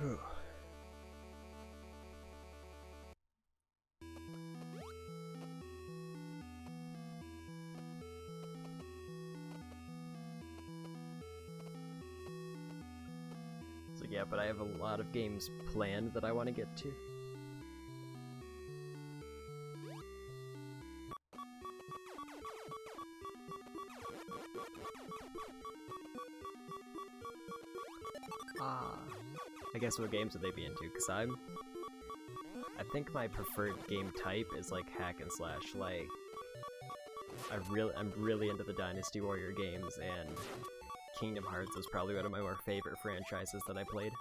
Whew. So yeah, but I have a lot of games planned that I want to get to. I guess what games would they be into? Because I think my preferred game type is like hack and slash. Like, I'm really into the Dynasty Warrior games, and Kingdom Hearts is probably one of my more favorite franchises that I played.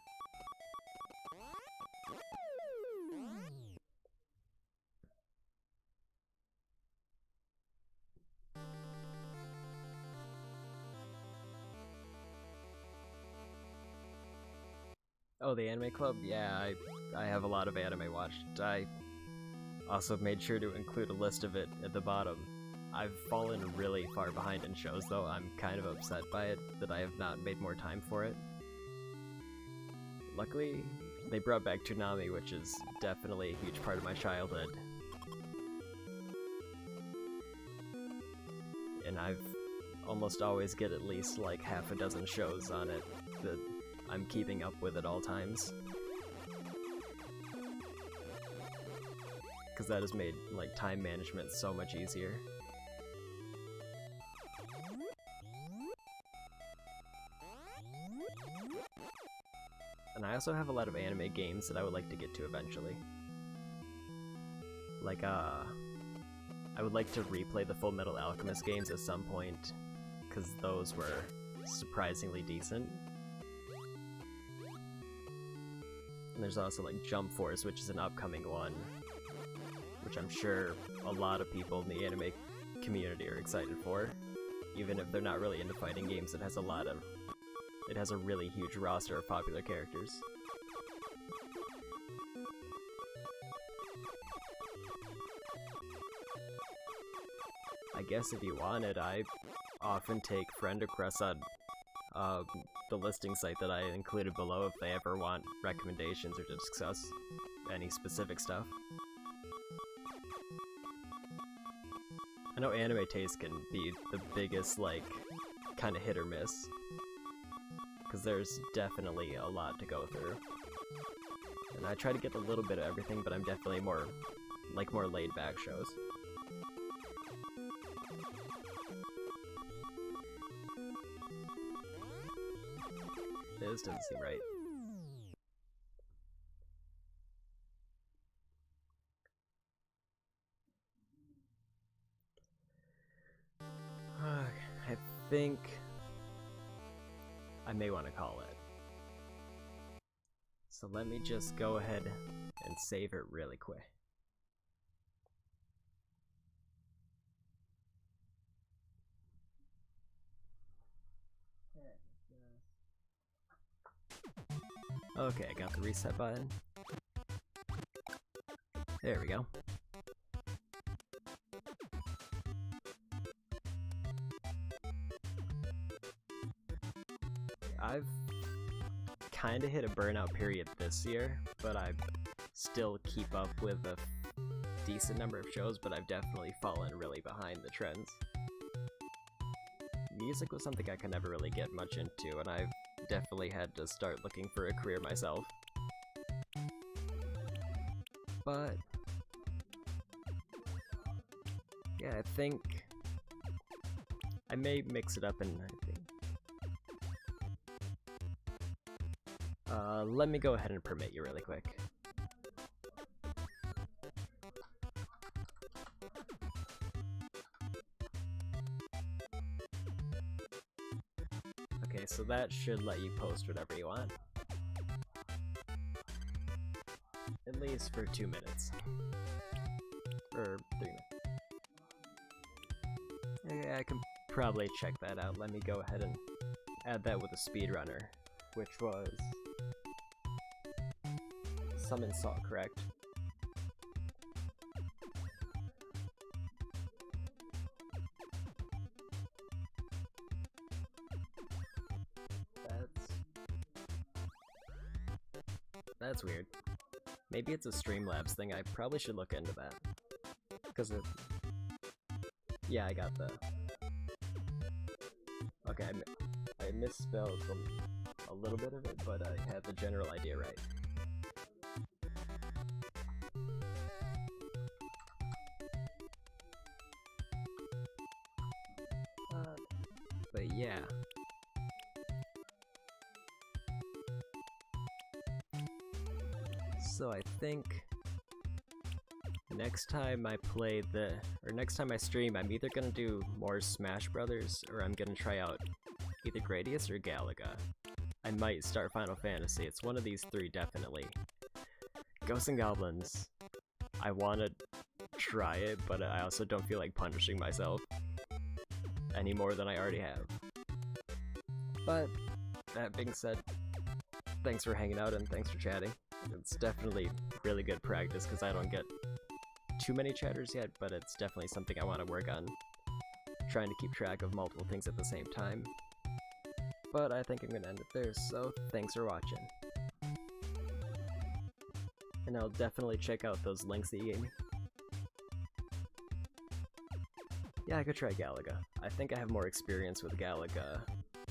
Oh, the Anime Club? Yeah, I have a lot of anime watched. I also made sure to include a list of it at the bottom. I've fallen really far behind in shows, though. I'm kind of upset by it that I have not made more time for it. Luckily, they brought back Toonami, which is definitely a huge part of my childhood. And I've almost always get at least like half a dozen shows on it that I'm keeping up with at all times. Because that has made like time management so much easier. And I also have a lot of anime games that I would like to get to eventually. Like, I would like to replay the Full Metal Alchemist games at some point, because those were surprisingly decent. And there's also like Jump Force, which is an upcoming one, which I'm sure a lot of people in the anime community are excited for. Even if they're not really into fighting games, it has a really huge roster of popular characters. I guess if you wanted, I often take friend requests on the listing site that I included below if they ever want recommendations or to discuss any specific stuff. I know anime taste can be the biggest, like, kind of hit or miss, because there's definitely a lot to go through. And I try to get a little bit of everything, but I'm definitely more laid back shows. This doesn't seem right. I think I may want to call it. So let me just go ahead and save it really quick. Okay, I got the reset button. There we go. I've kind of hit a burnout period this year, but I still keep up with a decent number of shows, but I've definitely fallen really behind the trends. Music was something I could never really get much into, and I've definitely had to start looking for a career myself. But yeah, I think I may mix it up and let me go ahead and permit you really quick. Okay, so that should let you post whatever you want. At least for 2 minutes. Or 3 minutes. Okay, I can probably check that out. Let me go ahead and add that with a speedrunner, which was Summon Saw, correct? That's weird. Maybe it's a Streamlabs thing. I probably should look into that. Because it... Yeah, I got the... Okay, I misspelled a little bit of it, but I had the general idea right. But yeah. So I think next time I next time I stream, I'm either gonna do more Smash Brothers, or I'm gonna try out either Gradius or Galaga. I might start Final Fantasy. It's one of these three, definitely. Ghosts and Goblins. I wanna try it, but I also don't feel like punishing myself any more than I already have. But that being said, thanks for hanging out and thanks for chatting. It's definitely really good practice because I don't get too many chatters yet, but it's definitely something I want to work on, trying to keep track of multiple things at the same time. But I think I'm going to end it there, so thanks for watching. And I'll definitely check out those links that you gave me. Yeah, I could try Galaga. I think I have more experience with Galaga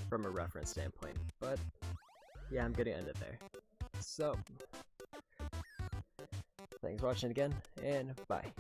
from a reference standpoint, but yeah, I'm gonna end it there. So, thanks for watching again, and bye.